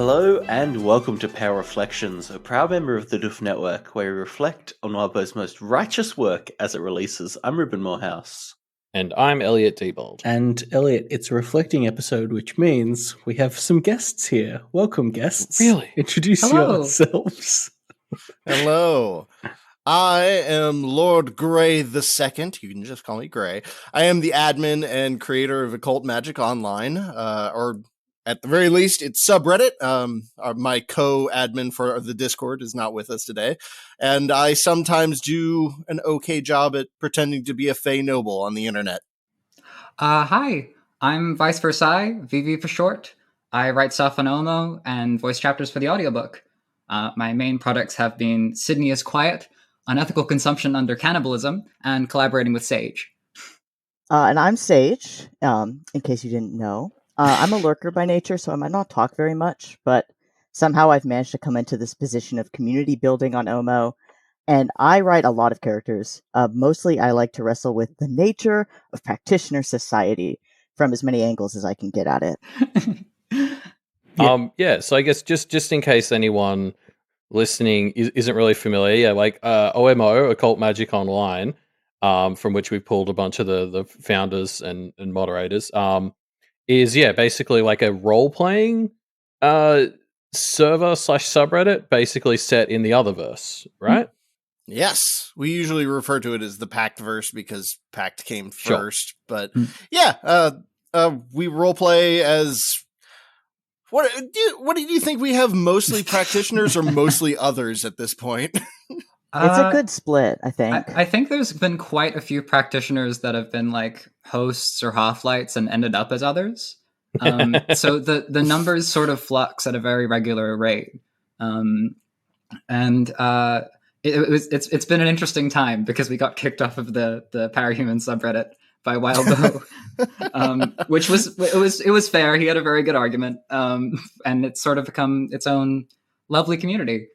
Hello and welcome to Power Reflections, a proud member of the Doof Network, where we reflect on Wildbow's most righteous work as it releases. I'm Reuben Morehouse. And I'm Elliot Diebold. And Elliot, it's a reflecting episode, which means we have some guests here. Welcome, guests. Really? Introduce yourselves. Hello. I am Lord Grey II. You can just call me Grey. I am the admin and creator of Occult Magic Online, or at the very least, it's subreddit. My co-admin for the Discord is not with us today, and I sometimes do an okay job at pretending to be a Fey noble on the internet. Hi, I'm viceVersailes, VV for short. I write stuff on Omo and voice chapters for the audiobook. My main products have been Sydney is Quiet, Unethical Consumption Under Cannibalism, and collaborating with Sage. And I'm Sage, in case you didn't know. I'm a lurker by nature, so I might not talk very much, but somehow I've managed to come into this position of community building on Omo, and I write a lot of characters. Mostly I like to wrestle with the nature of practitioner society from as many angles as I can get at it. So I guess just in case anyone listening isn't really familiar, OMO, Occult Magic Online, from which we pulled a bunch of the founders and moderators, is basically like a role-playing server / subreddit, basically set in the Otherverse, right? Yes, we usually refer to it as the Pactverse because Pact came first, but we roleplay as... What do you think? We have mostly practitioners or mostly others at this point? It's a good split, I think. I think there's been quite a few practitioners that have been like hosts or half-lights and ended up as others. So the numbers sort of flux at a very regular rate. It's been an interesting time because we got kicked off of the Parahuman subreddit by Wildbow, which was fair. He had a very good argument, and it's sort of become its own lovely community.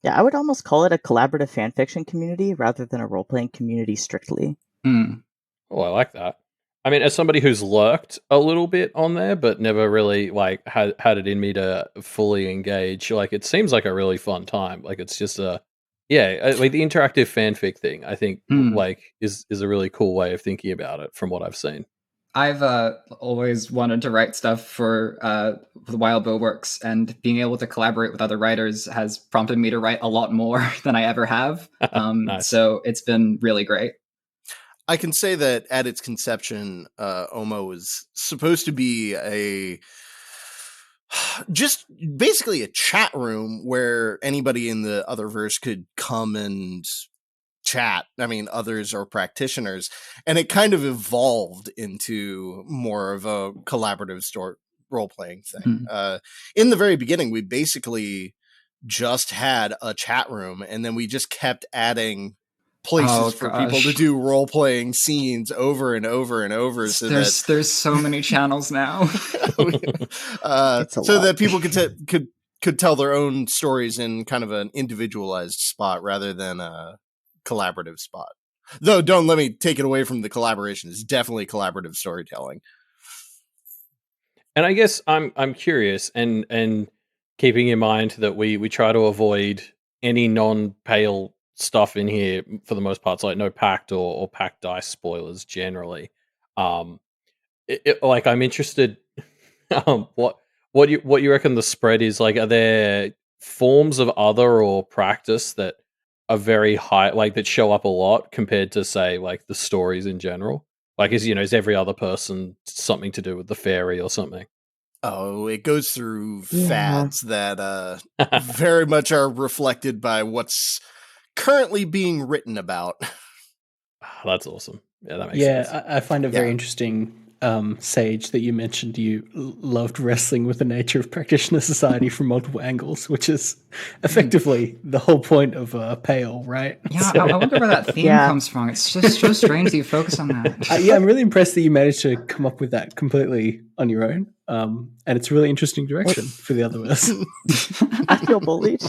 Yeah, I would almost call it a collaborative fanfiction community rather than a role-playing community strictly. Oh, I like that. I mean, as somebody who's lurked a little bit on there, but never really had it in me to fully engage, it seems like a really fun time. It's just the interactive fanfic thing, I think, is a really cool way of thinking about it from what I've seen. I've always wanted to write stuff for the Wildbow Works, and being able to collaborate with other writers has prompted me to write a lot more than I ever have. Nice. So it's been really great. I can say that at its conception, Omo was supposed to be just basically a chat room where anybody in the Otherverse could come and chat. I mean, others are practitioners, and it kind of evolved into more of a collaborative role-playing thing. In the very beginning, we basically just had a chat room, and then we just kept adding places for people to do role-playing scenes over and over and over. So there's so many channels now. So that people could tell their own stories in kind of an individualized spot rather than a collaborative spot. Though, don't let me take it away from the collaboration. It's definitely collaborative storytelling. And I guess I'm curious, and keeping in mind that we try to avoid any non-pale stuff in here for the most part, so no pact or pact dice spoilers generally. I'm interested. What you reckon the spread is? Are there forms of other or practice that are very high, that show up a lot compared to, say, the stories in general? Is every other person something to do with the fairy or something? Oh, it goes through fads that very much are reflected by what's currently being written about. That's awesome. Yeah, that makes sense. I find it very interesting, Sage, that you mentioned you loved wrestling with the nature of practitioner society from multiple angles, which is effectively the whole point of Pale, right? Yeah, I wonder where that theme comes from. It's just so strange that you focus on that. I'm really impressed that you managed to come up with that completely on your own. And it's a really interesting direction for the Otherverse. I feel bullied.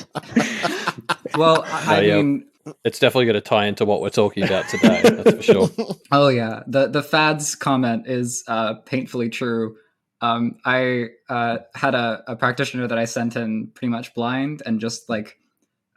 Well, I mean, it's definitely going to tie into what we're talking about today. That's for sure. Oh yeah, the fads comment is painfully true. I had a practitioner that I sent in pretty much blind and just like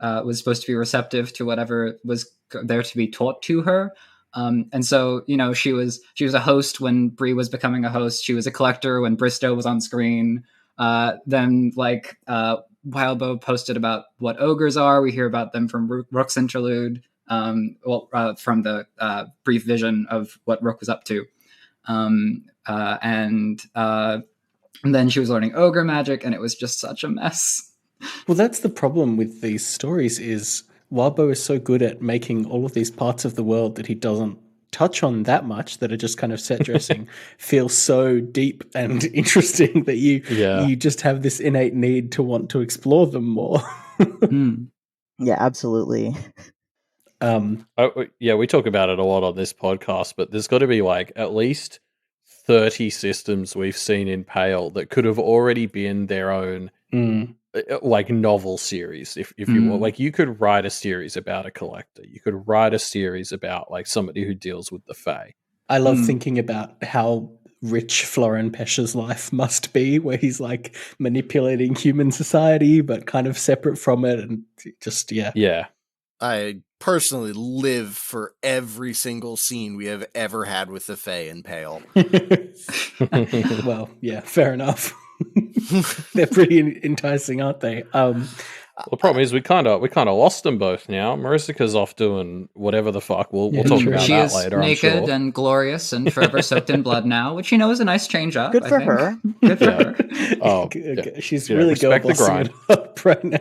was supposed to be receptive to whatever was there to be taught to her. And so, she was a host when Bree was becoming a host. She was a collector when Bristow was on screen. Then Wildbow posted about what ogres are. We hear about them from Rook's interlude. From the brief vision of what Rook was up to. And then she was learning ogre magic, and it was just such a mess. Well, that's the problem with these stories is Wildbow is so good at making all of these parts of the world that he doesn't touch on that much that are just kind of set dressing feel so deep and interesting that you just have this innate need to want to explore them more. Yeah, absolutely. We talk about it a lot on this podcast, but there's got to be like at least 30 systems we've seen in Pale that could have already been their own like novel series. If you want, like you could write a series about a collector. You could write a series about like somebody who deals with the Fae. I love thinking about how rich Florin Pesha's life must be, where he's like manipulating human society, but kind of separate from it. And just, Yeah. I personally live for every single scene we have ever had with the Fae in Pale. Well, yeah, fair enough. They're pretty enticing, aren't they? The problem is we kind of lost them both now. Maricica's off doing whatever the fuck. We'll talk about she that is later. Naked I'm sure. and glorious and forever soaked in blood now, which is a nice change up. Good for her. Good for her. Oh, she's really girl bossing it up right now.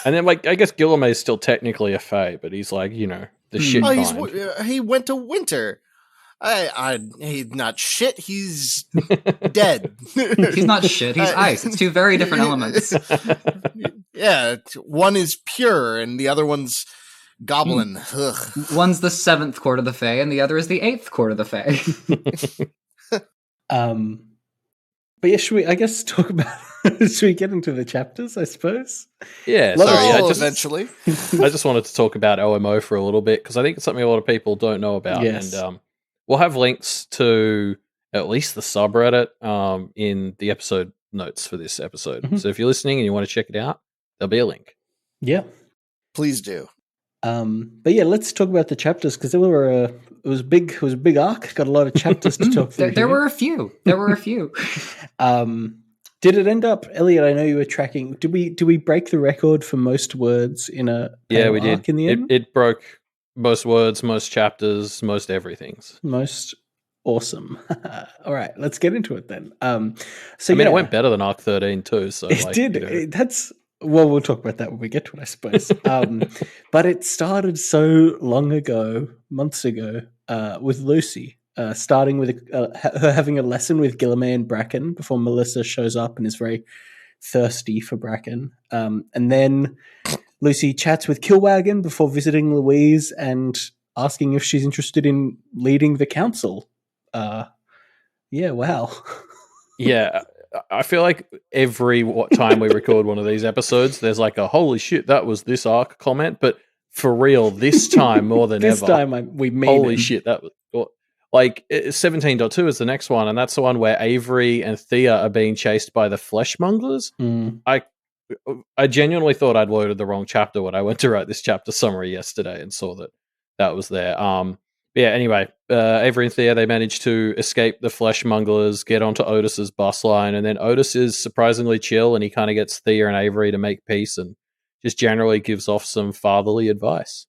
And then like I guess Guillaume is still technically a Fae, but he's like the shit kind. He went to Winter. He's not shit. He's dead. He's not shit. He's ice. It's two very different elements. Yeah, one is pure and the other one's goblin. One's the 7th court of the Fae, and the other is the 8th court of the Fae. But yeah, should we? I guess talk about. Should we get into the chapters? I suppose. Yeah. Sorry. Eventually. I just wanted to talk about OMO for a little bit because I think it's something a lot of people don't know about. Yes. And we'll have links to at least the subreddit in the episode notes for this episode. So if you're listening and you want to check it out, there'll be a link. Yeah. Please do. But yeah, let's talk about the chapters because it was a big arc. Got a lot of chapters to talk through. There were a few. Did it end up, Elliot? I know you were tracking. Did we break the record for most words in a we did arc in the end? It broke most words, most chapters, most everything's. Most awesome. All right, let's get into it then. It went better than Arc 13 too. So it did. We'll talk about that when we get to it, I suppose. But it started so long ago, months ago, with Lucy, starting with her having a lesson with Guillaume and Bracken before Melissa shows up and is very thirsty for Bracken. And then Lucy chats with Killwagon before visiting Louise and asking if she's interested in leading the council. Wow. Yeah. I feel like every time we record one of these episodes, there's like a holy shit, that was this arc comment. But for real, this time more than this ever. This time we mean holy shit, that was like 17.2 is the next one, and that's the one where Avery and Thea are being chased by the fleshmongers. I genuinely thought I'd loaded the wrong chapter when I went to write this chapter summary yesterday and saw that was there. Anyway, Avery and Thea, they managed to escape the fleshmongers, get onto Otis's bus line, and then Otis is surprisingly chill, and he kind of gets Thea and Avery to make peace and just generally gives off some fatherly advice.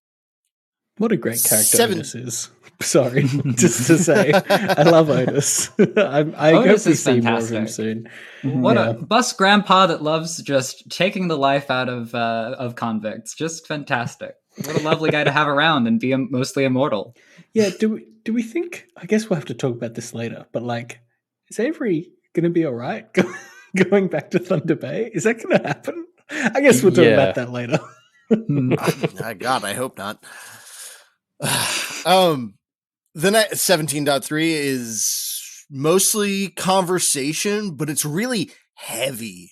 What a great character Otis is. Sorry, just to say, I love Otis. I hope we see more of him soon. What a bus grandpa that loves just taking the life out of convicts. Just fantastic. What a lovely guy to have around and be mostly immortal. Yeah, do we think? I guess we'll have to talk about this later. But like, is Avery going to be all right going back to Thunder Bay? Is that going to happen? I guess we'll talk about that later. God, I hope not. The next 17.3 is mostly conversation, but it's really heavy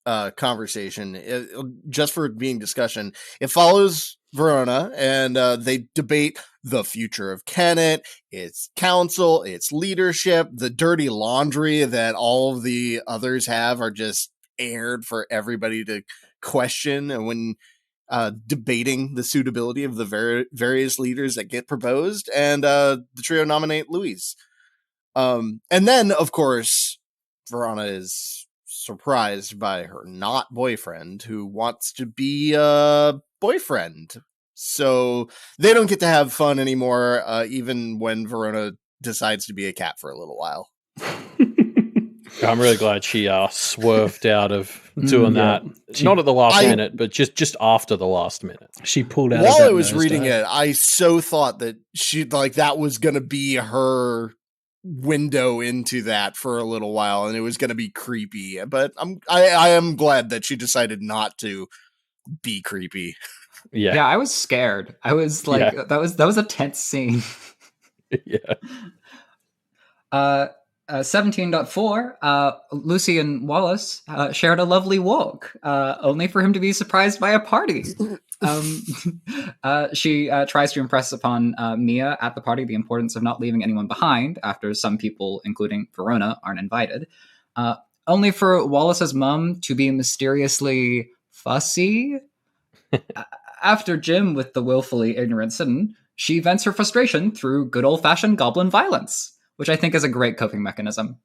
conversation, just for being discussion. It follows Verona, and they debate the future of Kennet, its council, its leadership, the dirty laundry that all of the others have are just aired for everybody to question. And when debating the suitability of the various leaders that get proposed, and the trio nominate Louise. And then, of course, Verona is surprised by her not boyfriend, who wants to be a boyfriend. So they don't get to have fun anymore, even when Verona decides to be a cat for a little while. I'm really glad she swerved out of doing that. Not at the last minute, but just after the last minute. She pulled out. While I was reading it, I so thought that that was going to be her window into that for a little while, and it was going to be creepy. But I am glad that she decided not to be creepy. Yeah, I was scared. I was like, that was a tense scene. Yeah. 17.4, Lucy and Wallace shared a lovely walk, only for him to be surprised by a party. She tries to impress upon Mia at the party the importance of not leaving anyone behind, after some people, including Verona, aren't invited. Only for Wallace's mum to be mysteriously fussy. After Jim with the willfully ignorant Sidon, she vents her frustration through good old-fashioned goblin violence, which I think is a great coping mechanism.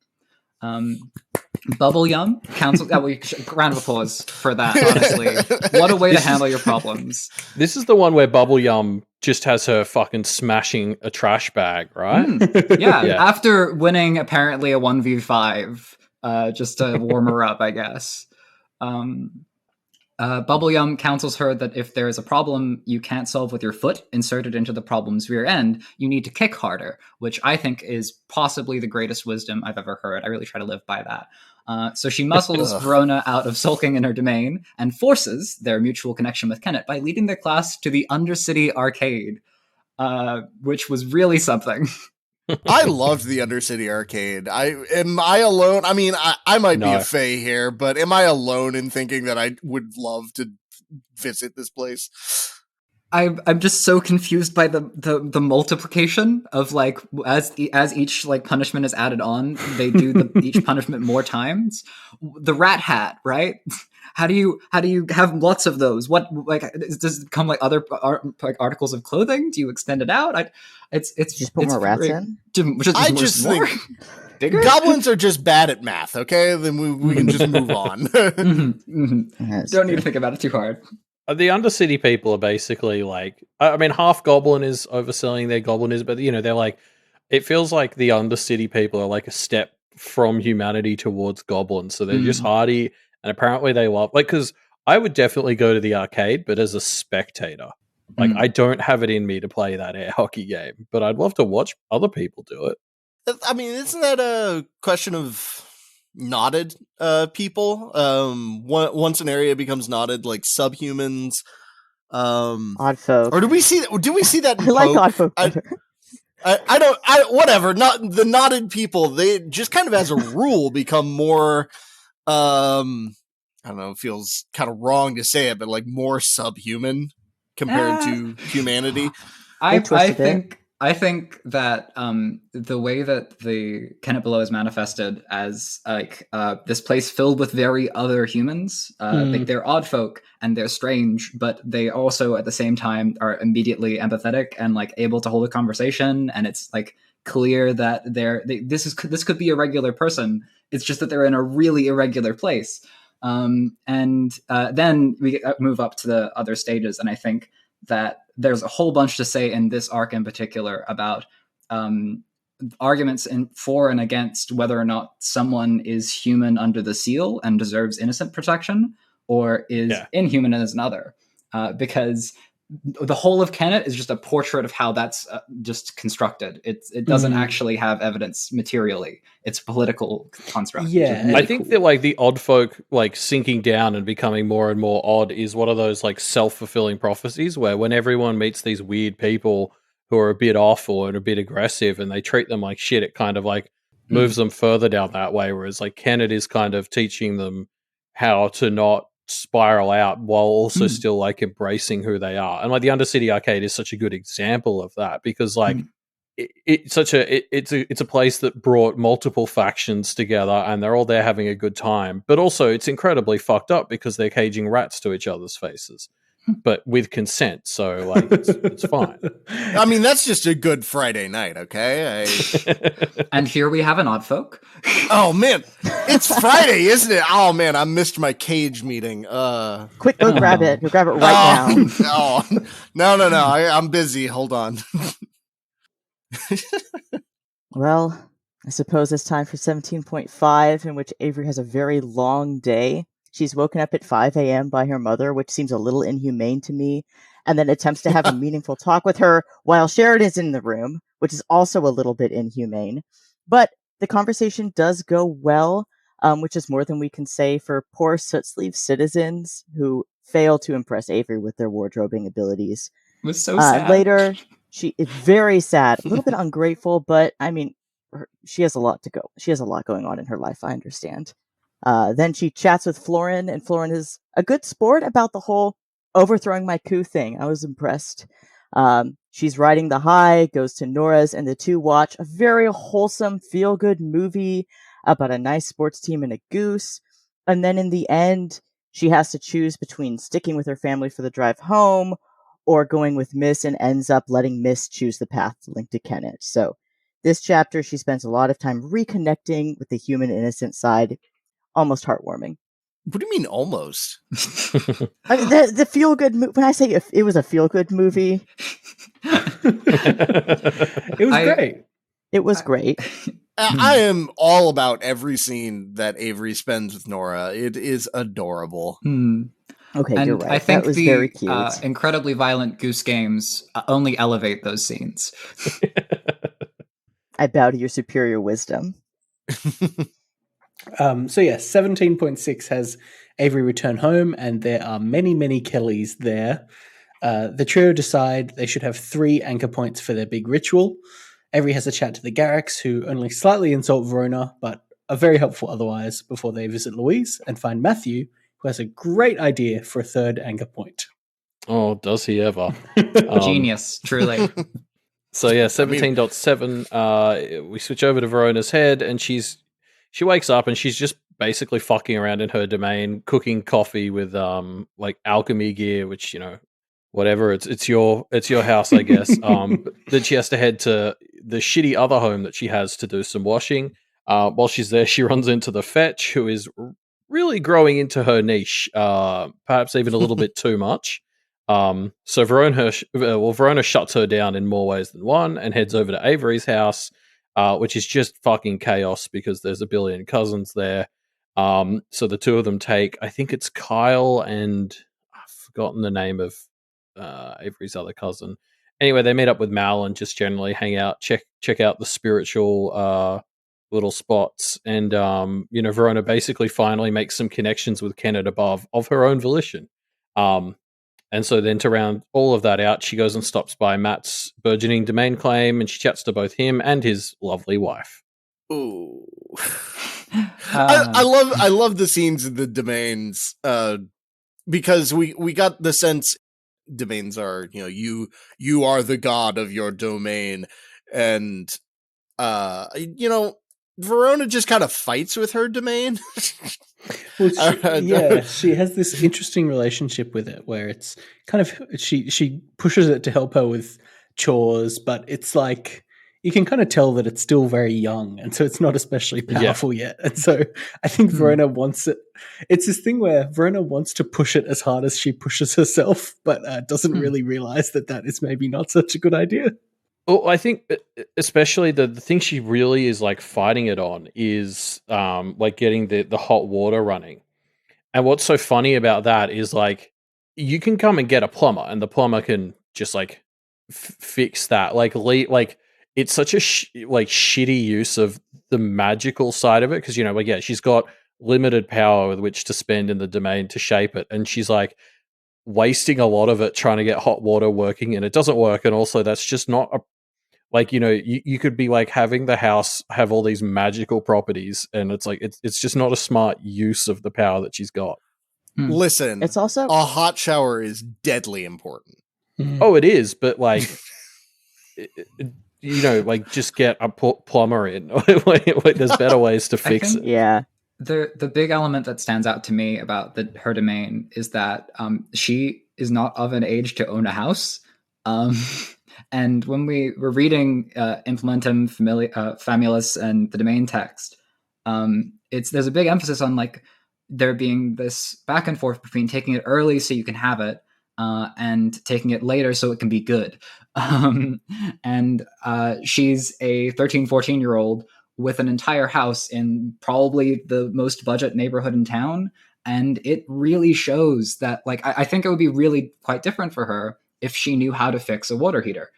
Bubble Yum council. Round of applause for that. Honestly, what a way to handle your problems. This is the one where Bubble Yum just has her fucking smashing a trash bag, right? Yeah. After winning apparently a 1v5, just to warm her up, I guess. Bubble Yum counsels her that if there is a problem you can't solve with your foot inserted into the problem's rear end, you need to kick harder, which I think is possibly the greatest wisdom I've ever heard. I really try to live by that. So she muscles Verona out of sulking in her domain and forces their mutual connection with Kennet by leading their class to the Undercity Arcade, which was really something. I loved the Undercity Arcade. Am I alone? I mean, I might be a fae here, but am I alone in thinking that I would love to visit this place? I'm just so confused by the multiplication of like as each like punishment is added on, they do each punishment more times. The rat hat, right? How do you have lots of those? What does it come like other articles of clothing? Do you extend it out? It's just put more rats in. I just think bigger? Goblins are just bad at math. Okay, then we can just move on. Yes. Don't need to think about it too hard. The Undercity people are basically like, I mean, half goblin is overselling their goblinism, but they're like, it feels like the Undercity people are like a step from humanity towards goblins. So they're just hardy, and apparently they love, because I would definitely go to the arcade, but as a spectator. Like, I don't have it in me to play that air hockey game, but I'd love to watch other people do it. I mean, isn't that a question of knotted people? Once an area becomes knotted, like subhumans, odd folk. Or do we see that in I like Poke? odd folk better. Whatever. Not the knotted people. They just kind of, as a rule, become more. I don't know. It feels kind of wrong to say it, but like more subhuman compared to humanity. I think that the way that the Kennet Below is manifested as like this place filled with very other humans, like they're odd folk and they're strange, but they also at the same time are immediately empathetic and like able to hold a conversation, and it's like clear that this could be a regular person. It's just that they're in a really irregular place. And then we move up to the other stages, and I think that there's a whole bunch to say in this arc in particular about arguments for and against whether or not someone is human under the seal and deserves innocent protection, or is inhuman as another. Because the whole of Kennet is just a portrait of how that's just constructed. It doesn't actually have evidence materially. It's a political construct. Yeah, I think that like the odd folk like sinking down and becoming more and more odd is one of those like self-fulfilling prophecies where when everyone meets these weird people who are a bit off or a bit aggressive and they treat them like shit, it kind of like moves them further down that way. Whereas like Kennet is kind of teaching them how to not spiral out while also still like embracing who they are. And like the Undercity Arcade is such a good example of that, because like it's a place that brought multiple factions together, and they're all there having a good time. But also it's incredibly fucked up because they're caging rats to each other's faces, but with consent. So like it's fine. I mean, that's just a good Friday night, okay? And here we have an odd folk. Oh man, it's Friday, isn't it? Oh man, I missed my cage meeting. Quick, go grab it. Go grab it right now. No. I'm busy. Hold on. Well, I suppose it's time for 17.5, in which Avery has a very long day. She's woken up at 5 a.m. by her mother, which seems a little inhumane to me, and then attempts to have a meaningful talk with her while Sheridan's in the room, which is also a little bit inhumane. But the conversation does go well, which is more than we can say for poor soot-sleeve citizens who fail to impress Avery with their wardrobing abilities. It was so sad. Later, she is very sad, a little bit ungrateful, but I mean, she has a lot to go. She has a lot going on in her life, I understand. Then she chats with Florin, and Florin is a good sport about the whole overthrowing my coup thing. I was impressed. She's riding the high, goes to Nora's, and the two watch a very wholesome, feel-good movie about a nice sports team and a goose. And then in the end, she has to choose between sticking with her family for the drive home or going with Miss, and ends up letting Miss choose the path to link to Kenneth. So this chapter, she spends a lot of time reconnecting with the human innocent side. Almost heartwarming. What do you mean almost? I mean, the feel-good when I say it was a feel-good movie, It was great. It was great. I am all about every scene that Avery spends with Nora. It is adorable. Okay, And you're right. I think that was very cute. the incredibly violent Goose Games only elevate those scenes. I bow to your superior wisdom. So yeah, 17.6 has Avery return home, and there are many, many Kellys there. The trio decide they should have 3 anchor points for their big ritual. Avery has a chat to the Garricks, who only slightly insult Verona, but are very helpful otherwise, before they visit Louise and find Matthew, who has a great idea for a 3rd anchor point. Oh, does he ever? Genius, truly. So yeah, 17.7, we switch over to Verona's head, and she wakes up and she's just basically fucking around in her domain, cooking coffee with like alchemy gear, which, you know, whatever, it's your house, I guess. Then she has to head to the shitty other home that she has to do some washing. While she's there, she runs into the fetch, who is really growing into her niche, perhaps even a little bit too much. So Verona shuts her down in more ways than one and heads over to Avery's house, which is just fucking chaos because there's a billion cousins there. So the two of them take, I think it's Kyle and I've forgotten the name of Avery's other cousin. Anyway, they meet up with Mal and just generally hang out, check out the spiritual little spots. And, you know, Verona basically finally makes some connections with Kenneth above of her own volition. And so then to round all of that out, she goes and stops by Matt's burgeoning domain claim, and she chats to both him and his lovely wife. Ooh. I love the scenes in the domains, because we got the sense domains are, you know, you are the god of your domain, and you know, Verona just kind of fights with her domain. Well, she has this interesting relationship with it, where it's kind of she pushes it to help her with chores, but it's like you can kind of tell that it's still very young, and so it's not especially powerful yet. And so I think Verona wants it. It's this thing where Verona wants to push it as hard as she pushes herself, but doesn't really realize that is maybe not such a good idea. Well, I think especially the thing she really is like fighting it on is like getting the hot water running. And what's so funny about that is like you can come and get a plumber, and the plumber can just like fix that. Like it's such a shitty use of the magical side of it, because, you know, like, yeah, she's got limited power with which to spend in the domain to shape it, and she's like wasting a lot of it trying to get hot water working, and it doesn't work. And also that's just not like, you know, you could be like having the house have all these magical properties, and it's like it's just not a smart use of the power that she's got. Listen, It's also a hot shower is deadly important. Oh, it is, but like, you know, like just get a plumber in. Like, there's better ways to fix it. yeah. The big element that stands out to me about her domain is that she is not of an age to own a house. And when we were reading Implementum Famulus and the domain text, there's a big emphasis on like there being this back and forth between taking it early so you can have it and taking it later so it can be good. And she's a 13, 14-year-old with an entire house in probably the most budget neighborhood in town. And it really shows that, like, I think it would be really quite different for her if she knew how to fix a water heater.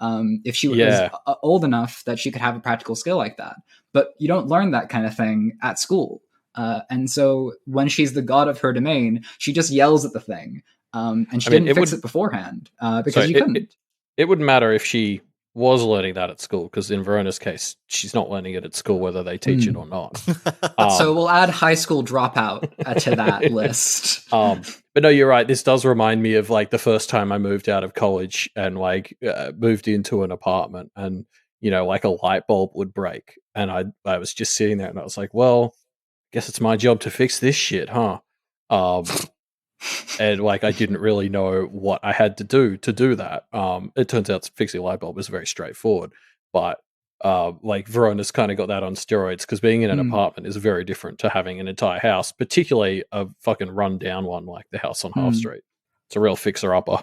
If she was old enough that she could have a practical skill like that. But you don't learn that kind of thing at school. And so when she's the god of her domain, she just yells at the thing. And she didn't fix it beforehand because you couldn't. It wouldn't matter if she was learning that at school, because in Verona's case, she's not learning it at school whether they teach it or not. So we'll add high school dropout to that list. But no, you're right. This does remind me of like the first time I moved out of college and like moved into an apartment, and you know, like a light bulb would break, and I was just sitting there and I was like, well, guess it's my job to fix this shit, huh? And like I didn't really know what I had to do that. It turns out fixing a light bulb is very straightforward, but like Verona's kind of got that on steroids, because being in an apartment is very different to having an entire house, particularly a fucking run-down one like the house on Half Street. It's a real fixer-upper.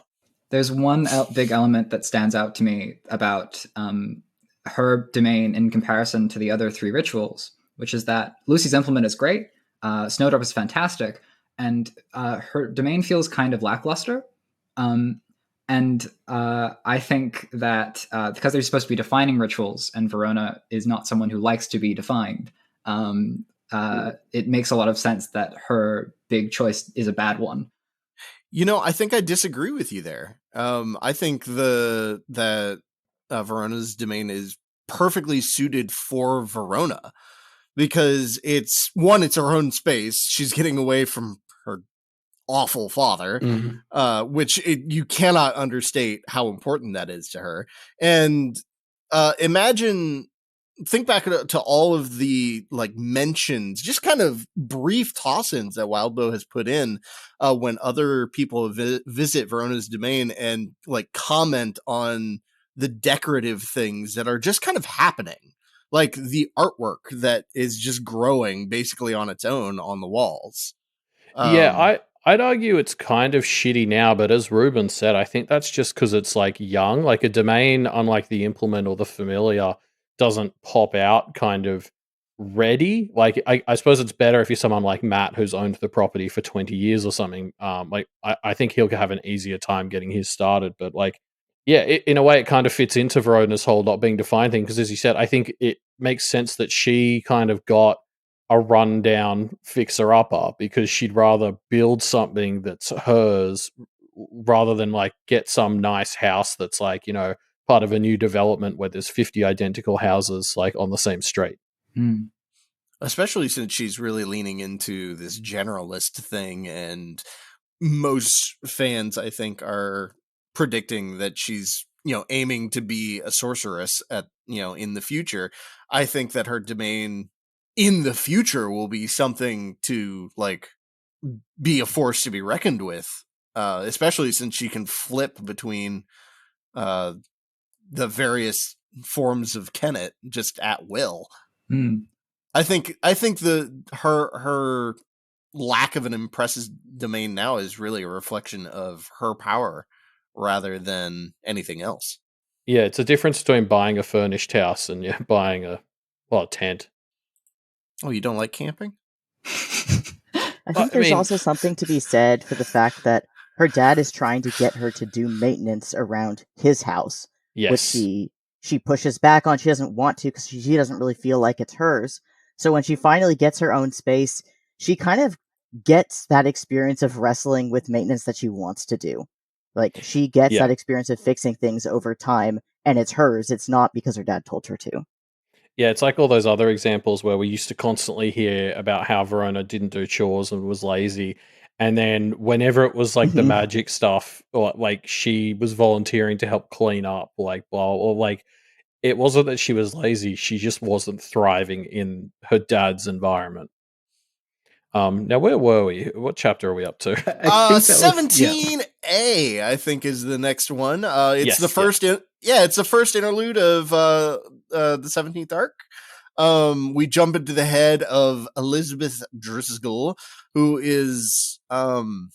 There's one big element that stands out to me about her domain in comparison to the other three rituals, which is that Lucy's implement is great, Snowdrop is fantastic, and her domain feels kind of lackluster. And I think that because they're supposed to be defining rituals, and Verona is not someone who likes to be defined, it makes a lot of sense that her big choice is a bad one. You know, I think I disagree with you there. I think that Verona's domain is perfectly suited for Verona, because it's her own space. She's getting away from her awful father, which you cannot understate how important that is to her. And think back to all of the like mentions, just kind of brief toss-ins that Wildbow has put in when other people visit Verona's domain and like comment on the decorative things that are just kind of happening. Like the artwork that is just growing basically on its own on the walls. I'd argue it's kind of shitty now, but as Reuben said, I think that's just because it's like young. Like a domain, unlike the implement or the familiar, doesn't pop out kind of ready. Like I suppose it's better if you're someone like Matt who's owned the property for 20 years or something. Like I think he'll have an easier time getting his started. But like, yeah, in a way it kind of fits into Verona's whole not being defined thing, because as you said, I think it makes sense that she kind of got a rundown fixer-upper because she'd rather build something that's hers rather than like get some nice house that's like, you know, part of a new development where there's 50 identical houses like on the same street. Especially since she's really leaning into this generalist thing, and most fans, I think, are predicting that she's, you know, aiming to be a sorceress at, you know, in the future. I think that her domain in the future will be something to like be a force to be reckoned with, especially since she can flip between the various forms of Kennet just at will. I think her lack of an impressive domain now is really a reflection of her power rather than anything else. Yeah, it's a difference between buying a furnished house and buying a tent. Oh, you don't like camping? I think there's also something to be said for the fact that her dad is trying to get her to do maintenance around his house, which she pushes back on. She doesn't want to because she doesn't really feel like it's hers. So when she finally gets her own space, she kind of gets that experience of wrestling with maintenance that she wants to do. Like she gets that experience of fixing things over time, and it's hers. It's not because her dad told her to. Yeah, it's like all those other examples where we used to constantly hear about how Verona didn't do chores and was lazy. And then whenever it was like the Mhm. magic stuff, or like she was volunteering to help clean up, like blah, or like it wasn't that she was lazy, she just wasn't thriving in her dad's environment. Now where were we? What chapter are we up to? I think that was- 17A, I think, is the next one. It's Yes, the first, it's the first interlude of the 17th arc. We jump into the head of Elizabeth Driscoll, who is, almost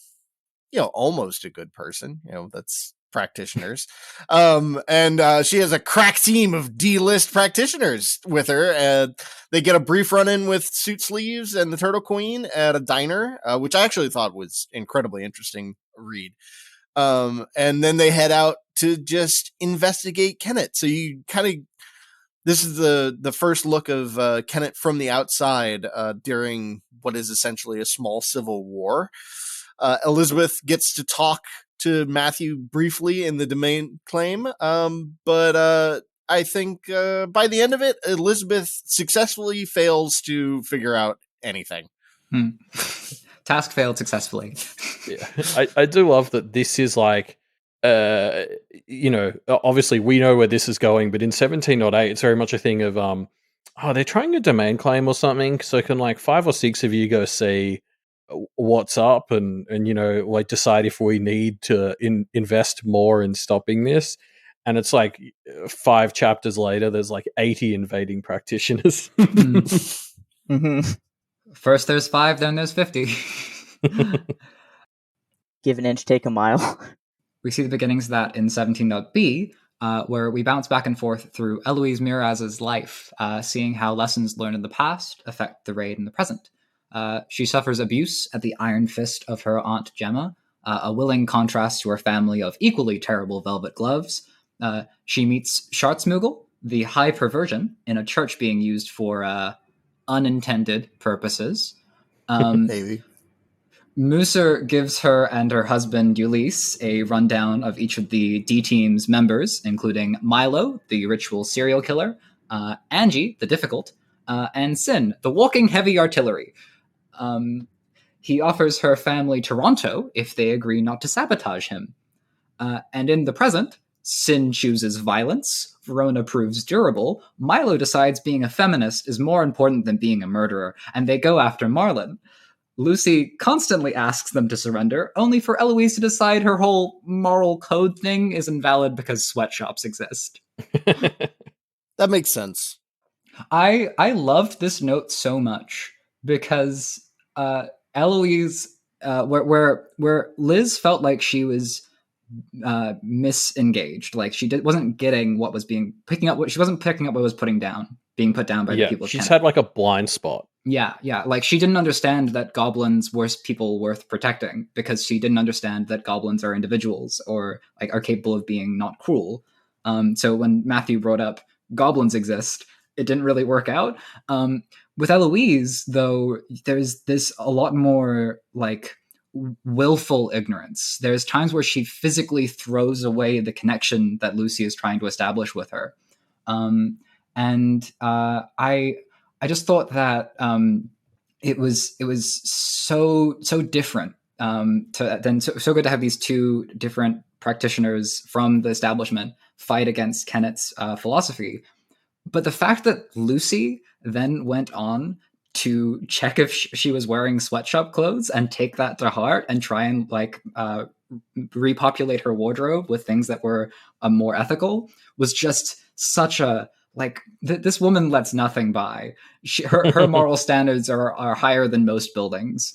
a good person. That's practitioners. And she has a crack team of D-list practitioners with her. And they get a brief run-in with Suit Sleeves and the Turtle Queen at a diner, which I actually thought was incredibly interesting read. And then they head out to just investigate Kennett. So you kind of, this is the first look of Kennett from the outside during what is essentially a small civil war. Elizabeth gets to talk to Matthew briefly in the domain claim, but I think by the end of it, Elizabeth successfully fails to figure out anything. Task failed successfully. Yeah. I do love that this is like, obviously we know where this is going, but in 17.8, it's very much a thing of, they're trying a domain claim or something, so can like 5 or 6 of you go see what's up and like decide if we need to invest more in stopping this. And it's like 5 chapters later, there's like 80 invading practitioners. Mm-hmm. First there's 5, then there's 50. Give an inch, take a mile. We see the beginnings of that in 17.b, where we bounce back and forth through Eloise Miraz's life, seeing how lessons learned in the past affect the raid in the present. She suffers abuse at the iron fist of her Aunt Gemma, a willing contrast to her family of equally terrible velvet gloves. She meets Schartzmugel, the high perversion, in a church being used for unintended purposes. Maybe. Musser gives her and her husband Ulysses a rundown of each of the D-Team's members, including Milo, the ritual serial killer, Angie, the difficult, and Sin, the walking heavy artillery. He offers her family Toronto if they agree not to sabotage him. And in the present, Sin chooses violence, Verona proves durable, Milo decides being a feminist is more important than being a murderer, and they go after Marlin. Lucy constantly asks them to surrender, only for Eloise to decide her whole moral code thing is invalid because sweatshops exist. That makes sense. I loved this note so much because Eloise, where Liz felt like she was misengaged, like she wasn't getting what was being she wasn't picking up what was being put down by the people. She's had like a blind spot. Yeah, like she didn't understand that goblins were people worth protecting because she didn't understand that goblins are individuals or like are capable of being not cruel. So when Matthew brought up goblins exist, it didn't really work out. With Eloise, though, there's this a lot more like willful ignorance. There's times where she physically throws away the connection that Lucy is trying to establish with her. I just thought that it was so different. So good to have these 2 different practitioners from the establishment fight against Kennett's philosophy. But the fact that Lucy then went on to check if she was wearing sweatshop clothes and take that to heart and try and repopulate her wardrobe with things that were more ethical was just such a this woman lets nothing by. Her moral standards are higher than most buildings.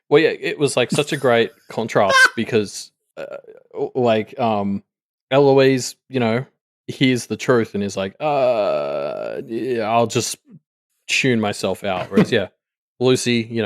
Well, yeah, it was like such a great contrast because Eloise, hears the truth and is like, yeah, I'll just tune myself out. Whereas, yeah, Lucy,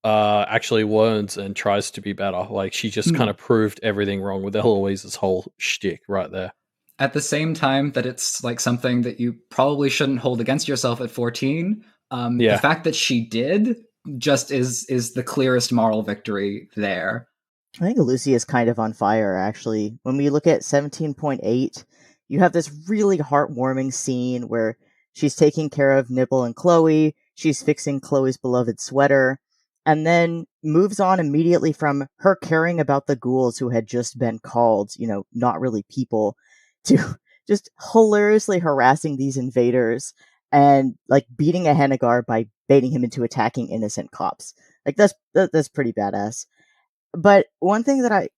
actually learns and tries to be better. Like she just kind of proved everything wrong with Eloise's whole shtick right there. At the same time that it's like something that you probably shouldn't hold against yourself at 14. The fact that she did just is the clearest moral victory there. I think Lucy is kind of on fire, actually. When we look at 17.8, you have this really heartwarming scene where she's taking care of Nibble and Chloe, she's fixing Chloe's beloved sweater, and then moves on immediately from her caring about the ghouls who had just been called, not really people, to just hilariously harassing these invaders and like beating a Hennigar by baiting him into attacking innocent cops. Like that's pretty badass. But one thing that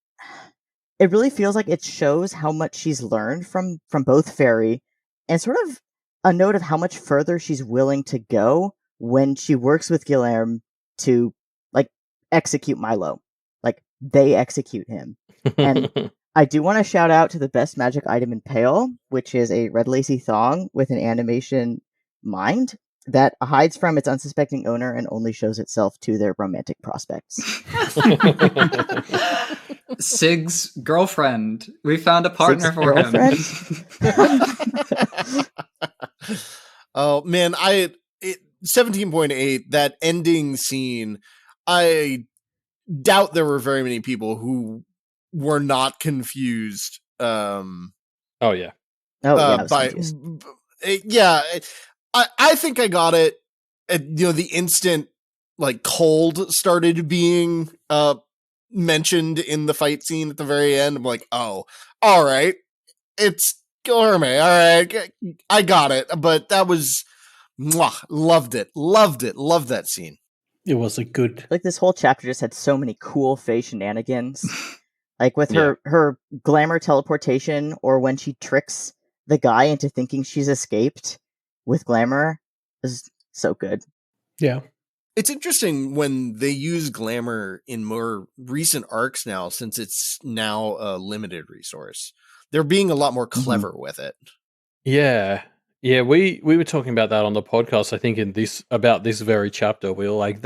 it really feels like it shows how much she's learned from both Fairy, and sort of a note of how much further she's willing to go when she works with Guilherme to like execute Milo. Like they execute him. And I do want to shout out to the best magic item in Pale, which is a red lacy thong with an animation mind that hides from its unsuspecting owner and only shows itself to their romantic prospects. Sig's girlfriend. We found a partner for him. Oh man, 17.8, that ending scene, I doubt there were very many people who were not confused. Oh yeah. I think I got it. The instant like cold started being mentioned in the fight scene at the very end, I'm like, oh, all right, it's Guilherme. All right, I got it. But that was, loved it, loved that scene. It was a good. Like this whole chapter just had so many cool Fae shenanigans. Like with her glamour teleportation, or when she tricks the guy into thinking she's escaped with glamour, is so good. Yeah. It's interesting when they use glamour in more recent arcs now, since it's now a limited resource. They're being a lot more clever with it. Yeah. Yeah, we were talking about that on the podcast, I think, about this very chapter. We were like,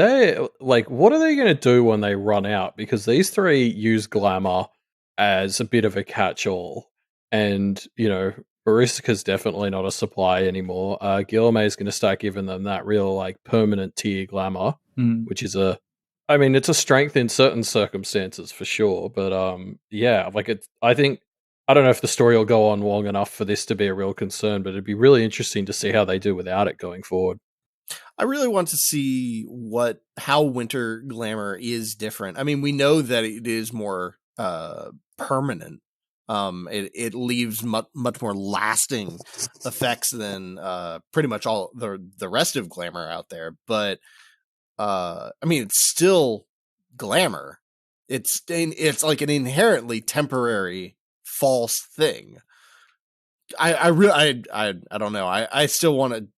what are they going to do when they run out? Because these three use glamour as a bit of a catch-all. And, Maricica's definitely not a supply anymore. Guilherme is going to start giving them that real, like, permanent tier glamour, which is it's a strength in certain circumstances for sure. But, I don't know if the story will go on long enough for this to be a real concern, but it'd be really interesting to see how they do without it going forward. I really want to see how winter glamour is different. I mean, we know that it is more permanent. It leaves much more lasting effects than pretty much all the rest of glamour out there. But it's still glamour. It's like an inherently temporary false thing. I don't know. I still want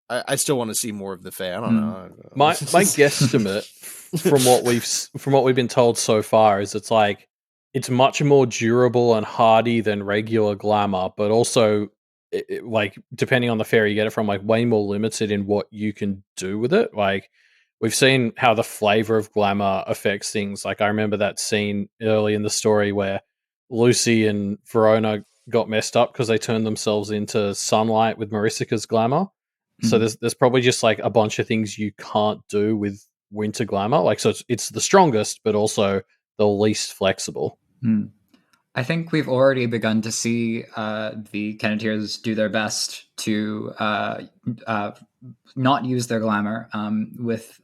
to see more of the Fae. I don't know. My guesstimate from what we've been told so far is it's like it's much more durable and hardy than regular glamour, but also like depending on the fairy you get it from, like way more limited in what you can do with it. Like we've seen how the flavor of glamour affects things. Like I remember that scene early in the story where Lucy and Verona got messed up because they turned themselves into sunlight with Maricica's glamour. So there's probably just like a bunch of things you can't do with winter glamour. Like, so it's the strongest, but also the least flexible. I think we've already begun to see the Kenneteers do their best to not use their glamour, with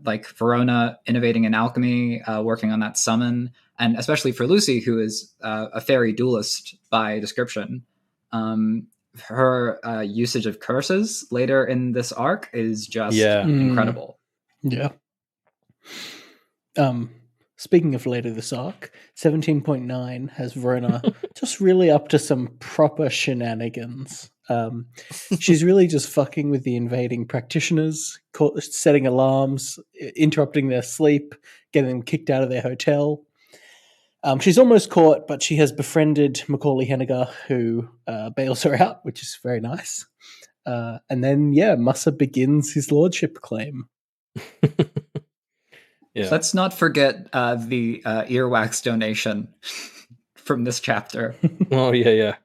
like Verona innovating in alchemy, working on that summon, and especially for Lucy, who is a fairy duelist by description. Her usage of curses later in this arc is just incredible. Yeah. Speaking of later this arc, 17.9 has Verona just really up to some proper shenanigans. She's really just fucking with the invading practitioners, setting alarms, interrupting their sleep, getting them kicked out of their hotel. She's almost caught, but she has befriended Macaulay Hennigar, who bails her out, which is very nice. And then, Musa begins his lordship claim. Yeah. Let's not forget the earwax donation from this chapter. Oh, yeah.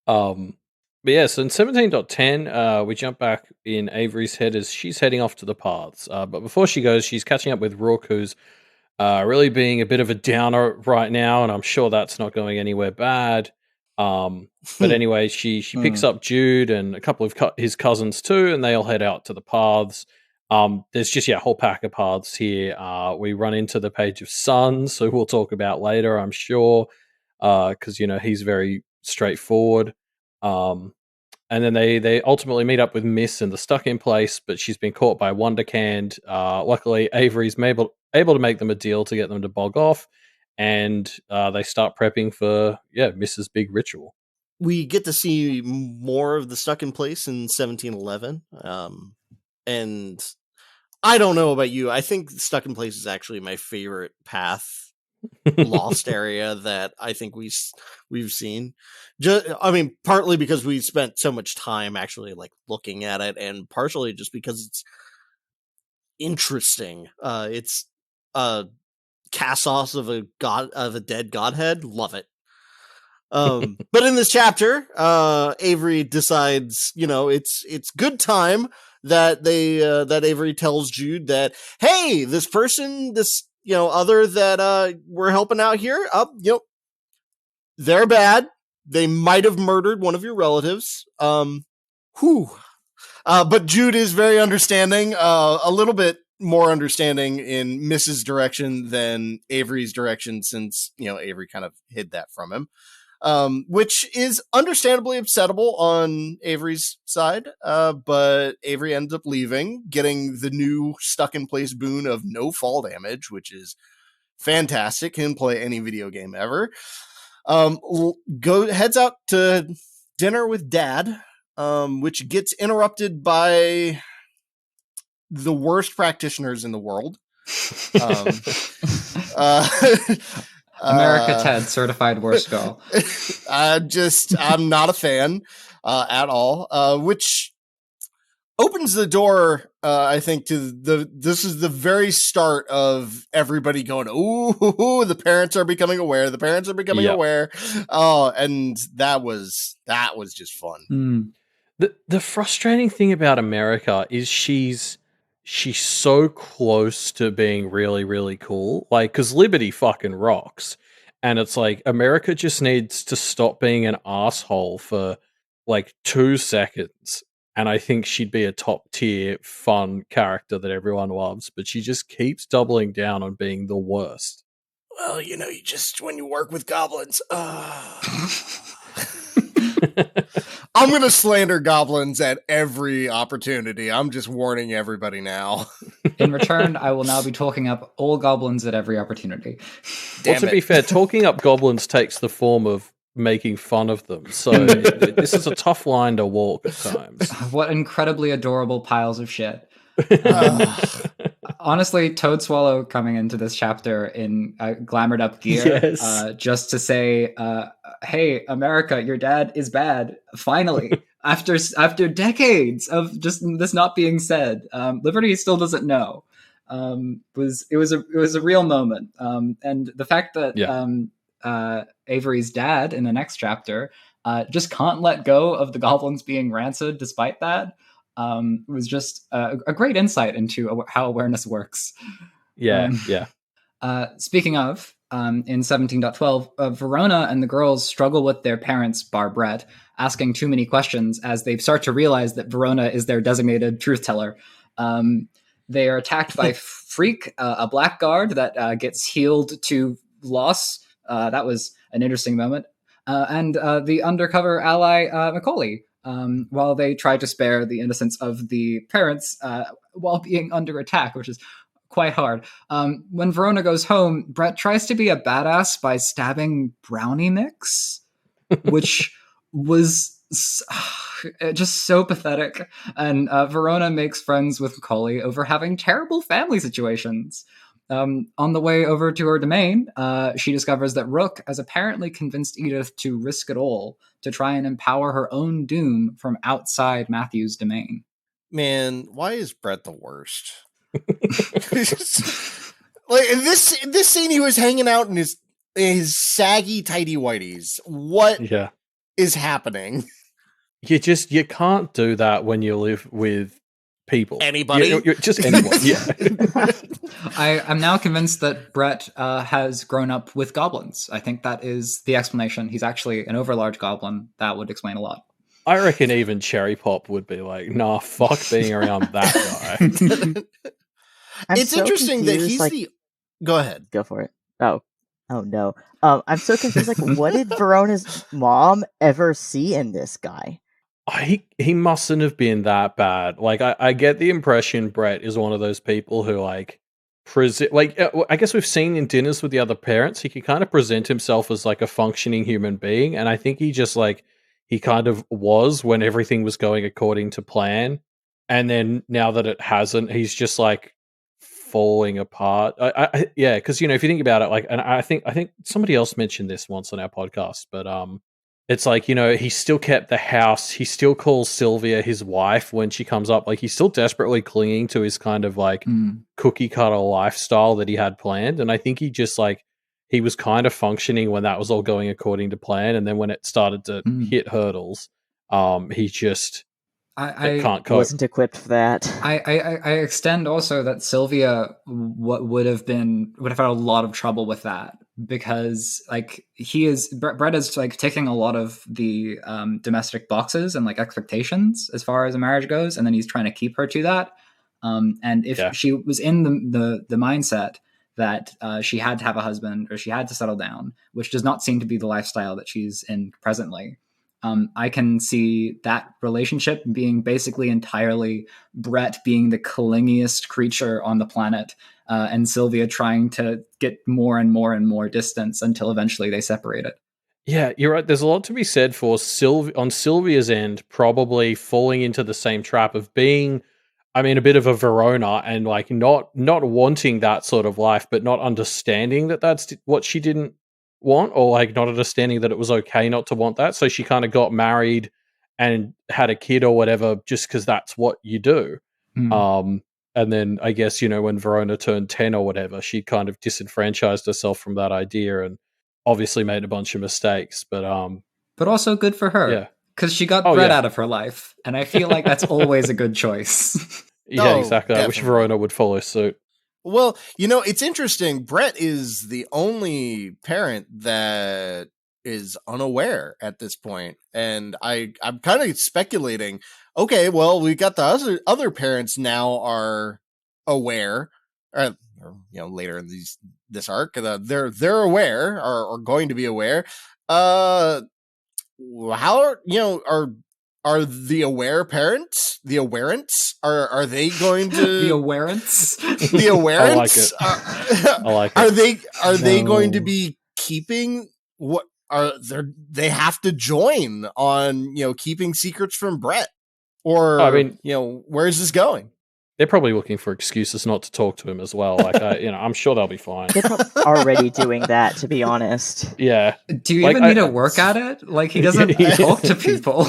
But yeah, so in 17.10, we jump back in Avery's head as she's heading off to the paths. But before she goes, she's catching up with Rourke, who's really being a bit of a downer right now, and I'm sure that's not going anywhere bad. But anyway, she picks up Jude and a couple of his cousins too, and they all head out to the paths. There's just a whole pack of paths here. We run into the Page of Suns, who we'll talk about later, I'm sure, because he's very straightforward. And then they ultimately meet up with Miss in the Stuck in Place, but she's been caught by Wondercand. Luckily, Avery's able to make them a deal to get them to bog off, and they start prepping for Miss's big ritual. We get to see more of the Stuck in Place in 1711, and I don't know about you. I think Stuck in Place is actually my favorite path lost area that I think we've seen. Partly because we spent so much time actually looking at it, and partially just because it's interesting. It's Cassos of a dead godhead. Love it. But in this chapter, Avery decides, it's good time that that Avery tells Jude that, hey, this person, other that we're helping out here, they're bad. They might have murdered one of your relatives. But Jude is very understanding, a little bit more understanding in Mrs. direction than Avery's direction, since, Avery kind of hid that from him. Which is understandably upsettable on Avery's side, but Avery ends up leaving, getting the new Stuck in Place boon of no fall damage, which is fantastic. Can play any video game ever. Heads out to dinner with Dad, which gets interrupted by the worst practitioners in the world. America Ted, certified worst girl. I'm not a fan at all, which opens the door, I think, to this is the very start of everybody going, ooh, the parents are becoming aware. The parents are becoming aware. Oh, and that was just fun. The frustrating thing about America is she's so close to being really, really cool. Because Liberty fucking rocks. And it's America just needs to stop being an asshole for 2 seconds. And I think she'd be a top tier, fun character that everyone loves. But she just keeps doubling down on being the worst. Well, you just, when you work with goblins, I'm going to slander goblins at every opportunity. I'm just warning everybody now. In return, I will now be talking up all goblins at every opportunity. Well, to be fair, talking up goblins takes the form of making fun of them. So this is a tough line to walk at times. What incredibly adorable piles of shit. Honestly, Toadswallow coming into this chapter in glamoured up gear, just to say, hey, America, your dad is bad. Finally, after decades of just this not being said, Liberty still doesn't know. It was a real moment. And the fact that Avery's dad in the next chapter just can't let go of the goblins being rancid despite that. Was just a great insight into how awareness works. Speaking of, in 17.12, Verona and the girls struggle with their parents, Barbret, asking too many questions as they start to realize that Verona is their designated truth teller. They are attacked by Freak, a blackguard that gets healed to loss. That was an interesting moment. And the undercover ally, Macaulay, while they try to spare the innocence of the parents while being under attack, which is quite hard. When Verona goes home, Brett tries to be a badass by stabbing Brownie Mix, which was just so pathetic. And Verona makes friends with Macaulay over having terrible family situations. On the way over to her domain, she discovers that Rook has apparently convinced Edith to risk it all to try and empower her own doom from outside Matthew's domain. Man, why is Brett the worst? In this scene, he was hanging out in his saggy tighty whities. What is happening? You can't do that when you live with people. Anybody? Just anyone. Yeah. I'm now convinced that Brett has grown up with goblins. I think that is the explanation. He's actually an overlarge goblin. That would explain a lot. I reckon even Cherry Pop would be like, nah, fuck being around that guy. It's so interesting that he's the... Go ahead. Go for it. Oh no. I'm so confused. Like, what did Verona's mom ever see in this guy? He mustn't have been that bad. Like, I get the impression Brett is one of those people who, like, I guess we've seen in Dinners with the Other Parents, he can kind of present himself as, like, a functioning human being, and I think he just, like, he kind of was when everything was going according to plan, and then now that it hasn't, he's just, like, falling apart. Yeah, because, you know, if you think about it, like, and I think somebody else mentioned this once on our podcast, but it's like, you know, he still kept the house. He still calls Sylvia his wife when she comes up. Like, he's still desperately clinging to his kind of like cookie cutter lifestyle that he had planned. And I think he just like, he was kind of functioning when that was all going according to plan. And then when it started to hit hurdles, he just can't cope. Wasn't equipped for that. I extend also that Sylvia would have had a lot of trouble with that, because like Brett is like ticking a lot of the domestic boxes and like expectations as far as a marriage goes, and then he's trying to keep her to that. And if she was in the mindset that she had to have a husband or she had to settle down, which does not seem to be the lifestyle that she's in presently, I can see that relationship being basically entirely Brett being the clingiest creature on the planet, and Sylvia trying to get more and more and more distance until eventually they separate it. Yeah, you're right. There's a lot to be said for on Sylvia's end, probably falling into the same trap of being, I mean, a bit of a Verona and like not wanting that sort of life, but not understanding that that's what she didn't want, or like not understanding that it was okay not to want that. So she kind of got married and had a kid or whatever just because that's what you do. And then I guess, you know, when Verona turned 10 or whatever, she kind of disenfranchised herself from that idea and obviously made a bunch of mistakes. But also good for her, because she got Brett out of her life, and I feel like that's always a good choice. Yeah, exactly. Definitely. I wish Verona would follow suit. Well, you know, it's interesting. Brett is the only parent that is unaware at this point. And I'm kind of speculating, okay, well, we got the other parents now are aware, or you know, later in this arc, they're aware or going to be aware. How, you know, are the aware parents, the awarents, are they going to the awarents? The awarents? I like it. Are they going to be keeping what they have to join on, you know, keeping secrets from Brett? Or I mean, you know, where is this going? They're probably looking for excuses not to talk to him as well. Like, you know, I'm sure they'll be fine. They're already doing that, to be honest. Yeah. Do you even need to work at it? Like, he doesn't talk to people.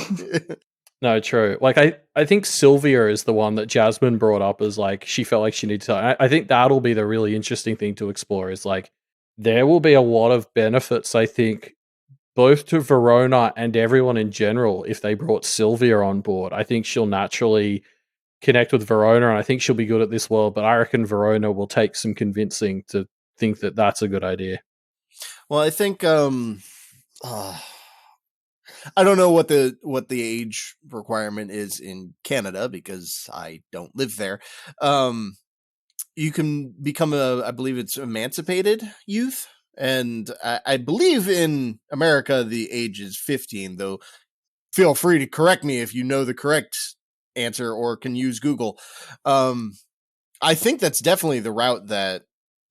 No, true. Like, I think Sylvia is the one that Jasmine brought up as, like, she felt like she needed to... I think that'll be the really interesting thing to explore, is, like, there will be a lot of benefits, I think, both to Verona and everyone in general, if they brought Sylvia on board. I think she'll naturally connect with Verona, and I think she'll be good at this world, but I reckon Verona will take some convincing to think that that's a good idea. Well, I think I don't know what the age requirement is in Canada, because I don't live there. You can become I believe it's emancipated youth, and I believe in America the age is 15, though feel free to correct me if you know the correct answer or can use Google. I think that's definitely the route that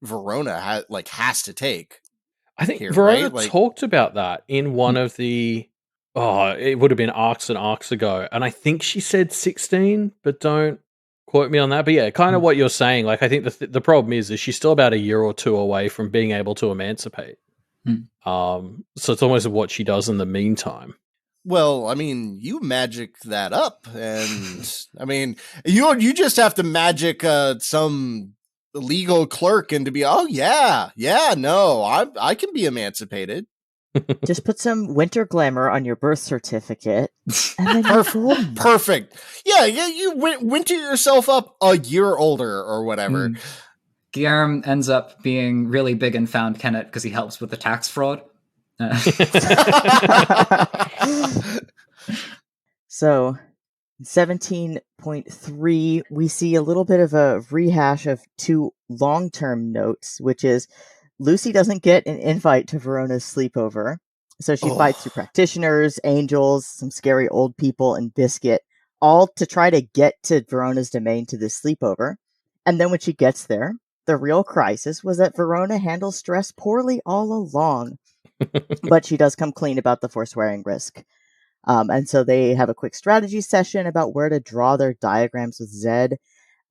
Verona has to take. I think here, Verona right? talked about that in one of the it would have been arcs and arcs ago, and I think she said 16, but don't quote me on that. But yeah, kind of what you're saying. Like, I think the problem is she's still about a year or two away from being able to emancipate. So it's almost what she does in the meantime. Well, I mean, you magic that up, and I mean, you just have to magic some legal clerk into be, oh yeah, no, I can be emancipated. Just put some winter glamour on your birth certificate, and then you're golden. Perfect. Yeah, you winter yourself up a year older or whatever. Guillermo ends up being really big in Found Kennet because he helps with the tax fraud. So, 17.3, we see a little bit of a rehash of 2 long-term notes, which is Lucy doesn't get an invite to Verona's sleepover, so she fights through practitioners, angels, some scary old people, and Biscuit, all to try to get to Verona's domain to this sleepover. And then when she gets there, the real crisis was that Verona handles stress poorly all along, but she does come clean about the forswearing risk. And so they have a quick strategy session about where to draw their diagrams with Zed.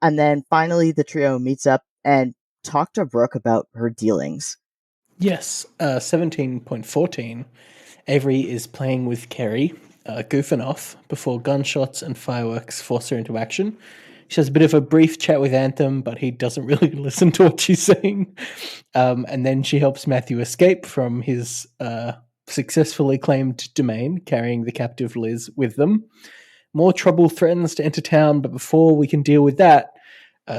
And then finally the trio meets up and talk to Brooke about her dealings. Yes, 17.14. Avery is playing with Kerry, goofing off before gunshots and fireworks force her into action. She has a bit of a brief chat with Anthem, but he doesn't really listen to what she's saying. And then she helps Matthew escape from his successfully claimed domain, carrying the captive Liz with them. More trouble threatens to enter town, but before we can deal with that,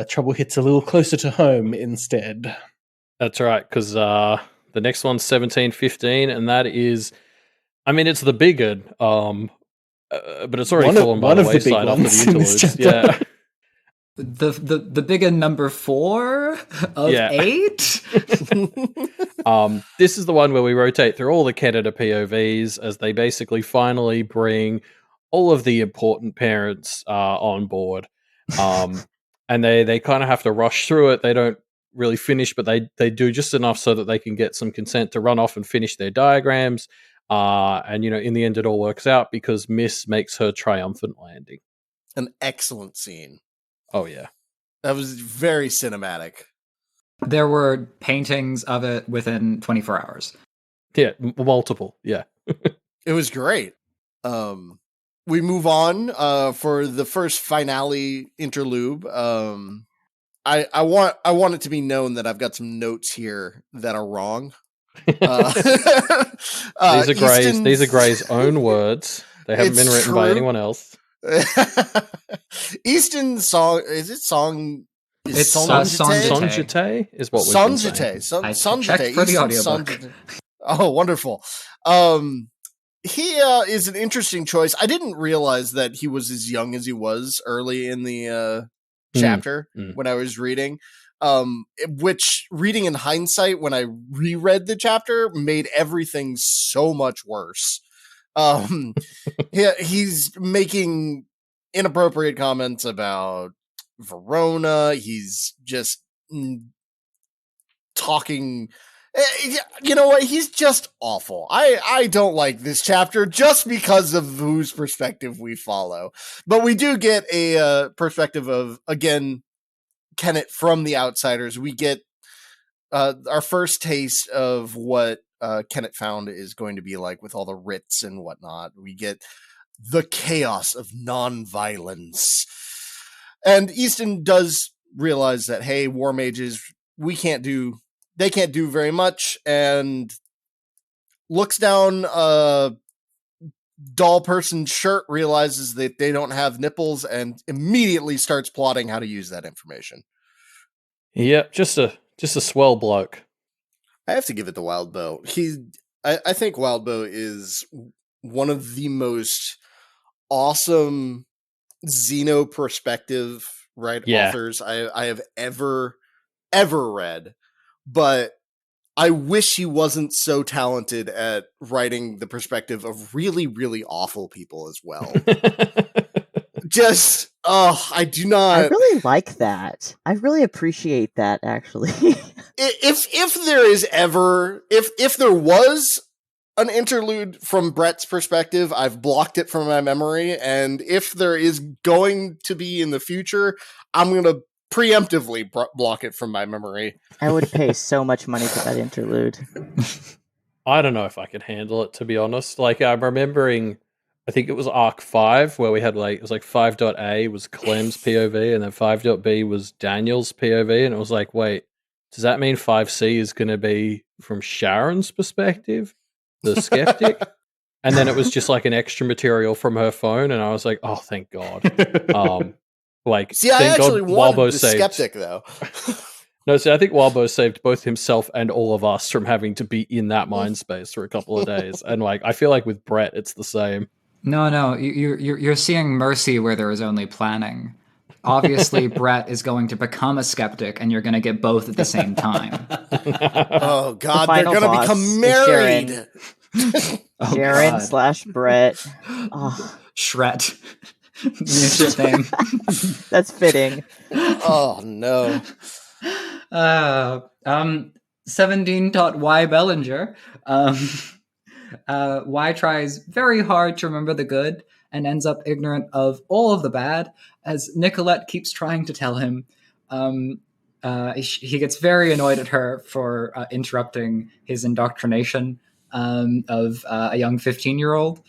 trouble hits a little closer to home instead. That's right, because the next one's 17.15, and that is, I mean, it's the big one, but it's already fallen by the wayside after the interludes. Yeah. The bigger number 4 of 8? This is the one where we rotate through all the Canada POVs as they basically finally bring all of the important parents on board. And they kind of have to rush through it. They don't really finish, but they do just enough so that they can get some consent to run off and finish their diagrams. And, in the end, it all works out because Miss makes her triumphant landing. An excellent scene. Oh, yeah. That was very cinematic. There were paintings of it within 24 hours. Yeah, multiple. Yeah. It was great. We move on for the first finale interlude. I want it to be known that I've got some notes here that are wrong. These are Gray's own words. They haven't been written by anyone else. Easton song is it song? It's Sonjete is what we're saying. Sonjete for the audiobook. Oh, wonderful. He is an interesting choice. I didn't realize that he was as young as he was early in the chapter when I was reading. Which, reading in hindsight, when I reread the chapter, made everything so much worse. He's making inappropriate comments about Verona. He's just talking. You know what? He's just awful. I don't like this chapter just because of whose perspective we follow. But we do get a perspective of, again, Kennet from the outsiders. We get our first taste of what Kennet Found is going to be like with all the writs and whatnot. We get the chaos of non-violence. And Easton does realize that, hey, war mages, they can't do very much, and looks down a doll person's shirt, realizes that they don't have nipples, and immediately starts plotting how to use that information. Yep, just a swell bloke. I have to give it to Wildbow. I think Wildbow is one of the most awesome Xeno perspective authors I have ever read. But I wish he wasn't so talented at writing the perspective of really, really awful people as well. I do not. I really like that. I really appreciate that, actually. If there was an interlude from Brett's perspective, I've blocked it from my memory, and if there is going to be in the future, I'm going to preemptively block it from my memory. I would pay so much money for that interlude. I don't know if I could handle it, to be honest. Like, I'm remembering, I think it was Arc 5, where we had it was like 5.A was Clem's POV, and then 5.B was Daniel's POV, and it was like, wait, does that mean 5C is going to be from Sharon's perspective? the skeptic. And then it was just like an extra material from her phone, and I was like, "Oh, thank God!" Like, See, I thank actually God wanted Walbo the saved. skeptic, though. No, see, I think Walbo saved both himself and all of us from having to be in that mind space for a couple of days. And like, I feel like with Brett, it's the same. No, you're seeing mercy where there is only planning. Obviously, Brett is going to become a skeptic, and you're going to get both at the same time. Oh God, they're final gonna boss become is married. Oh, Sharon God. slash Brett. Oh, Shret. New ship name. that's fitting. Oh no. 17 taught Y Bellinger. Y tries very hard to remember the good and ends up ignorant of all of the bad, as Nicolette keeps trying to tell him. He gets very annoyed at her for interrupting his indoctrination of a young 15-year-old.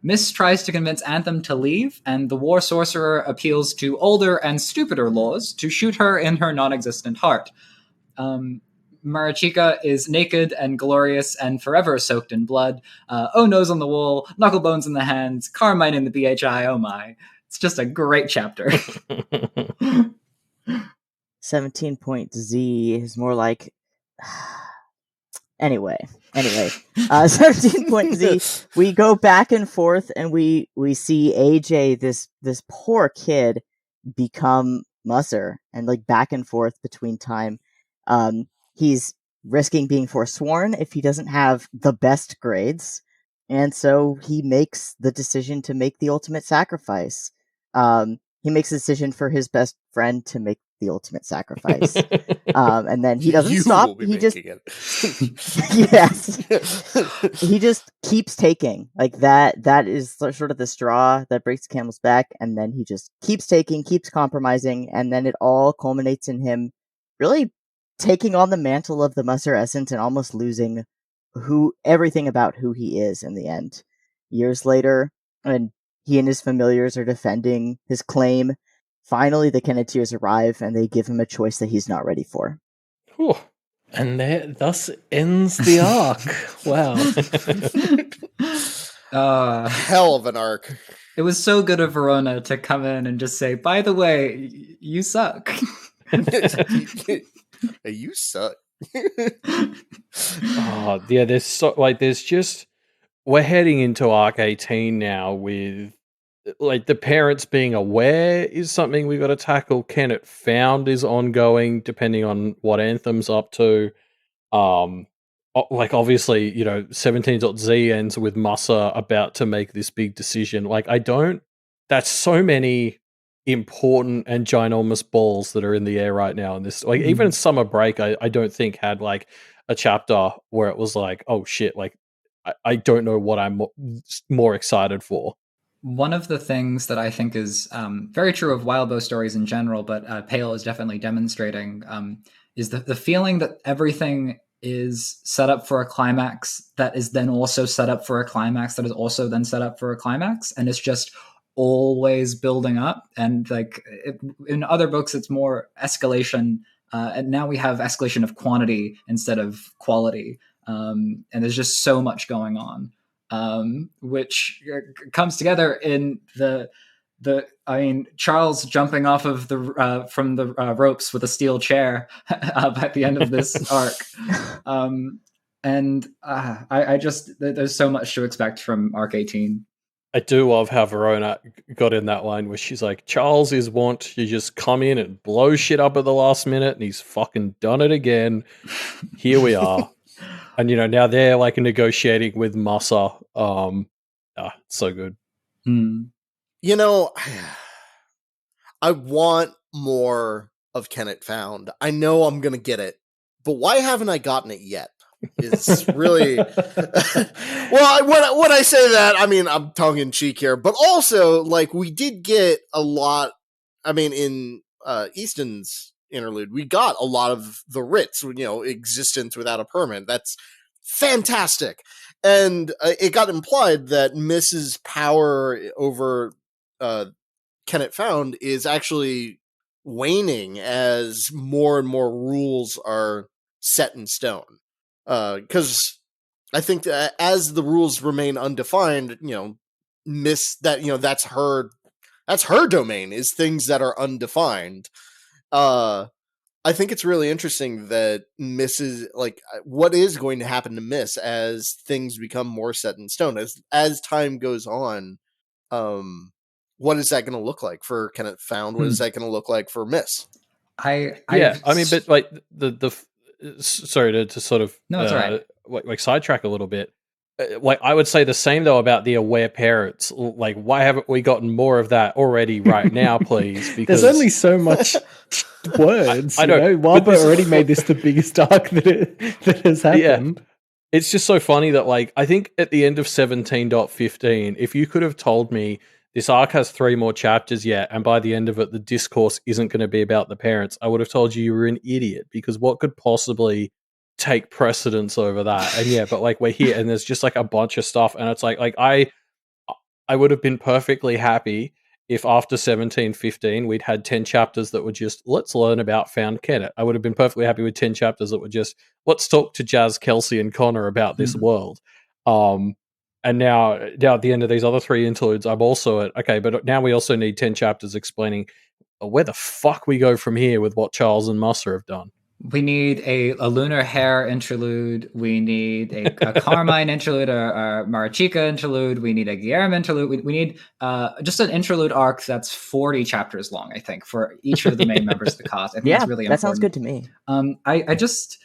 Miss tries to convince Anthem to leave, and the War Sorcerer appeals to older and stupider laws to shoot her in her non-existent heart. Marachika is naked and glorious and forever soaked in blood. Oh, nose on the wool, knuckle bones in the hands, carmine in the BHI, oh my. It's just a great chapter. 17 point Z is more like anyway 17 point Z, we go back and forth, and we see AJ, this poor kid, become Musser, and like back and forth between time. He's risking being forsworn if he doesn't have the best grades, and so he makes the decision to make the ultimate sacrifice. He makes a decision for his best friend to make the ultimate sacrifice. And then he doesn't stop. He just yes, he just keeps taking. Like that is sort of the straw that breaks the camel's back, and then he just keeps taking, keeps compromising, and then it all culminates in him really taking on the mantle of the Musser essence and almost losing everything about who he is in the end. Years later, when he and his familiars are defending his claim, finally the Kenneteers arrive, and they give him a choice that he's not ready for. Whew. And thus ends the arc. Wow. Hell of an arc. It was so good of Verona to come in and just say, by the way, you suck. You suck. Oh, yeah, there's just, we're heading into arc 18 now with like the parents being aware is something we've got to tackle. Can It Found is ongoing depending on what Anthem's up to. Like obviously, 17.Z ends with Musser about to make this big decision. Like that's so many important and ginormous balls that are in the air right now in this. Like even Summer Break, I don't think had like a chapter where it was like, oh shit, like I don't know what I'm more excited for. One of the things that I think is very true of Wildbow stories in general, but Pale is definitely demonstrating, is the feeling that everything is set up for a climax that is then also set up for a climax that is also then set up for a climax, and it's just always building up. And like in other books, it's more escalation, and now we have escalation of quantity instead of quality, and there's just so much going on. Which comes together in Charles jumping off of from the ropes with a steel chair at the end of this arc. I just, there's so much to expect from arc 18. I do love how Verona got in that line where she's like, Charles is want to just come in and blow shit up at the last minute, and he's fucking done it again. Here we are. And, now they're like negotiating with Musser. So good. I want more of Can It Found. I know I'm going to get it, but why haven't I gotten it yet? It's really well. When I say that, I mean I'm tongue in cheek here, but also like we did get a lot. I mean, in Easton's interlude, we got a lot of the writs. Existence without a permit. That's fantastic, and it got implied that Mrs. Power over Can It Found is actually waning as more and more rules are set in stone. Because I think that as the rules remain undefined, that's her domain, is things that are undefined. I think it's really interesting that Miss is like, what is going to happen to Miss as things become more set in stone, as time goes on. What is that going to look like for Kenneth Found? What is that going to look like for Miss? But like sorry to sort of No, it's all right. like sidetrack a little bit. Like I would say the same though about the aware parents. Like, why haven't we gotten more of that already right now, please? Because there's only so much words. I know. Wildbow already made this the biggest arc that has happened. Yeah. It's just so funny that, like, I think at the end of 17.15, if you could have told me this arc has 3 more chapters yet, and by the end of it, the discourse isn't going to be about the parents, I would have told you were an idiot, because what could possibly take precedence over that? And yeah, but like we're here and there's just like a bunch of stuff, and it's like I would have been perfectly happy if after 17.15 we'd had 10 chapters that were just, let's learn about Found Kenneth. I would have been perfectly happy with 10 chapters that were just, let's talk to Jazz, Kelsey, and Connor about this world. And now at the end of these other 3 interludes, I'm also at, okay, but now we also need 10 chapters explaining where the fuck we go from here with what Charles and Musser have done. We need a lunar hair interlude. We need a Carmine interlude, a Marichica interlude. We need a Guillermo interlude. We need just an interlude arc that's 40 chapters long, I think, for each of the main members of the cast. I think that's really important. That sounds good to me. I just...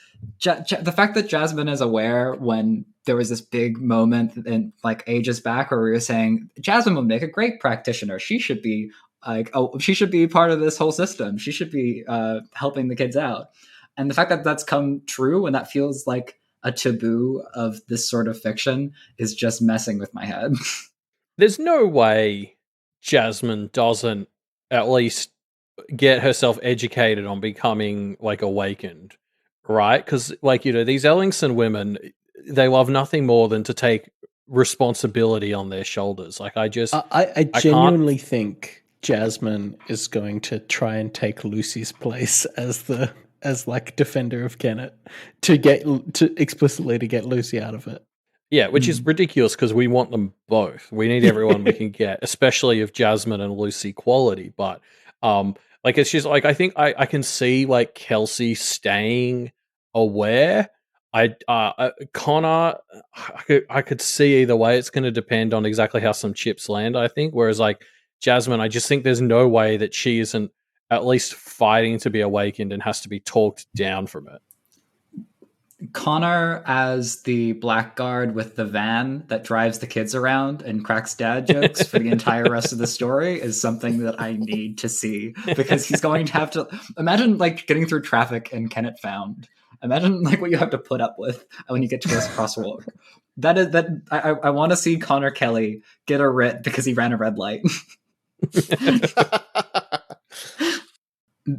the fact that Jasmine is aware when there was this big moment in like ages back where we were saying Jasmine would make a great practitioner. She should be she should be part of this whole system. She should be helping the kids out. And the fact that that's come true and that feels like a taboo of this sort of fiction is just messing with my head. There's no way Jasmine doesn't at least get herself educated on becoming like awakened, right? Because like, these Ellingson women, they love nothing more than to take responsibility on their shoulders. Like I genuinely think Jasmine is going to try and take Lucy's place as like defender of Kenneth to explicitly get Lucy out of it. Yeah, which is ridiculous because we want them both. We need everyone we can get, especially if Jasmine and Lucy quality. But like it's just like I think I can see like Kelsey staying aware. Connor, I could see either way. It's going to depend on exactly how some chips land, I think. Whereas like Jasmine, I just think there's no way that she isn't at least fighting to be awakened and has to be talked down from it. Connor as the blackguard with the van that drives the kids around and cracks dad jokes for the entire rest of the story is something that I need to see, because he's going to have to imagine like getting through traffic in Kenneth Found. Imagine like what you have to put up with when you get to this crosswalk. I want to see Connor Kelly get a writ because he ran a red light.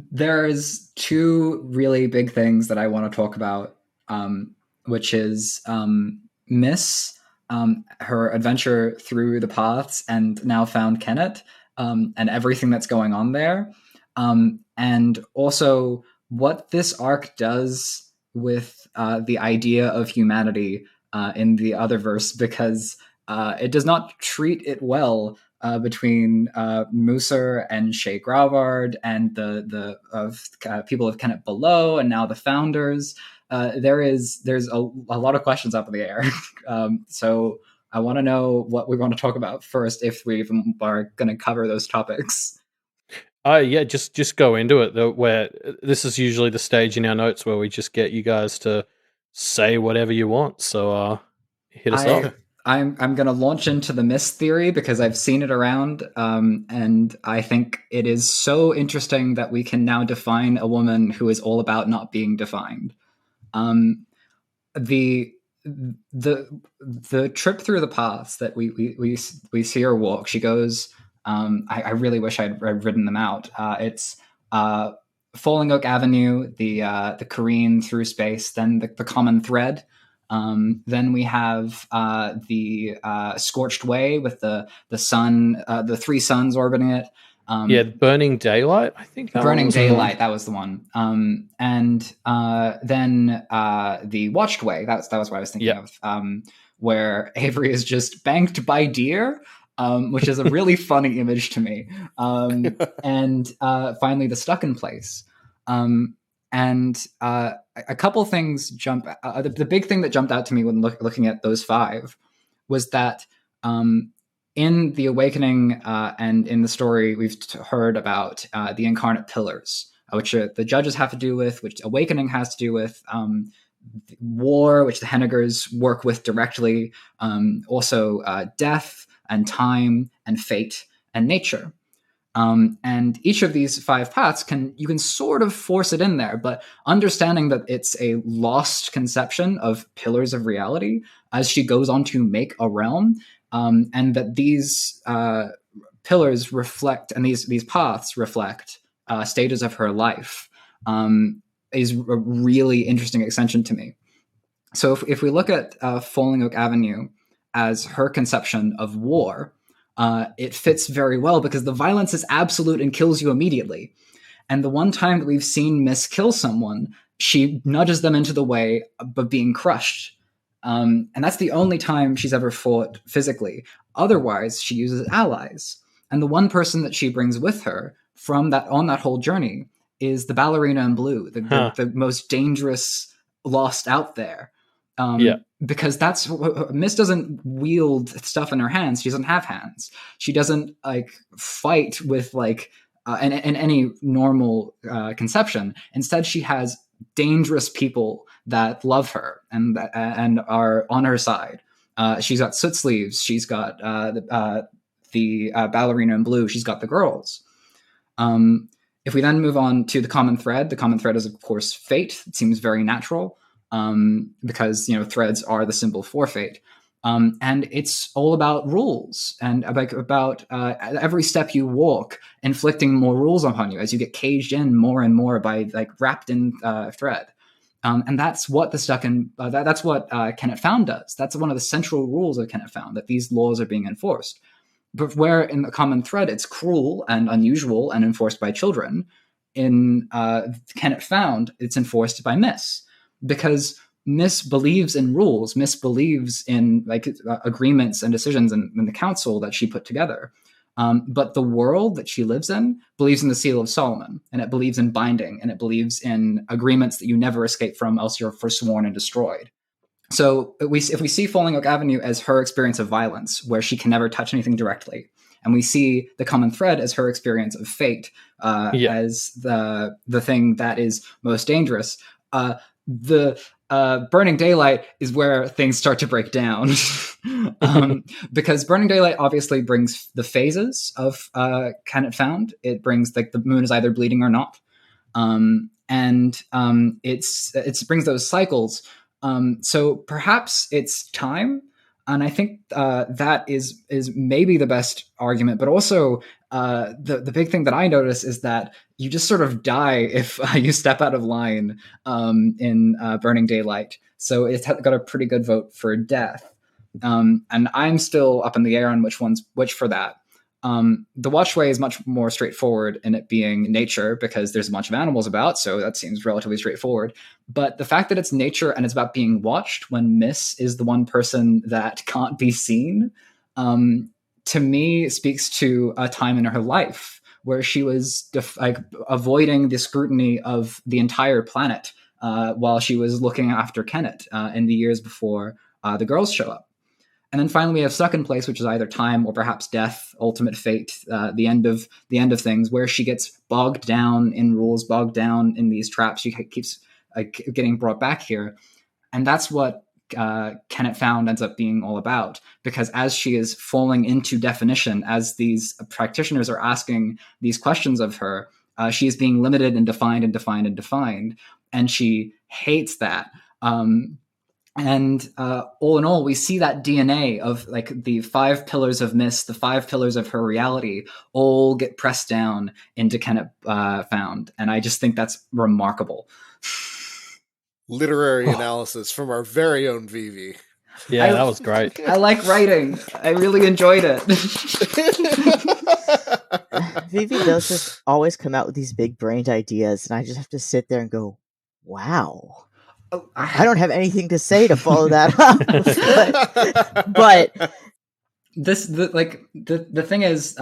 There's 2 really big things that I want to talk about, which is Miss, her adventure through the paths and now Found Kenneth, and everything that's going on there. And also what this arc does with the idea of humanity in the Otherverse, because it does not treat it well between Musser and Shae Grabard and the people of Kenneth below, and now the founders. There's a lot of questions up in the air. So I want to know what we want to talk about first, if we even are going to cover those topics. Yeah, just go into it. Though, where this is usually the stage in our notes where we just get you guys to say whatever you want. So hit us up. I'm going to launch into the Miss theory because I've seen it around, and I think it is so interesting that we can now define a woman who is all about not being defined. The trip through the paths that we see her walk, she goes. I really wish I'd written them out. It's Falling Oak Avenue, the careen through space, then the common thread. Then we have the Scorched Way with the sun, the 3 suns orbiting it. Yeah, Burning Daylight, I think. Burning Daylight, that was the one. And then the Watched Way, that was what I was thinking of, where Avery is just banked by deer, which is a really funny image to me. And finally, the Stuck in Place. And a couple things jump. The big thing that jumped out to me when looking at those 5 was that in the Awakening and in the story, we've heard about the incarnate pillars, which the judges have to do with, which Awakening has to do with, war, which the Hennegers work with directly, also death and time and fate and nature. And each of these 5 paths you can sort of force it in there, but understanding that it's a lost conception of pillars of reality as she goes on to make a realm, and that these pillars reflect, and these paths reflect stages of her life, is a really interesting extension to me. So if we look at Falling Oak Avenue as her conception of war, it fits very well because the violence is absolute and kills you immediately. And the one time that we've seen Miss kill someone, she nudges them into the way of being crushed. And that's the only time she's ever fought physically. Otherwise, she uses allies. And the one person that she brings with her on that whole journey is the ballerina in blue, the most dangerous lost out there. Because that's Miss doesn't wield stuff in her hands. She doesn't have hands. She doesn't fight with in any normal conception. Instead, she has dangerous people that love her and are on her side. She's got soot sleeves. She's got the ballerina in blue. She's got the girls. If we then move on to the common thread is of course fate. It seems very natural. Because threads are the symbol for fate, and it's all about rules and about every step you walk inflicting more rules upon you as you get caged in more and more by wrapped in thread, and that's what that's what Kenneth Found does. That's one of the central rules of Kenneth Found, that these laws are being enforced. But where in the common thread it's cruel and unusual and enforced by children, in Kenneth Found it's enforced by Miss. Because Miss believes in rules, Miss believes in agreements and decisions in the council that she put together. But the world that she lives in believes in the Seal of Solomon, and it believes in binding, and it believes in agreements that you never escape from, else you're forsworn and destroyed. So if we see Falling Oak Avenue as her experience of violence, where she can never touch anything directly, and we see the common thread as her experience of fate as the thing that is most dangerous, the Burning Daylight is where things start to break down. Because Burning Daylight obviously brings the phases of Kenneth Found. It brings the moon is either bleeding or not. And it brings those cycles. So perhaps it's time. And I think that is maybe the best argument, but also the big thing that I notice is that you just sort of die if you step out of line in Burning Daylight. So it's got a pretty good vote for death. And I'm still up in the air on which one's which for that. The Watchway is much more straightforward in it being nature, because there's a bunch of animals about, so that seems relatively straightforward. But the fact that it's nature and it's about being watched when Miss is the one person that can't be seen, to me speaks to a time in her life where she was avoiding the scrutiny of the entire planet while she was looking after Kenneth in the years before the girls show up. And then finally, we have Stuck in Place, which is either time or perhaps death, ultimate fate, the end of things, where she gets bogged down in rules, bogged down in these traps. She keeps getting brought back here, and that's what Kenneth Found ends up being all about. Because as she is falling into definition, as these practitioners are asking these questions of her, she is being limited and defined and defined and defined, and she hates that. And all in all, we see that DNA of the 5 pillars of Miss, the 5 pillars of her reality, all get pressed down into Kenneth Found. And I just think that's remarkable. Literary analysis from our very own Vivi. Yeah, that was great. I like writing. I really enjoyed it. Vivi does just always come out with these big brained ideas, and I just have to sit there and go, wow. Oh, I don't have anything to say to follow that up. but the thing is,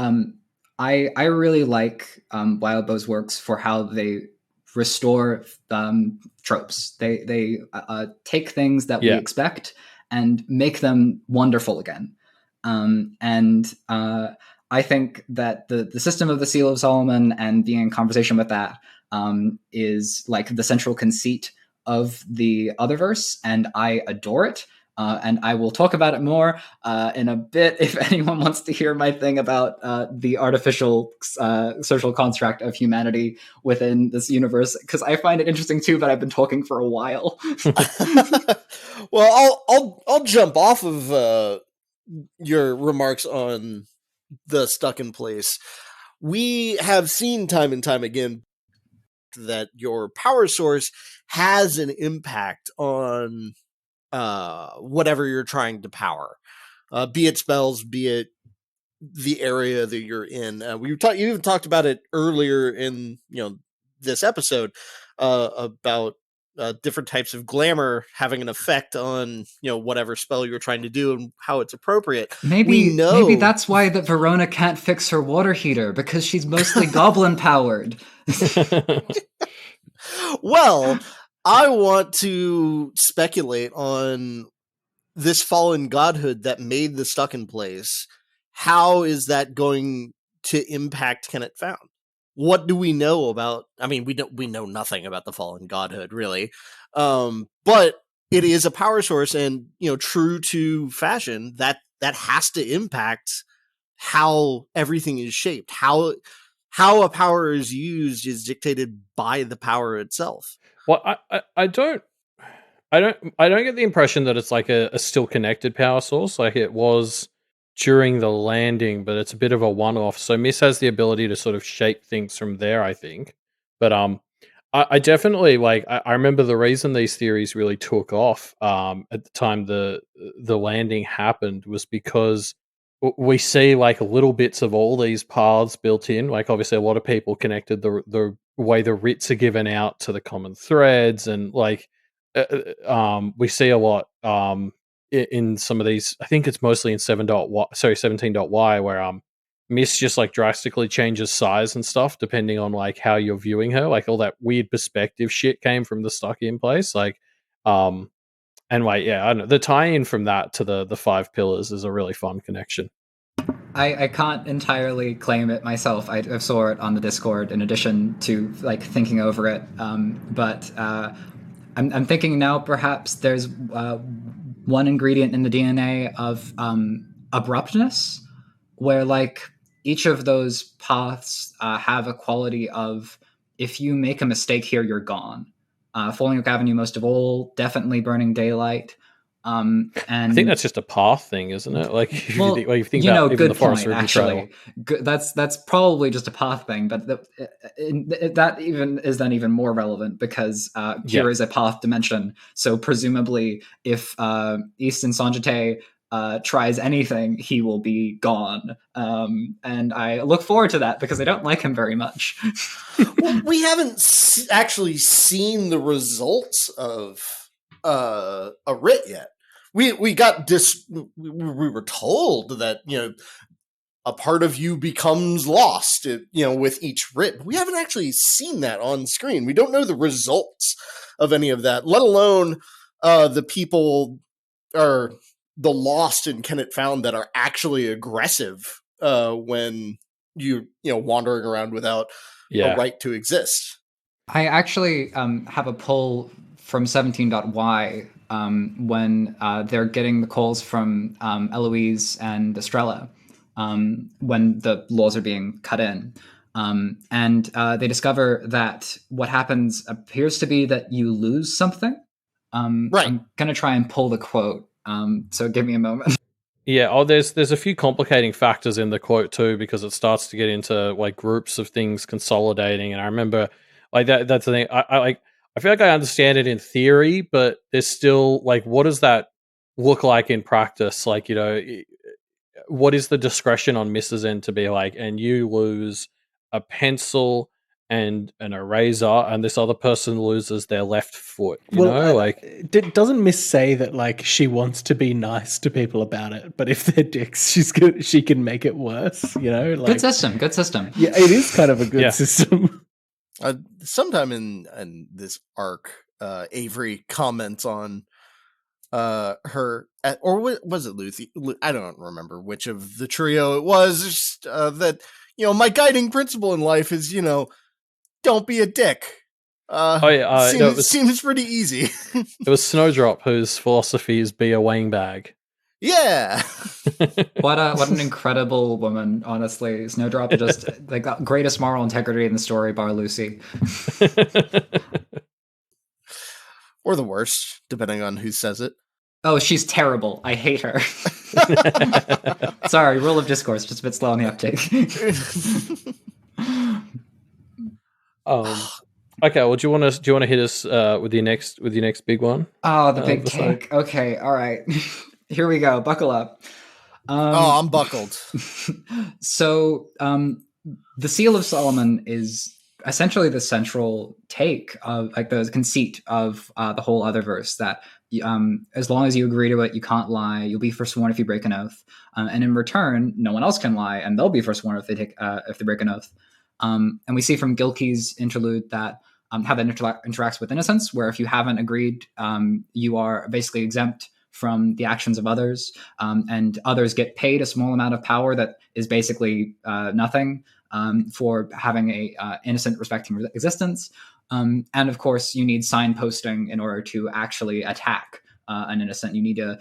I really like Wildbow's works for how they restore tropes. They take things that we expect and make them wonderful again. And I think that the system of the Seal of Solomon and being in conversation with that is like the central conceit of the Otherverse, and I adore it. And I will talk about it more in a bit if anyone wants to hear my thing about the artificial social construct of humanity within this universe, because I find it interesting too, but I've been talking for a while. Well, I'll jump off of your remarks on the stuck in place. We have seen time and time again that your power source has an impact on whatever you're trying to power, be it spells, be it the area that you're in. You even talked about it earlier in this episode about different types of glamour having an effect on whatever spell you're trying to do and how it's appropriate. Maybe that's why that Verona can't fix her water heater, because she's mostly goblin powered. Well, I want to speculate on this fallen godhood that made the stuck in place. How is that going to impact Kenneth Found? What do we know about? I mean, we know nothing about the fallen godhood, really. But it is a power source, and true to fashion, that has to impact how everything is shaped. How a power is used is dictated by the power itself. Well, I don't get the impression that it's like a still connected power source, like it was during the landing, but it's a bit of a one-off. So Miss has the ability to sort of shape things from there, I think. But I definitely I remember the reason these theories really took off at the time the landing happened was because we see like little bits of all these paths built in. Like obviously a lot of people connected the way the writs are given out to the common threads, and we see a lot in some of these. I think it's mostly in 17.y where Miss just like drastically changes size and stuff depending on like how you're viewing her. Like all that weird perspective shit came from the stuck in place. I don't know. The tie-in from that to the 5 pillars is a really fun connection. I can't entirely claim it myself. I saw it on the Discord in addition to like thinking over it. But I'm thinking now perhaps there's one ingredient in the DNA of abruptness, where like each of those paths have a quality of, if you make a mistake here, you're gone. Falling Oak Avenue most of all, definitely Burning Daylight. And I think that's just a path thing, isn't it? Like, if well, you think about even the Forest point, River actually. That's probably just a path thing, but that even is then even more relevant because here is a path dimension. So presumably, if Easton Sanjite tries anything, he will be gone. And I look forward to that because I don't like him very much. Well, we haven't actually seen the results of a writ yet. We were told that a part of you becomes lost with each writ. We haven't actually seen that on screen. We don't know the results of any of that, let alone the people are the lost in Kenneth Found that are actually aggressive when you're wandering around without a right to exist. I actually have a pull from 17.y when they're getting the calls from Eloise and Estrella when the laws are being cut in. And they discover that what happens appears to be that you lose something. Right. I'm going to try and pull the quote. So give me a moment. Yeah, there's a few complicating factors in the quote too, because it starts to get into like groups of things consolidating. And I remember like that's the thing. I feel like I understand it in theory, but there's still like, what does that look like in practice? Like, what is the discretion on Mrs. N to be like, and you lose a pencil and an eraser, and this other person loses their left foot. You know, like, doesn't Miss say that like she wants to be nice to people about it, but if they're dicks, she can make it worse. You know, like, good system. Yeah, it is kind of a good system. Sometime in this arc, Avery comments on her, or was it Lucy? I don't remember which of the trio it was. Just, that, you know, my guiding principle in life is, you know, don't be a dick. Seems pretty easy. It was Snowdrop, whose philosophy is be a weighing bag. Yeah. What an incredible woman, honestly. Snowdrop is just like the greatest moral integrity in the story, bar Lucy. Or the worst, depending on who says it. Oh, she's terrible. I hate her. Sorry, rule of discourse, just a bit slow on the uptake. Okay, well, do you want to hit us with your next big one? Oh, the big cake. Okay, all right. Here we go. Buckle up. I'm buckled. So, the Seal of Solomon is essentially the central take of, like, the conceit of the whole Otherverse, that as long as you agree to it, you can't lie. You'll be forsworn if you break an oath, and in return, no one else can lie, and they'll be forsworn if they break an oath. And we see from Gilkey's interlude that how that interacts with innocence, where if you haven't agreed, you are basically exempt from the actions of others, and others get paid a small amount of power that is basically nothing for having a innocent, respecting existence. And of course, you need signposting in order to actually attack an innocent. You need to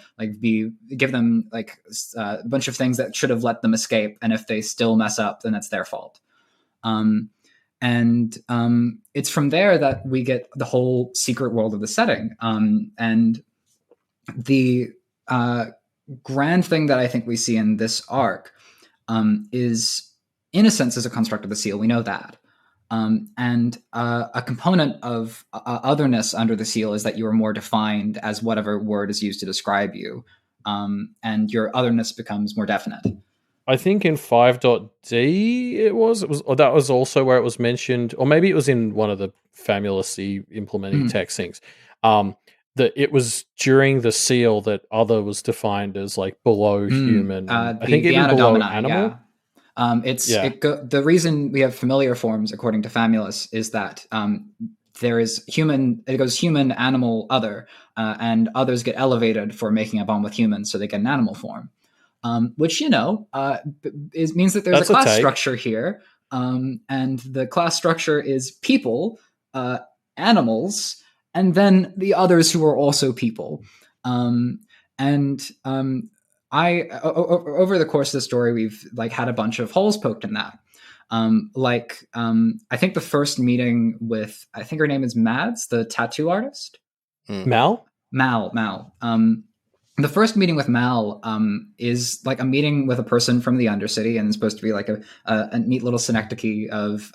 give them like a bunch of things that should have let them escape, and if they still mess up, then it's their fault. And it's from there that we get the whole secret world of the setting. And the grand thing that I think we see in this arc is innocence is a construct of the seal. We know that. And a component of otherness under the seal is that you are more defined as whatever word is used to describe you. And your otherness becomes more definite. I think in 5.d or that was also where it was mentioned, or maybe it was in one of the Famulus-y implementing text things, that it was during the seal that other was defined as like below human. I think even below animal. Yeah. The reason we have familiar forms, according to Famulus, is that there is human. It goes human, animal, other, and others get elevated for making a bond with humans, so they get an animal form. Which, you know, means that there's a class structure here. And the class structure is people, animals, and then the others who are also people. Over the course of the story, we've like had a bunch of holes poked in that. I think the first meeting with, I think her name is Mads, the tattoo artist. Mal. The first meeting with Mal is like a meeting with a person from the Undercity, and it's supposed to be like a neat little synecdoche of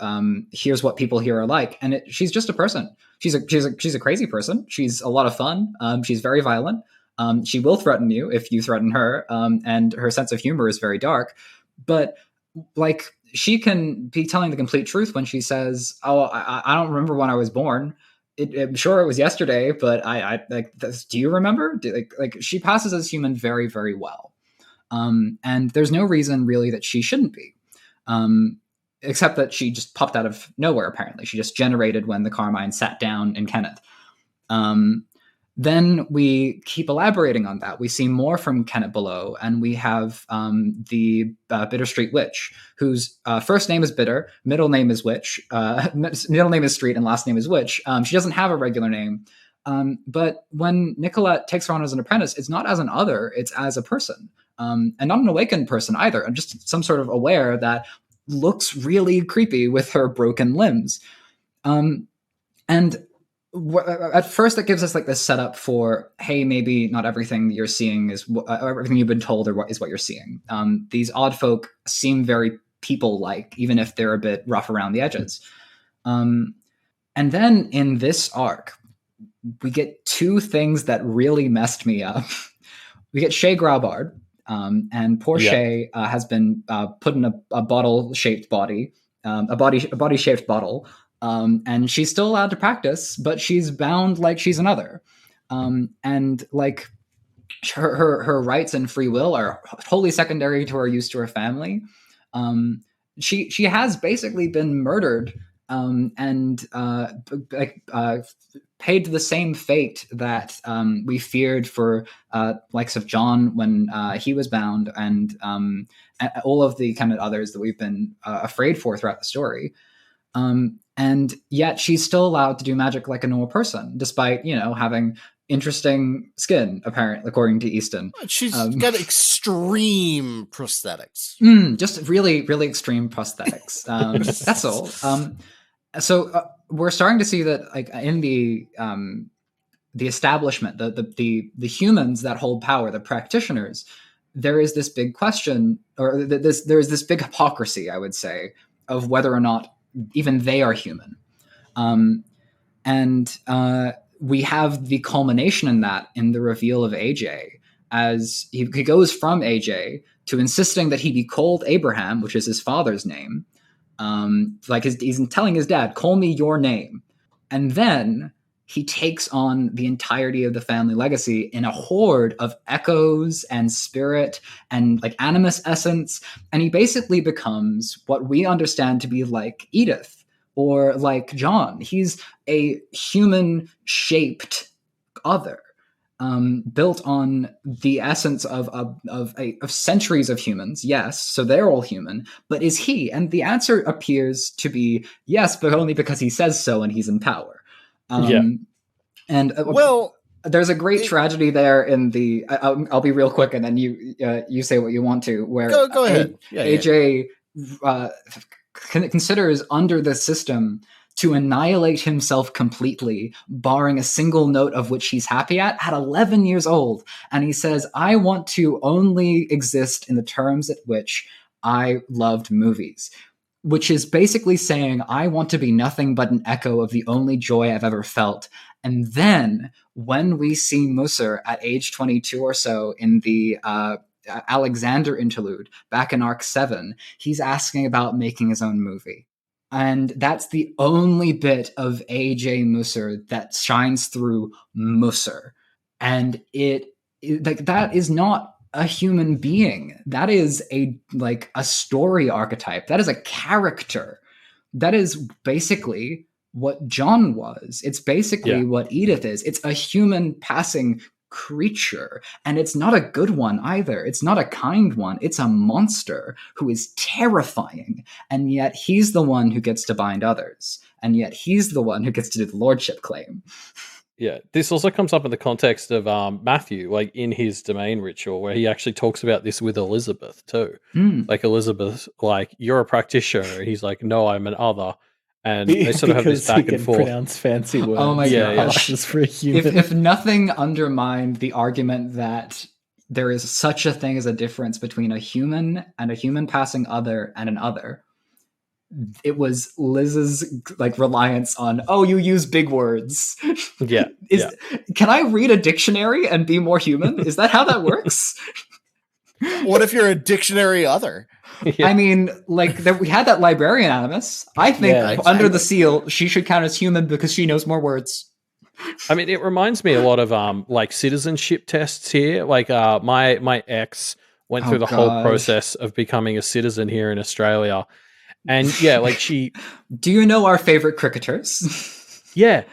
here's what people here are like, and she's just a person. She's a crazy person. She's a lot of fun. She's very violent. She will threaten you if you threaten her, and her sense of humor is very dark. But like she can be telling the complete truth when she says, "Oh, I don't remember when I was born. I'm sure it was yesterday, but I like this. Do you remember?" Like she passes as human very, very well. And there's no reason really that she shouldn't be, except that she just popped out of nowhere. Apparently she just generated when the Carmine sat down in Kenneth. Then we keep elaborating on that. We see more from Kenneth below, and we have the Bitterstreet Witch, whose first name is Bitter, middle name is Witch, middle name is Street, and last name is Witch. She doesn't have a regular name, but when Nicolette takes her on as an apprentice, it's not as an other, it's as a person, and not an awakened person either, and just some sort of aware that looks really creepy with her broken limbs. And at first that gives us like this setup for, hey, maybe not everything you're seeing is everything you've been told is what you're seeing. These odd folk seem very people-like, even if they're a bit rough around the edges. And then in this arc, we get two things that really messed me up. We get Shae Grabard, And poor Shae has been put in a bottle-shaped body, a body-shaped bottle, and she's still allowed to practice, but she's bound like she's another. And like her rights and free will are wholly secondary to her use to her family. She has basically been murdered and paid the same fate that we feared for likes of John when he was bound, and all of the kind of others that we've been afraid for throughout the story. And yet she's still allowed to do magic like a normal person, despite, having interesting skin, apparently, according to Easton. She's got extreme prosthetics. Just really, really extreme prosthetics. That's all. So we're starting to see that, like, in the establishment, the humans that hold power, the practitioners, there is this big question, or there is this big hypocrisy, I would say, of whether or not even they are human. And we have the culmination in that in the reveal of AJ, as he goes from AJ to insisting that he be called Abraham, which is his father's name. He's telling his dad, call me your name. And then he takes on the entirety of the family legacy in a horde of echoes and spirit and like animus essence. And he basically becomes what we understand to be like Edith or like John. He's a human shaped other, built on the essence of centuries of humans. Yes, so they're all human, but is he? And the answer appears to be yes, but only because he says so and he's in power. And there's a great tragedy there in the. I'll be real quick, and then you say what you want to. Where go ahead. AJ considers under the system to annihilate himself completely, barring a single note of which he's happy at 11 years old. And he says, I want to only exist in the terms at which I loved movies, which is basically saying, I want to be nothing but an echo of the only joy I've ever felt. And then when we see Musser at age 22 or so in the Alexander interlude back in Arc 7, he's asking about making his own movie. And that's the only bit of A.J. Musser that shines through Musser. And that is not a human being. That is a story archetype. That is a character. That is basically what John was. It's basically what Edith is. It's a human passing creature, and it's not a good one either. It's not a kind one. It's a monster who is terrifying, and yet he's the one who gets to bind others, and yet he's the one who gets to do the lordship claim. Yeah, this also comes up in the context of Matthew, like in his domain ritual, where he actually talks about this with Elizabeth too. Like Elizabeth, like, you're a practitioner. He's like, no, I'm an other. And they sort of have this back and forth. Pronounce fancy words. Oh my gosh! For a human. If nothing undermined the argument that there is such a thing as a difference between a human and a human passing other and an other, it was Liz's reliance on, you use big words. Can I read a dictionary and be more human? Is that how that works? What if you're a dictionary other? Yeah. I mean, we had that librarian animus. I think under the seal, she should count as human because she knows more words. I mean, it reminds me a lot of citizenship tests here. My ex went through the whole process of becoming a citizen here in Australia, and she. Do you know our favorite cricketers? Yeah,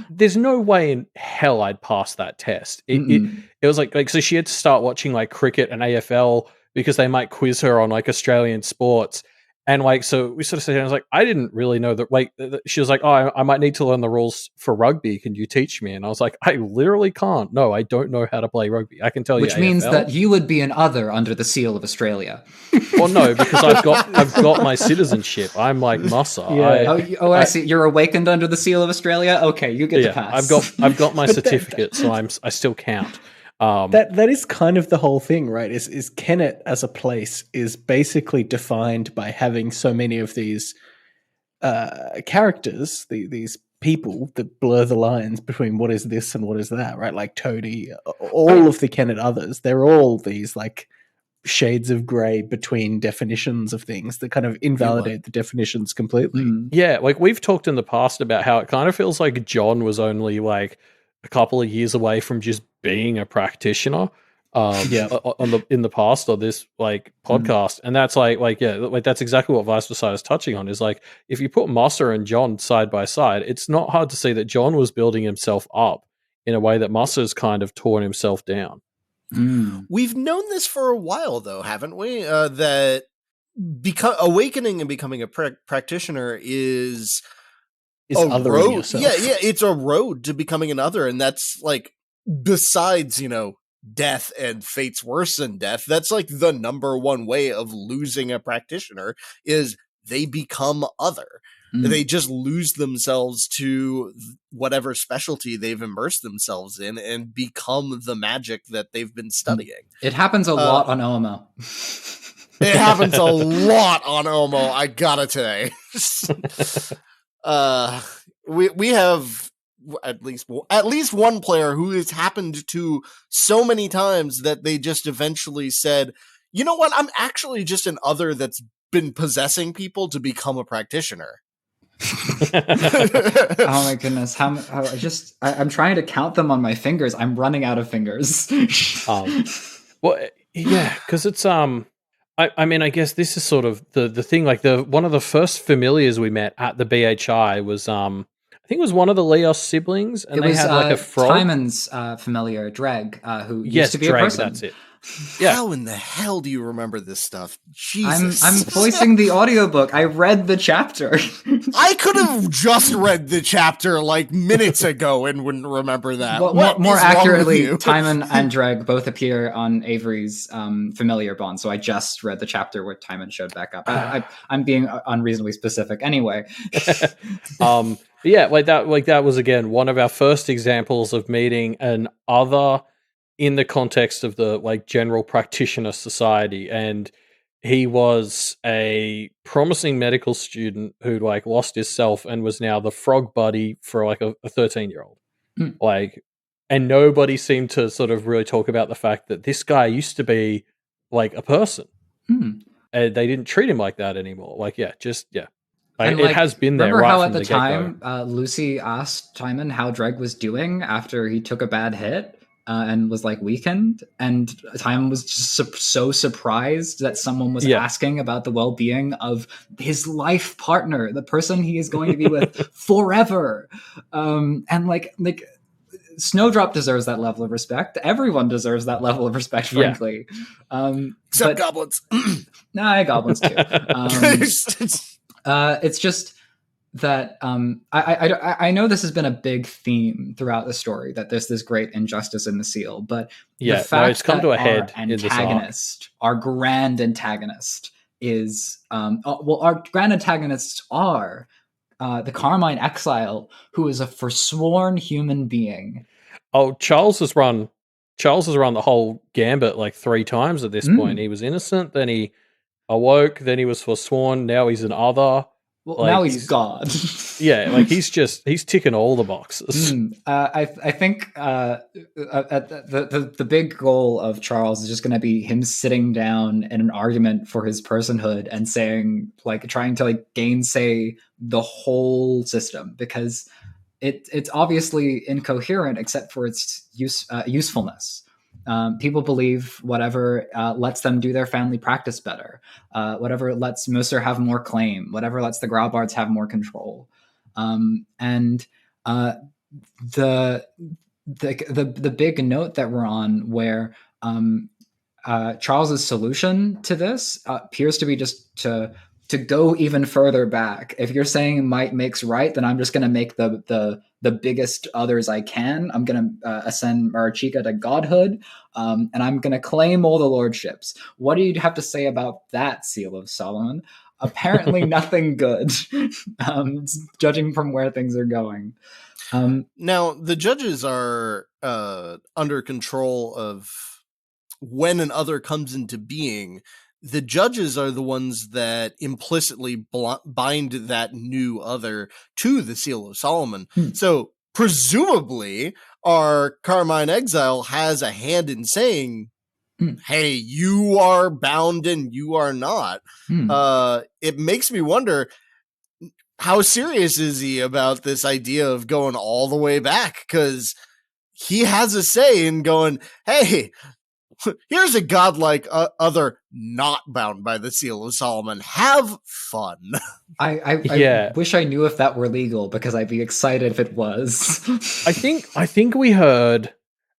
there's no way in hell I'd pass that test. It was so she had to start watching cricket and AFL because they might quiz her on Australian sports. And so we sort of said, I was like, I didn't really know that. She was like, oh, I might need to learn the rules for rugby. Can you teach me? And I was like, I literally can't. No, I don't know how to play rugby. I can tell you. Which means that you would be an other under the seal of Australia. Well, no, because I've got my citizenship. I'm like Musser. Yeah. I see. You're awakened under the seal of Australia. Okay, you get to pass. I've got my certificate, so I still count. That is kind of the whole thing, right? Is Kennet as a place is basically defined by having so many of these characters, these people that blur the lines between what is this and what is that, right? Like Toady, all of the Kennet others, they're all these like shades of grey between definitions of things that kind of invalidate the definitions completely. Yeah, like we've talked in the past about how it kind of feels like John was only like a couple of years away from just being a practitioner. In the past or this like podcast, and that's like that's exactly what viceVersailes is touching on. Is like if you put Massa and John side by side, it's not hard to see that John was building himself up in a way that Massa's kind of torn himself down. We've known this for a while, though, haven't we? That awakening and becoming a practitioner is a othering road. yourself. Yeah, it's a road to becoming an other, and that's like besides death and fate's worse than death. That's like the number one way of losing a practitioner is they become other. They just lose themselves to whatever specialty they've immersed themselves in and become the magic that they've been studying. It happens a lot on OMO. It happens a lot on OMO, I gotta say. We have at least one player who has happened to so many times that they just eventually said, you know what, I'm actually just an other that's been possessing people to become a practitioner. Oh my goodness, I'm trying to count them on my fingers. I'm running out of fingers. Well, yeah, because it's I mean, I guess this is sort of the thing. Like one of the first familiars we met at the BHI was I think it was one of the Leos siblings, and they had like a frog. Timon's familiar, Dreg, who used to be Dreg, a person. That's it. Yeah. How in the hell do you remember this stuff? Jesus. I'm voicing the audiobook. I read the chapter. I could have just read the chapter like minutes ago and wouldn't remember that. Well, more accurately, Timon and Dreg both appear on Avery's familiar bond, so I just read the chapter where Timon showed back up. I'm being unreasonably specific anyway. Yeah, like that was again one of our first examples of meeting an other in the context of the like general practitioner society, and he was a promising medical student who like lost his self and was now the frog buddy for like a 13-year-old. Like, and nobody seemed to sort of really talk about the fact that this guy used to be like a person, and they didn't treat him like that anymore. Like, Like, it has been there. Remember right how from at the time Lucy asked Timon how Dreg was doing after he took a bad hit and was like weakened, and Timon was just so surprised that someone was asking about the well-being of his life partner, the person he is going to be with forever. And like Snowdrop deserves that level of respect. Everyone deserves that level of respect, frankly. Except goblins. Nah, goblins too. It's just that I know this has been a big theme throughout the story, that there's this great injustice in the seal, but the fact it's come that to a head our in this antagonist, our grand antagonist, is our grand antagonists are the Carmine Exile, who is a forsworn human being. Oh, Charles has run the whole gambit like 3 times at this point. He was innocent, then he awoke, then he was forsworn, now he's an other. Well, like, now he's God. Like he's ticking all the boxes. I think the big goal of Charles is just going to be him sitting down in an argument for his personhood and saying, like, trying to like gainsay the whole system, because it's obviously incoherent except for its usefulness. People believe whatever lets them do their family practice better, whatever lets Musser have more claim, whatever lets the Grabards have more control. And the big note that we're on, where Charles's solution to this appears to be just to go even further back. If you're saying might makes right, then I'm just going to make the biggest others I can. I'm going to ascend Marachika to godhood, and I'm going to claim all the lordships. What do you have to say about that, Seal of Solomon? Apparently nothing good, judging from where things are going. Now, the judges are under control of when an other comes into being. the judges are the ones that implicitly bind that new other to the Seal of Solomon. So presumably our Carmine Exile has a hand in saying, hey, you are bound and you are not. It makes me wonder, how serious is he about this idea of going all the way back? Because he has a say in going, hey, here's a godlike other not bound by the Seal of Solomon. Have fun. I wish I knew if that were legal, because I'd be excited if it was. I think we heard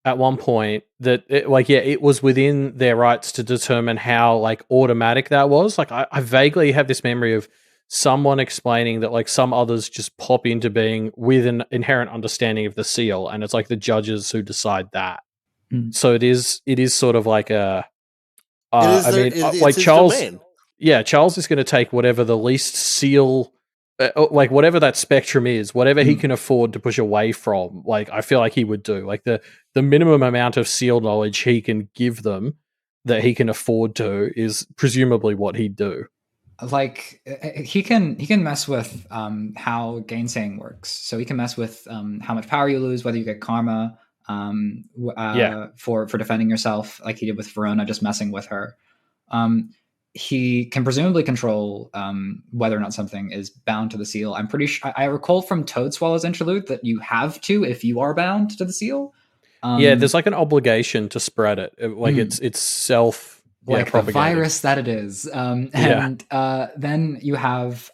at one point that it was within their rights to determine how like automatic that was. Like I vaguely have this memory of someone explaining that like some others just pop into being with an inherent understanding of the seal, and it's like the judges who decide that. So it is sort of like a. Charles. Domain. Yeah, Charles is going to take whatever the least seal, like whatever that spectrum is, whatever he can afford to push away from. Like I feel like he would do. Like the minimum amount of seal knowledge he can give them that he can afford to is presumably what he'd do. Like he can mess with how gainsaying works. So he can mess with how much power you lose, whether you get karma. For defending yourself, like he did with Verona, just messing with her. He can presumably control whether or not something is bound to the seal. I'm pretty sure I recall from Toadswallow's interlude that you have to if you are bound to the seal. There's like an obligation to spread it. It's self like the virus that it is. Then you have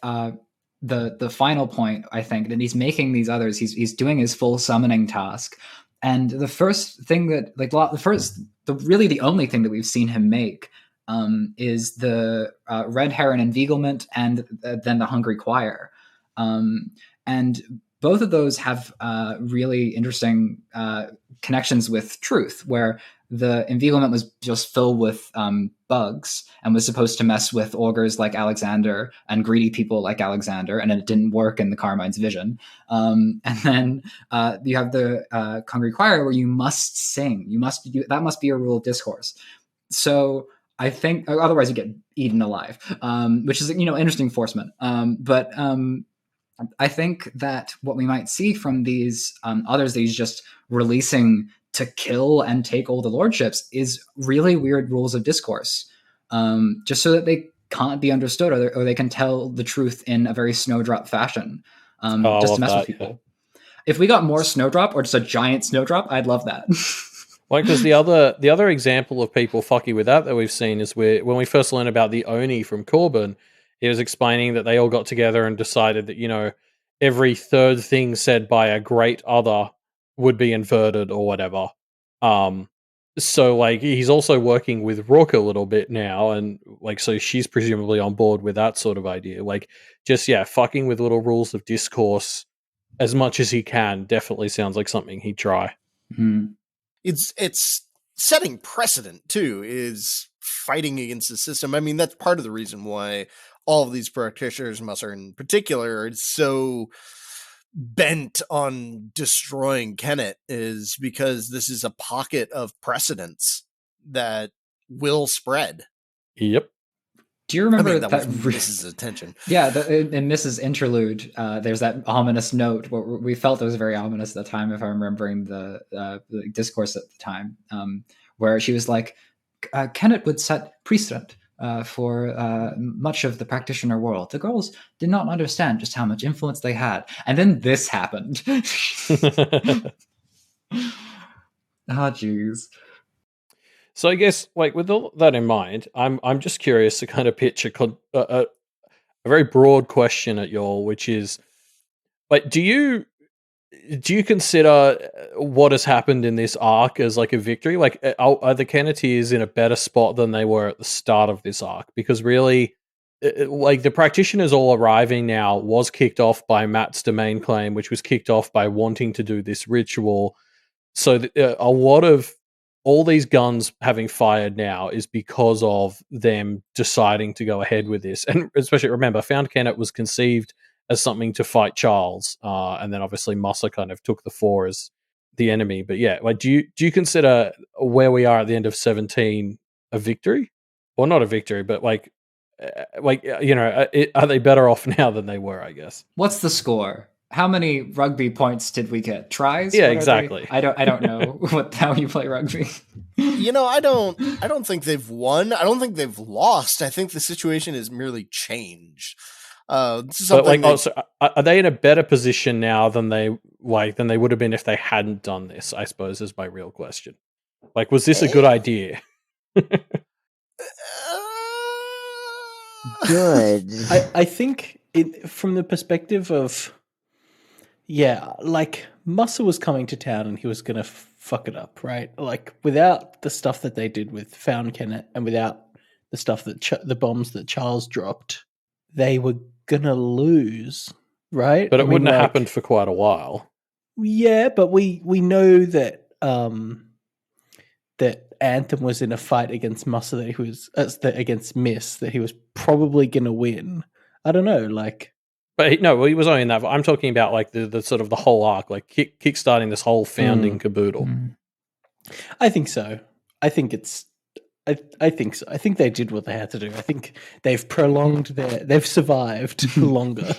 the final point, I think, that he's making these others. He's doing his full summoning task. And the first thing that, the only thing that we've seen him make is the Red Heron Inveiglement and then the Hungry Choir. And both of those have really interesting connections with truth, where the Inveiglement was just filled with bugs and was supposed to mess with augurs like Alexander and greedy people like Alexander, and it didn't work in the Carmine's vision. And then you have the Hungry Choir, where you must sing. That must be a rule of discourse. So I think otherwise you get eaten alive, which is interesting enforcement. But I think that what we might see from these others that he's just releasing to kill and take all the lordships is really weird rules of discourse, just so that they can't be understood, or they can tell the truth in a very Snowdrop fashion, just to mess with people. Yeah. If we got more Snowdrop, or just a giant Snowdrop, I'd love that. Like, because the other example of people fucking with that we've seen is when we first learned about the Oni from Corbin, he was explaining that they all got together and decided that, every third thing said by a great other would be inverted or whatever. So like he's also working with Rook a little bit now, and like so she's presumably on board with that sort of idea. Like just fucking with little rules of discourse as much as he can definitely sounds like something he'd try. Mm-hmm. It's setting precedent too, is fighting against the system. I mean, that's part of the reason why all of these practitioners, Musser in particular, are so bent on destroying Kennet, is because this is a pocket of precedence that will spread. Yep. Do you remember that was Mrs. Attention? Yeah, in Mrs. Interlude, there's that ominous note. Where we felt it was very ominous at the time, if I'm remembering the discourse at the time, where she was like, Kennet would set precedent for much of the practitioner world. The girls did not understand just how much influence they had. And then this happened. Oh, jeez. So I guess, like, with all that in mind, I'm just curious to kind of pitch a very broad question at y'all, which is, like, do you consider what has happened in this arc as like a victory? Like, are the Kenneteers in a better spot than they were at the start of this arc? Because really, like, the practitioners all arriving now was kicked off by Matt's domain claim, which was kicked off by wanting to do this ritual. So a lot of all these guns having fired now is because of them deciding to go ahead with this. And especially, remember, Found Kennet was conceived as something to fight Charles, and then obviously Musser kind of took the fore as the enemy. But yeah, like, do you consider where we are at the end of 17 a victory? or not a victory, but like are they better off now than they were? I guess. What's the score? How many rugby points did we get? Tries? Yeah, What are they? exactly. I don't know how you play rugby. I don't think they've won. I don't think they've lost. I think the situation is merely changed. This is something also, are they in a better position now than they would have been if they hadn't done this? I suppose is my real question. Like, was this a good idea? Good. I think from the perspective of, like Muscle was coming to town and he was going to fuck it up, right? Like without the stuff that they did with Found Kennet and without the stuff that the bombs that Charles dropped, they were going to lose, right? But it wouldn't have happened for quite a while. Yeah, but we know that that Anthem was in a fight against Muscle that he was against Miss that he was probably going to win. I don't know, like. But he was only in that. I'm talking about like the sort of the whole arc, like kickstarting this whole founding caboodle. I think so. I think it's. I think so. I think they did what they had to do. I think they've they've survived longer.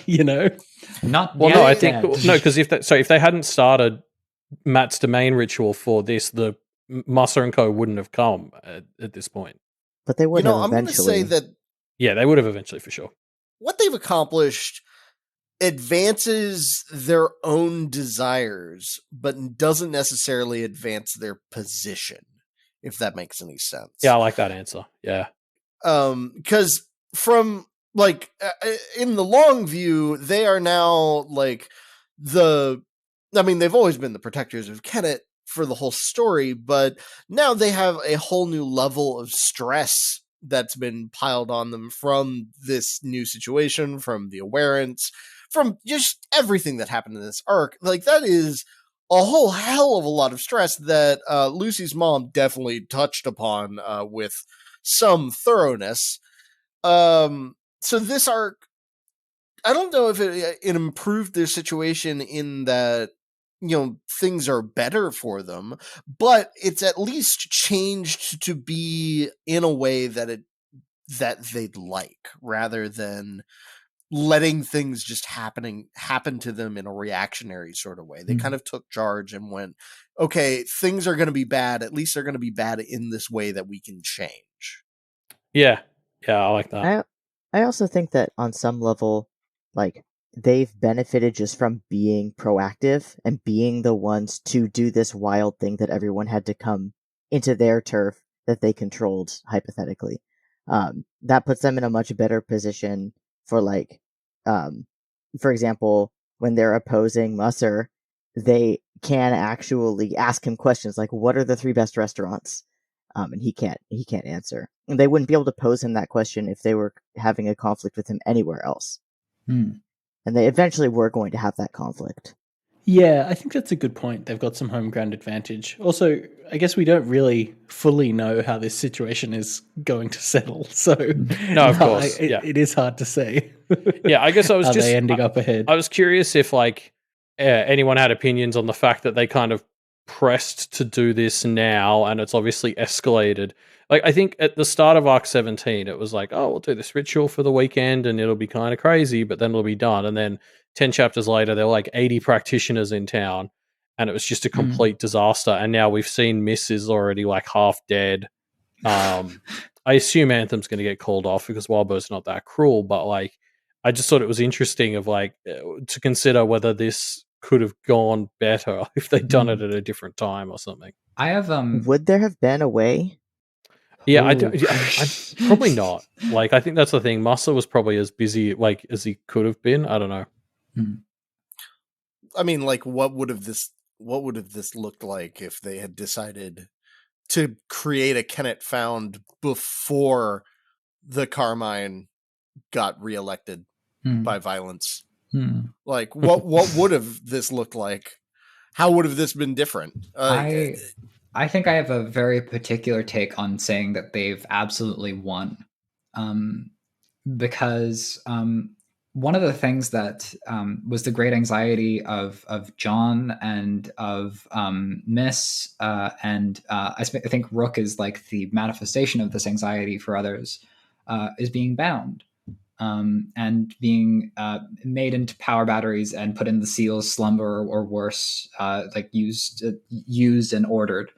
Not well. yet. No, I think because if they hadn't started Matt's domain ritual for this, the Musser and Co wouldn't have come at this point. But they would have I'm eventually. going to say that. Yeah, they would have eventually for sure. What they've accomplished advances their own desires, but doesn't necessarily advance their position, if that makes any sense. Yeah, I like that answer. Yeah. Because from like in the long view, they are now like they've always been the protectors of Kennet for the whole story, but now they have a whole new level of stress that's been piled on them from this new situation, from the awareness, from just everything that happened in this arc. Like, that is a whole hell of a lot of stress that Lucy's mom definitely touched upon with some thoroughness. So this arc, I don't know if it improved their situation in that, things are better for them, but it's at least changed to be in a way that they'd like, rather than letting things just happen to them in a reactionary sort of way. They kind of took charge and went, okay, things are going to be bad. At least they're going to be bad in this way that we can change. Yeah. Yeah, I like that. I also think that on some level, like, they've benefited just from being proactive and being the ones to do this wild thing that everyone had to come into their turf that they controlled, hypothetically. That puts them in a much better position for, like, for example, when they're opposing Musser, they can actually ask him questions like, what are the 3 best restaurants? And he can't answer. And they wouldn't be able to pose him that question if they were having a conflict with him anywhere else. And they eventually were going to have that conflict. Yeah, I think that's a good point. They've got some home ground advantage. Also, I guess we don't really fully know how this situation is going to settle. So, no, of course, it is hard to say. Yeah, I guess I was Are just they ending up ahead. I was curious if anyone had opinions on the fact that they kind of pressed to do this now, and it's obviously escalated. Like, I think at the start of Arc 17, it was like, oh, we'll do this ritual for the weekend and it'll be kind of crazy, but then it'll be done. And then 10 chapters later, there were like 80 practitioners in town, and it was just a complete disaster. And now we've seen Miss is already like half dead. I assume Anthem's going to get called off because Wildbow's not that cruel, but like, I just thought it was interesting of like to consider whether this could have gone better if they'd done it at a different time or something. I have Would there have been a way? Yeah, I probably not. Like, I think that's the thing. Muscle was probably as busy like as he could have been. I don't know. I mean, like, what would have this looked like if they had decided to create a Kennet Found before the Carmine got reelected by violence? Like, what would have this looked like? How would have this been different? I think I have a very particular take on saying that they've absolutely won, because one of the things that was the great anxiety of John and of Miss, and I think Rook is like the manifestation of this anxiety for others, is being bound. And being made into power batteries and put in the seal's slumber or worse, like used and ordered.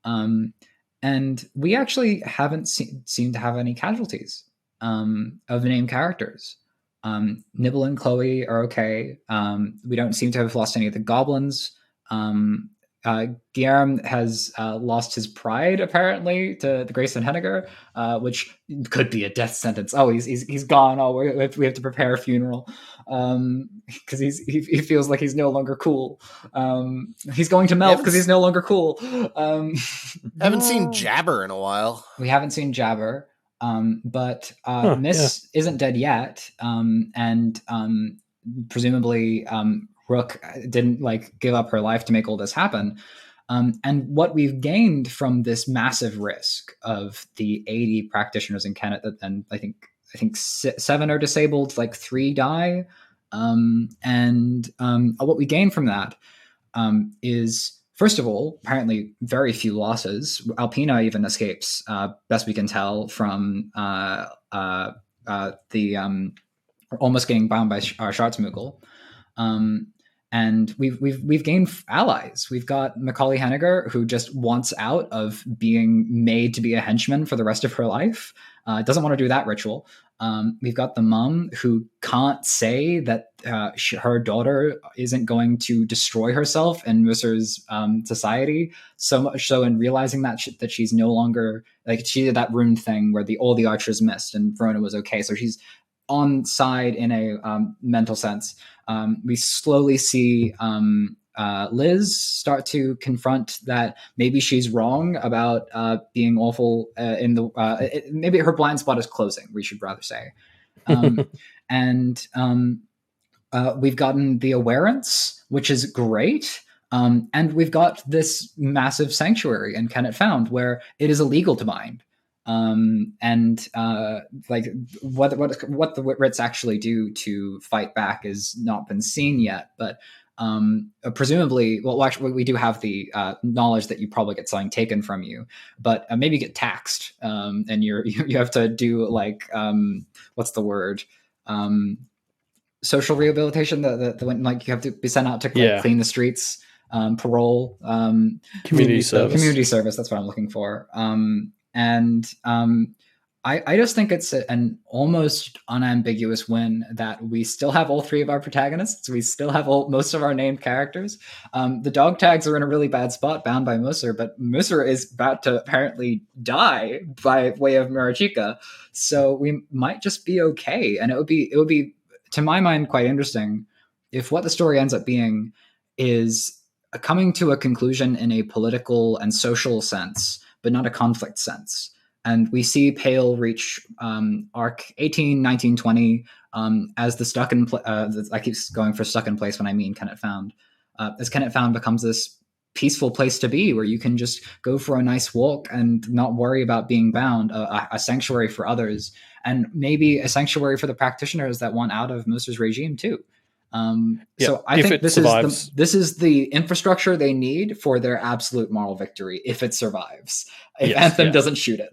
And we actually haven't seemed to have any casualties of named characters. Nibble and Chloe are okay. We don't seem to have lost any of the goblins. Guillermo has lost his pride apparently to the Grace and Henniger, which could be a death sentence. Oh, he's gone. Oh, we have to prepare a funeral because he feels like he's no longer cool. He's going to melt because he's no longer cool. Haven't seen Jabber in a while. We haven't seen Jabber, but Miss isn't dead yet, and presumably Rook didn't like give up her life to make all this happen. And what we've gained from this massive risk of the 80 practitioners in Canada, and I think 7 are disabled, like 3 die. And what we gain from that is, first of all, apparently very few losses. Alpina even escapes, best we can tell, from the almost getting bound by Schwarzmugel. And we've gained allies. We've got Macaulay Henniger, who just wants out of being made to be a henchman for the rest of her life. Doesn't want to do that ritual. We've got the mum who can't say that her daughter isn't going to destroy herself in Musser's society. So much so, in realizing that she's no longer, like, she did that rune thing where all the archers missed and Verona was okay. So she's on side in a mental sense. We slowly see Liz start to confront that maybe she's wrong about being awful in the maybe her blind spot is closing, we should rather say. And we've gotten the awareness, which is great. And we've got this massive sanctuary in Kennet Found where it is illegal to bind. And like what the Wits actually do to fight back has not been seen yet, but presumably, well, actually, we do have the knowledge that you probably get something taken from you, but maybe get taxed, and you have to do like what's the word? Social rehabilitation. The like you have to be sent out to clean the streets, parole, community service. Community service. That's what I'm looking for. I just think it's an almost unambiguous win that we still have all 3 of our protagonists. We still have most of our named characters. The dog tags are in a really bad spot, bound by Musser, but Musser is about to apparently die by way of Mirachica. So we might just be okay. And it would be, to my mind, quite interesting if what the story ends up being is coming to a conclusion in a political and social sense, but not a conflict sense. And we see Pale reach arc 18, 19, 20 as the stuck in I keep going for stuck in place when I mean Kennet Found. As Kennet Found becomes this peaceful place to be where you can just go for a nice walk and not worry about being bound, a sanctuary for others, and maybe a sanctuary for the practitioners that want out of Musser's regime too. So I think this is the infrastructure they need for their absolute moral victory if it survives. If Anthem doesn't shoot it.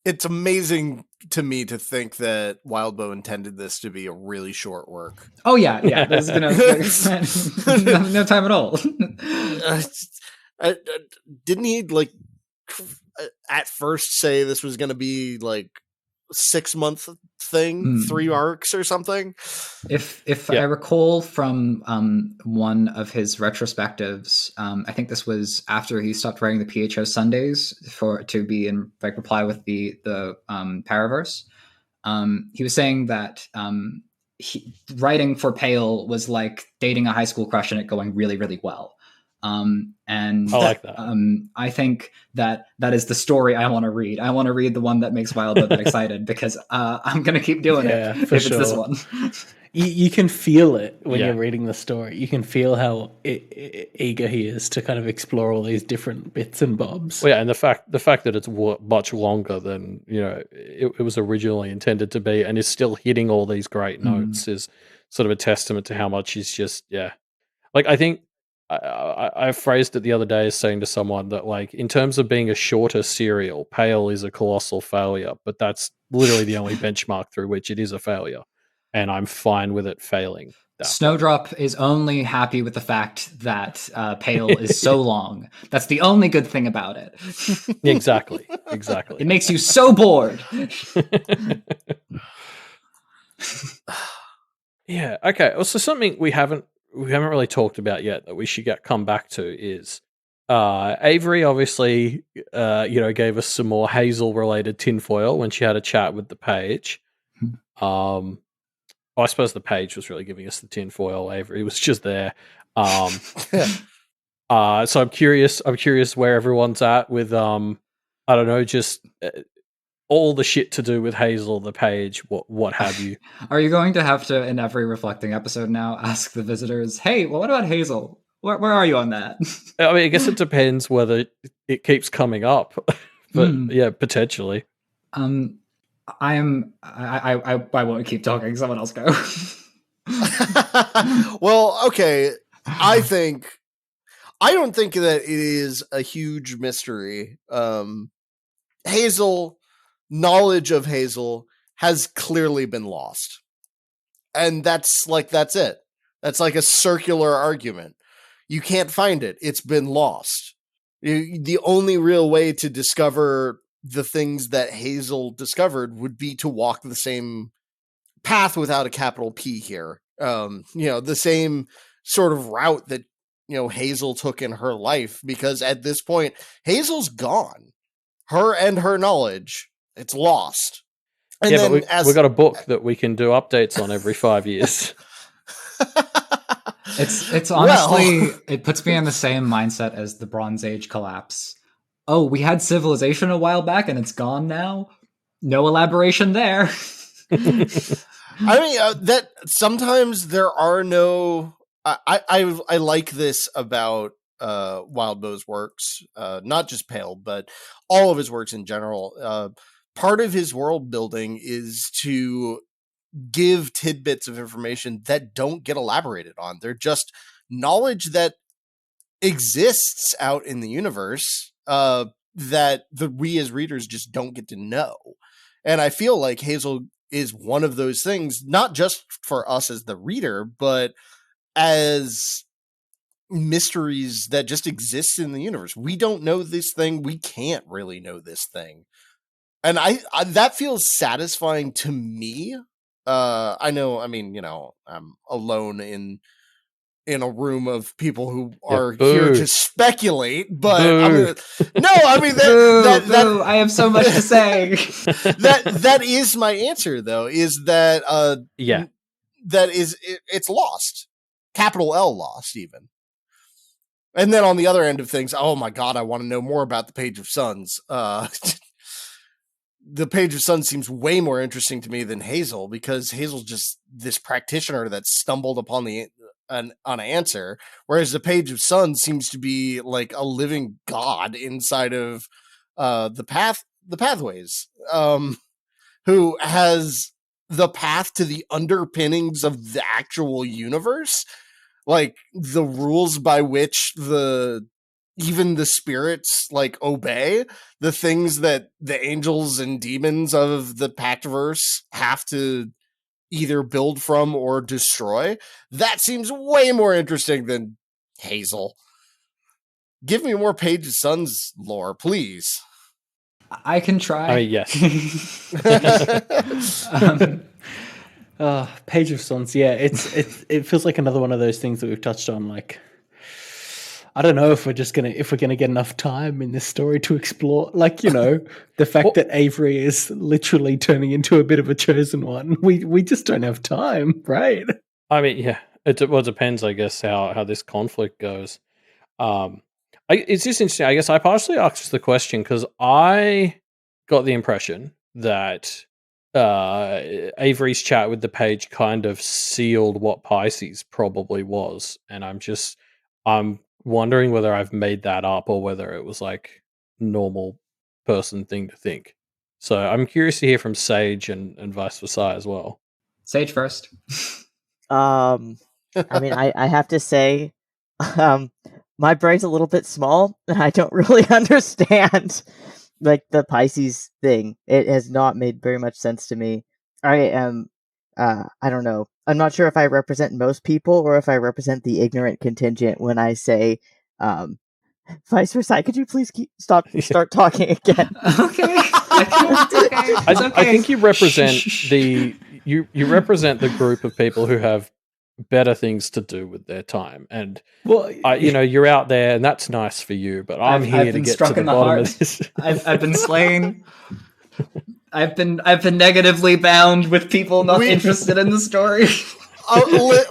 It's amazing to me to think that Wildbow intended this to be a really short work. Oh yeah. This is gonna no time at all. Didn't he like at first say this was gonna be like 6-month thing, 3 arcs or something? If I recall from one of his retrospectives, I think this was after he stopped writing the PHO Sundays to be in like reply with the Paraverse. He was saying that writing for Pale was like dating a high school crush and it going really, really well. And I like that. I think that is the story I want to read. I want to read the one that makes Wildbow that excited because I'm going to keep doing it if it's this one. You can feel it when Yeah. you're reading the story. You can feel how eager he is to kind of explore all these different bits and bobs. Well, yeah, and the fact that it's much longer than it was originally intended to be, and is still hitting all these great notes, is sort of a testament to how much he's just Like, I think I phrased it the other day as saying to someone that, like, in terms of being a shorter serial, Pale is a colossal failure, but that's literally the only benchmark through which it is a failure, and I'm fine with it failing. Snowdrop is only happy with the fact that Pale is so long. That's the only good thing about it. Exactly. It makes you so bored. Yeah. Okay. So something we haven't really talked about yet that we should come back to is Avery obviously gave us some more Hazel related tinfoil when she had a chat with the page. I suppose the page was really giving us the tinfoil. Avery was just there. So I'm curious where everyone's at with I don't know, just all the shit to do with Hazel, the page, what have you. Are you going to have to, in every reflecting episode now, ask the visitors, hey, well, what about Hazel? Where are you on that? I mean, I guess it depends whether it keeps coming up, but yeah, potentially. I won't keep talking. Someone else go. Well, okay. I don't think that it is a huge mystery. Knowledge of Hazel has clearly been lost. And that's it. That's like a circular argument. You can't find it. It's been lost. The only real way to discover the things that Hazel discovered would be to walk the same path without a capital P here. The same sort of route that, Hazel took in her life, because at this point, Hazel's gone. Her and her knowledge, it's lost. And yeah, but we got a book that we can do updates on every 5 years. It's honestly, it puts me in the same mindset as the Bronze Age collapse. Oh, we had civilization a while back and it's gone now? No elaboration there. I mean, that sometimes there are no... I like this about Wildbow's works, not just Pale, but all of his works in general. Part of his world building is to give tidbits of information that don't get elaborated on. They're just knowledge that exists out in the universe that we as readers just don't get to know. And I feel like Hazel is one of those things, not just for us as the reader, but as mysteries that just exist in the universe. We don't know this thing. We can't really know this thing. And I that feels satisfying to me. I know, I mean, I'm alone in a room of people who are here to speculate, but I have so much to say. that is my answer, though, is that it's lost. Capital L lost, even. And then on the other end of things, oh my god, I want to know more about the Page of Suns. The Page of Suns seems way more interesting to me than Hazel, because Hazel's just this practitioner that stumbled upon an answer, whereas the Page of Suns seems to be like a living god inside of the pathways, who has the path to the underpinnings of the actual universe, like the rules by which even the spirits like obey, the things that the angels and demons of the Pactverse have to either build from or destroy. That seems way more interesting than Hazel. Give me more Page of Suns lore, please. I can try. Yes. Page of Suns, yeah, it feels like another one of those things that we've touched on. Like, I don't know if we're gonna get enough time in this story to explore, like, the fact that Avery is literally turning into a bit of a chosen one. We just don't have time, right? I mean, yeah, it depends, I guess, how this conflict goes. It's just interesting. I guess I partially asked the question because I got the impression that Avery's chat with the page kind of sealed what Pisces probably was, and I'm wondering whether I've made that up or whether it was like normal person thing to think. So I'm curious to hear from Sage and viceVersailes as well. Sage first. I mean, I have to say, my brain's a little bit small, and I don't really understand like the Pisces thing. It has not made very much sense to me. I am, I don't know. I'm not sure if I represent most people or if I represent the ignorant contingent when I say, viceVersailles, could you please start talking again? Okay. I think you represent you represent the group of people who have better things to do with their time, and you're out there, and that's nice for you. But I'm here to get to the bottom of this. I've been slain. I've been negatively bound with people not interested in the story.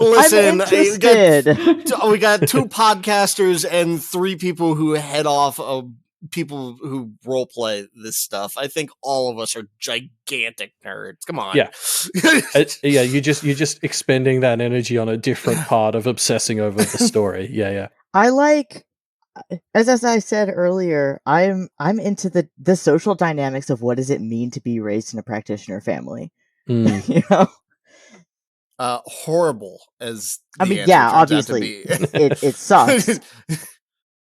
Listen, I'm interested. we got 2 podcasters and 3 people who head off of people who roleplay this stuff. I think all of us are gigantic nerds. Come on. Yeah. You're just expending that energy on a different part of obsessing over the story. Yeah. I like, as I said earlier, I'm into the social dynamics of what does it mean to be raised in a practitioner family. You know? Horrible as I mean, yeah, obviously it sucks.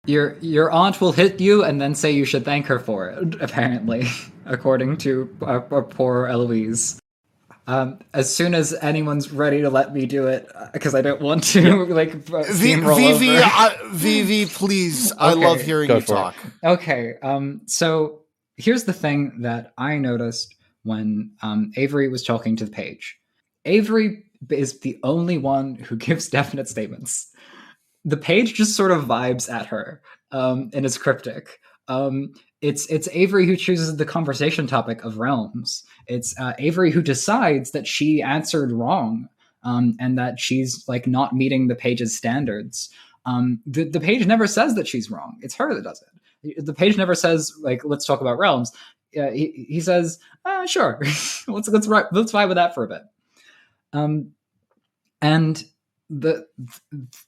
Your aunt will hit you and then say you should thank her for it, apparently, according to our poor Eloise. As over, anyone's ready to let me do it, because I don't want to steamroll Vivi, please. Okay. I love hearing you talk. Okay, so here's the thing that I noticed when Avery was talking to the page. Avery is the only one who gives definite statements. The page just sort of vibes at her and is cryptic. It's Avery who chooses the conversation topic of realms. It's Avery who decides that she answered wrong and that she's like not meeting the page's standards. The page never says that she's wrong. It's her that does it. The page never says like, let's talk about realms. He says, sure, let's vibe with that for a bit. And the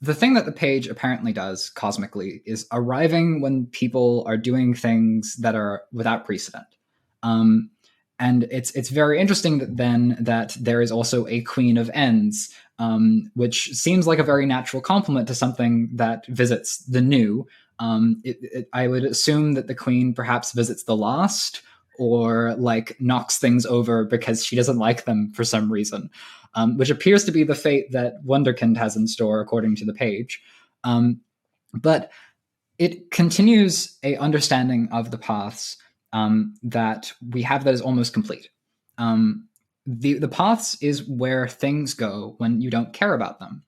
thing that the page apparently does cosmically is arriving when people are doing things that are without precedent. And it's very interesting that there is also a Queen of Ends, which seems like a very natural complement to something that visits the new. I would assume that the Queen perhaps visits the lost, or like knocks things over because she doesn't like them for some reason, which appears to be the fate that Wunderkind has in store, according to the page. But it continues a understanding of the paths that we have that is almost complete. The paths is where things go when you don't care about them.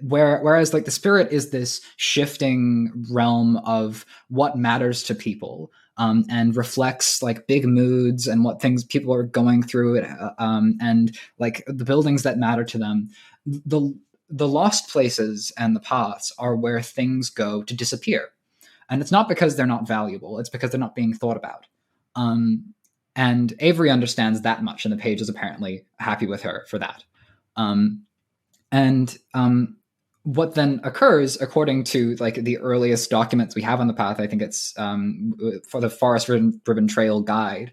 Whereas like the spirit is this shifting realm of what matters to people. And reflects like big moods and what things people are going through, and like the buildings that matter to them. The lost places and the paths are where things go to disappear, and it's not because they're not valuable; it's because they're not being thought about. And Avery understands that much, and the page is apparently happy with her for that. What then occurs, according to like the earliest documents we have on the path, I think it's for the Forest Ribbon Trail Guide,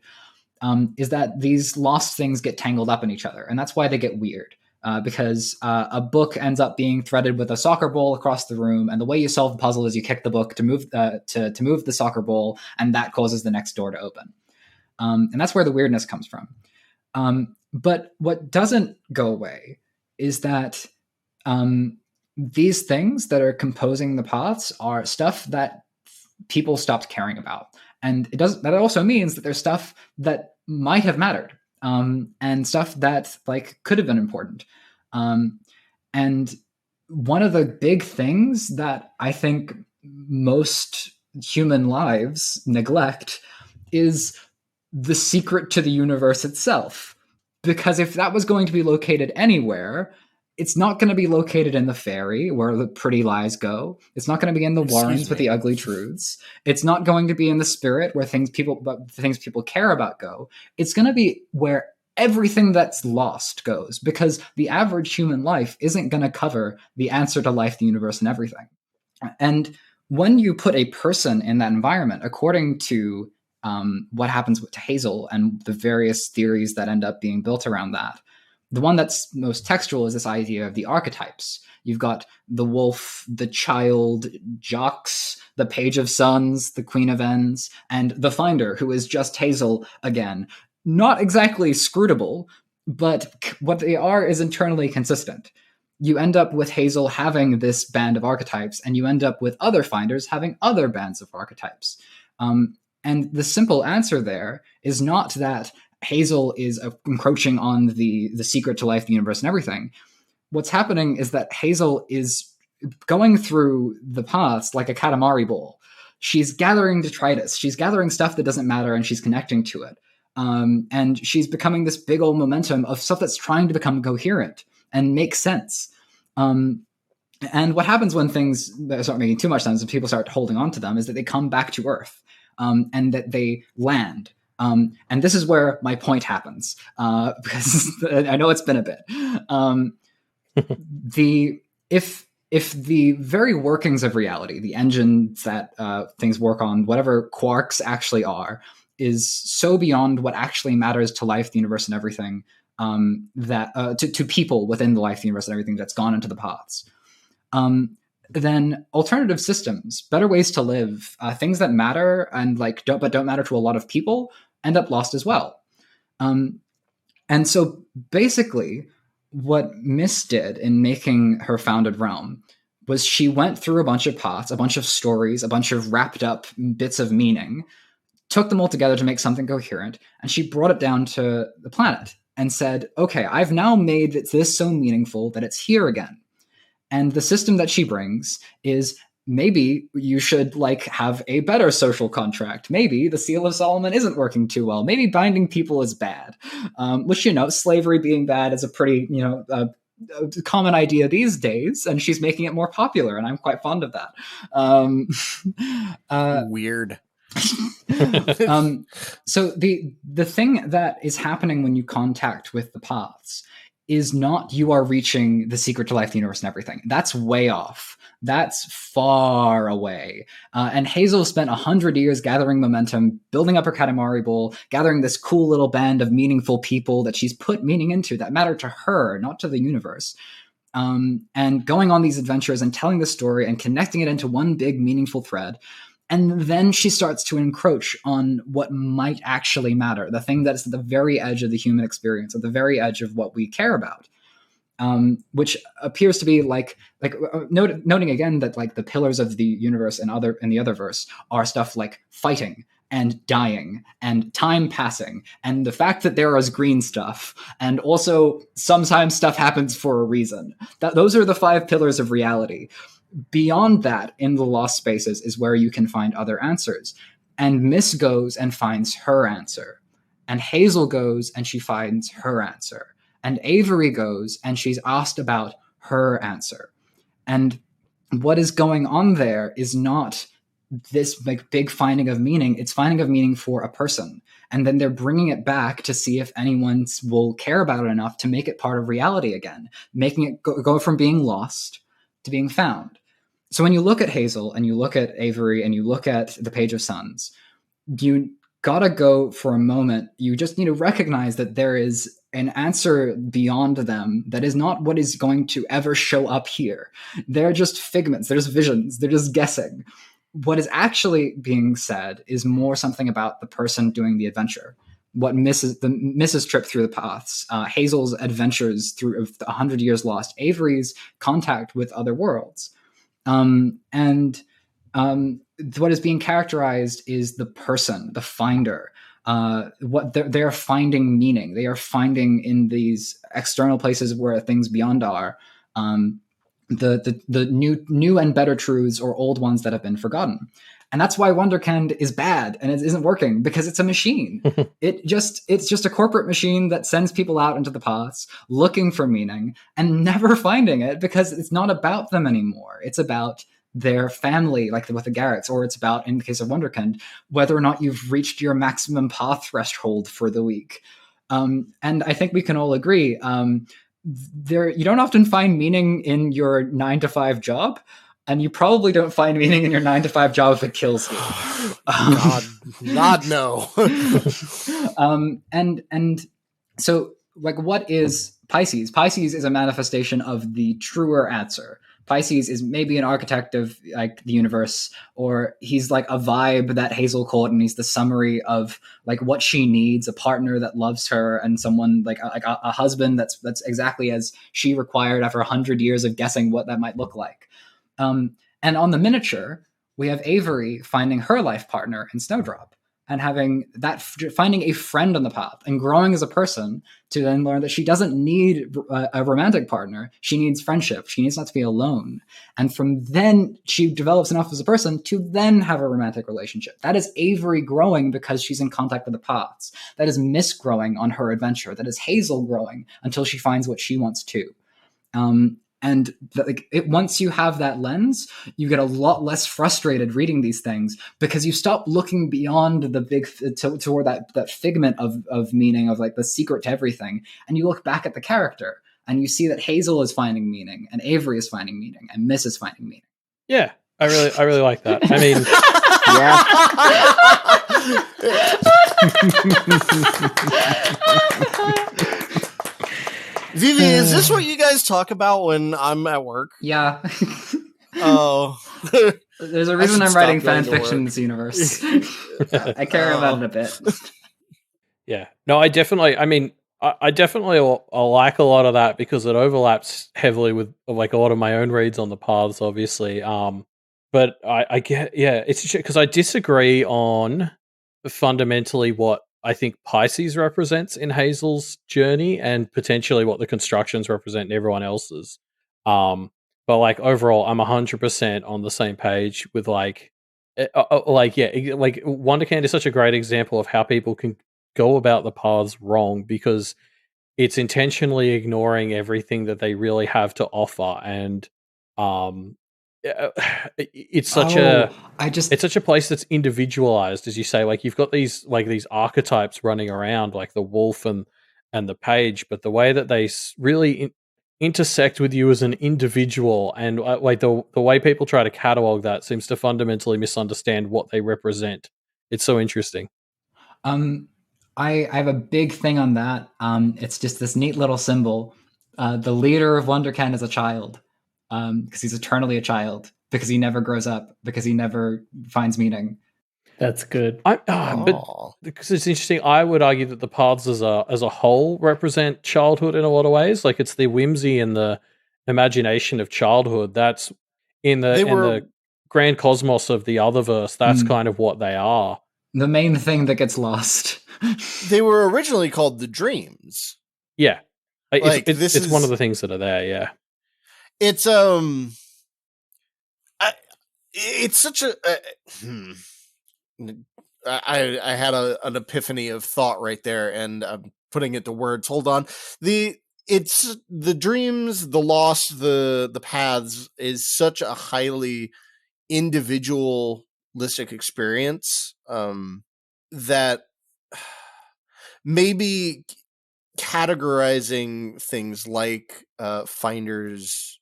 is that these lost things get tangled up in each other, and that's why they get weird. Because a book ends up being threaded with a soccer ball across the room, and the way you solve the puzzle is you kick the book to move to move the soccer ball, and that causes the next door to open. And that's where the weirdness comes from. But what doesn't go away is that these things that are composing the paths are stuff that people stopped caring about. And that also means that there's stuff that might have mattered, and stuff that like could have been important. And one of the big things that I think most human lives neglect is the secret to the universe itself. Because if that was going to be located anywhere, it's not going to be located in the fairy where the pretty lies go. It's not going to be in the warrens with the ugly truths. It's not going to be in the spirit where things people care about go. It's going to be where everything that's lost goes, because the average human life isn't going to cover the answer to life, the universe, and everything. And when you put a person in that environment, according to what happens to Hazel and the various theories that end up being built around that, the one that's most textual is this idea of the archetypes. You've got the wolf, the child, Jocks, the page of suns, the queen of ends, and the finder, who is just Hazel again. Not exactly scrutable, but what they are is internally consistent. You end up with Hazel having this band of archetypes, and you end up with other finders having other bands of archetypes. And the simple answer there is not that Hazel is encroaching on the secret to life, the universe, and everything. What's happening is that Hazel is going through the paths like a Katamari bowl. She's gathering detritus. She's gathering stuff that doesn't matter, and she's connecting to it. And she's becoming this big old momentum of stuff that's trying to become coherent and make sense. And what happens when things start making too much sense and people start holding on to them is that they come back to Earth, and that they land. And this is where my point happens, because I know it's been a bit. If the very workings of reality, the engines that things work on, whatever quarks actually are, is so beyond what actually matters to life, the universe, and everything, that to people within the life, the universe, and everything that's gone into the paths, then alternative systems, better ways to live, things that matter and don't matter to a lot of people, end up lost as well. And so basically what Miss did in making her founded realm was she went through a bunch of paths, a bunch of stories, a bunch of wrapped up bits of meaning, took them all together to make something coherent, and she brought it down to the planet and said, okay, I've now made this so meaningful that it's here again. And the system that she brings is, maybe you should have a better social contract. Maybe the Seal of Solomon isn't working too well. Maybe binding people is bad. Which, slavery being bad is a pretty, a common idea these days, and she's making it more popular, and I'm quite fond of that. Weird. So the thing that is happening when you contact with the paths is not you are reaching the secret to life, the universe, and everything. That's way off. That's far away. And Hazel spent 100 years gathering momentum, building up her Katamari bowl, gathering this cool little band of meaningful people that she's put meaning into that matter to her, not to the universe. And going on these adventures and telling the story and connecting it into one big meaningful thread. And then she starts to encroach on what might actually matter, the thing that's at the very edge of the human experience, at the very edge of what we care about, which appears to be noting again that the pillars of the universe and in the Otherverse are stuff like fighting and dying and time passing and the fact that there is green stuff, and also sometimes stuff happens for a reason. Those are the 5 pillars of reality. Beyond that, in the lost spaces is where you can find other answers. And Miss goes and finds her answer. And Hazel goes and she finds her answer. And Avery goes and she's asked about her answer. And what is going on there is not this big finding of meaning. It's finding of meaning for a person. And then they're bringing it back to see if anyone will care about it enough to make it part of reality again, making it go from being lost to being found. So when you look at Hazel and you look at Avery and you look at the Page of Suns, you gotta go for a moment. You just need to recognize that there is an answer beyond them that is not what is going to ever show up here. They're just figments. They're just visions. They're just guessing. What is actually being said is more something about the person doing the adventure. What Mrs. trip through the paths, Hazel's adventures through 100 years lost, Avery's contact with other worlds. And what is being characterized is the person, the finder. What they're finding meaning. They are finding in these external places where things beyond are the new and better truths or old ones that have been forgotten. And that's why Wonderkind is bad and it isn't working, because it's a machine. It's just a corporate machine that sends people out into the paths looking for meaning and never finding it, because it's not about them anymore. It's about their family, like with the Garretts, or it's about, in the case of Wonderkind, whether or not you've reached your maximum path threshold for the week. And I think we can all agree, you don't often find meaning in your 9-to-5 job, and you probably don't find meaning in your 9-to-5 job if it kills you. God, no. And so, like, what is Pisces? Pisces is a manifestation of the truer answer. Pisces is maybe an architect of like the universe, or he's like a vibe that Hazel caught, and he's the summary of like what she needs: a partner that loves her, and someone like a husband that's exactly as she required after 100 years of guessing what that might look like. And on the miniature, we have Avery finding her life partner in Snowdrop, and finding a friend on the path and growing as a person to then learn that she doesn't need a romantic partner. She needs friendship. She needs not to be alone. And from then she develops enough as a person to then have a romantic relationship. That is Avery growing because she's in contact with the paths. That is Miss growing on her adventure. That is Hazel growing until she finds what she wants too. And once you have that lens, you get a lot less frustrated reading these things, because you stop looking beyond the big toward that figment of meaning, of like the secret to everything, and you look back at the character and you see that Hazel is finding meaning, and Avery is finding meaning, and Miss is finding meaning. Yeah, I really like that. I mean, Vivi, is this what you guys talk about when I'm at work? Yeah. Oh. There's a reason I'm writing fan fiction in this universe. I care about it a bit. Yeah. No, I definitely like a lot of that, because it overlaps heavily with like a lot of my own reads on the paths, obviously. But I get, yeah, it's because I disagree on fundamentally what I think Pisces represents in Hazel's journey, and potentially what the constructions represent in everyone else's. But like overall, I'm 100% on the same page with like Wonderkind is such a great example of how people can go about the paths wrong, because it's intentionally ignoring everything that they really have to offer, and it's such a place that's individualized, as you say. Like you've got these archetypes running around, like the wolf and the page, but the way that they really intersect with you as an individual, and like the way people try to catalog that seems to fundamentally misunderstand what they represent. It's so interesting. I have a big thing on that. It's just this neat little symbol. The leader of Wonderkind is a child, because he's eternally a child, because he never grows up, because he never finds meaning. That's good. But because it's interesting, I would argue that the paths as a whole represent childhood in a lot of ways. Like it's the whimsy and the imagination of childhood. That's in the grand cosmos of the Otherverse. That's kind of what they are. The main thing that gets lost. They were originally called the Dreams. Yeah, it's one of the things that are there. Yeah, it's it's such a. I had an epiphany of thought right there, and I'm putting it to words. Hold on. It's the dreams, the lost, the paths is such a highly individualistic experience that maybe categorizing things like Pathfinders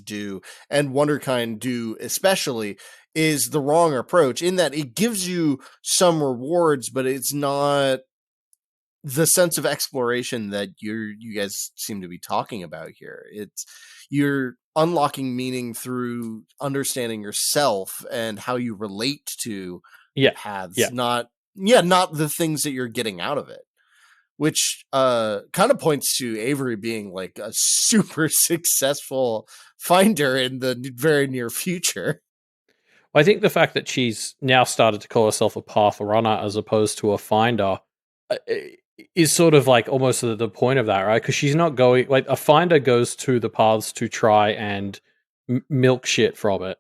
do, and Wonderkind do especially, is the wrong approach, in that it gives you some rewards, but it's not the sense of exploration that you guys seem to be talking about here. You're unlocking meaning through understanding yourself and how you relate to paths, not the things that you're getting out of it. Which kind of points to Avery being like a super successful finder in the very near future. I think the fact that she's now started to call herself a path runner as opposed to a finder is sort of like almost the point of that, right? Because she's not going, like a finder goes to the paths to try and milk shit from it.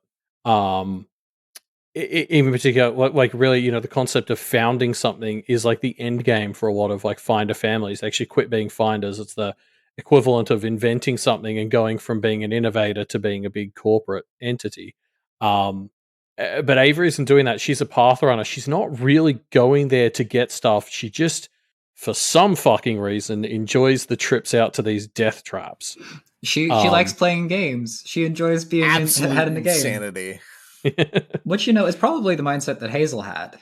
in particular, like really, the concept of founding something is like the end game for a lot of like finder families. They actually quit being finders. It's the equivalent of inventing something and going from being an innovator to being a big corporate entity. But Avery isn't doing that. She's a path runner. She's not really going there to get stuff. She just, for some fucking reason, enjoys the trips out to these death traps. She likes playing games. She enjoys being ahead in the game. Insanity. Which, is probably the mindset that Hazel had.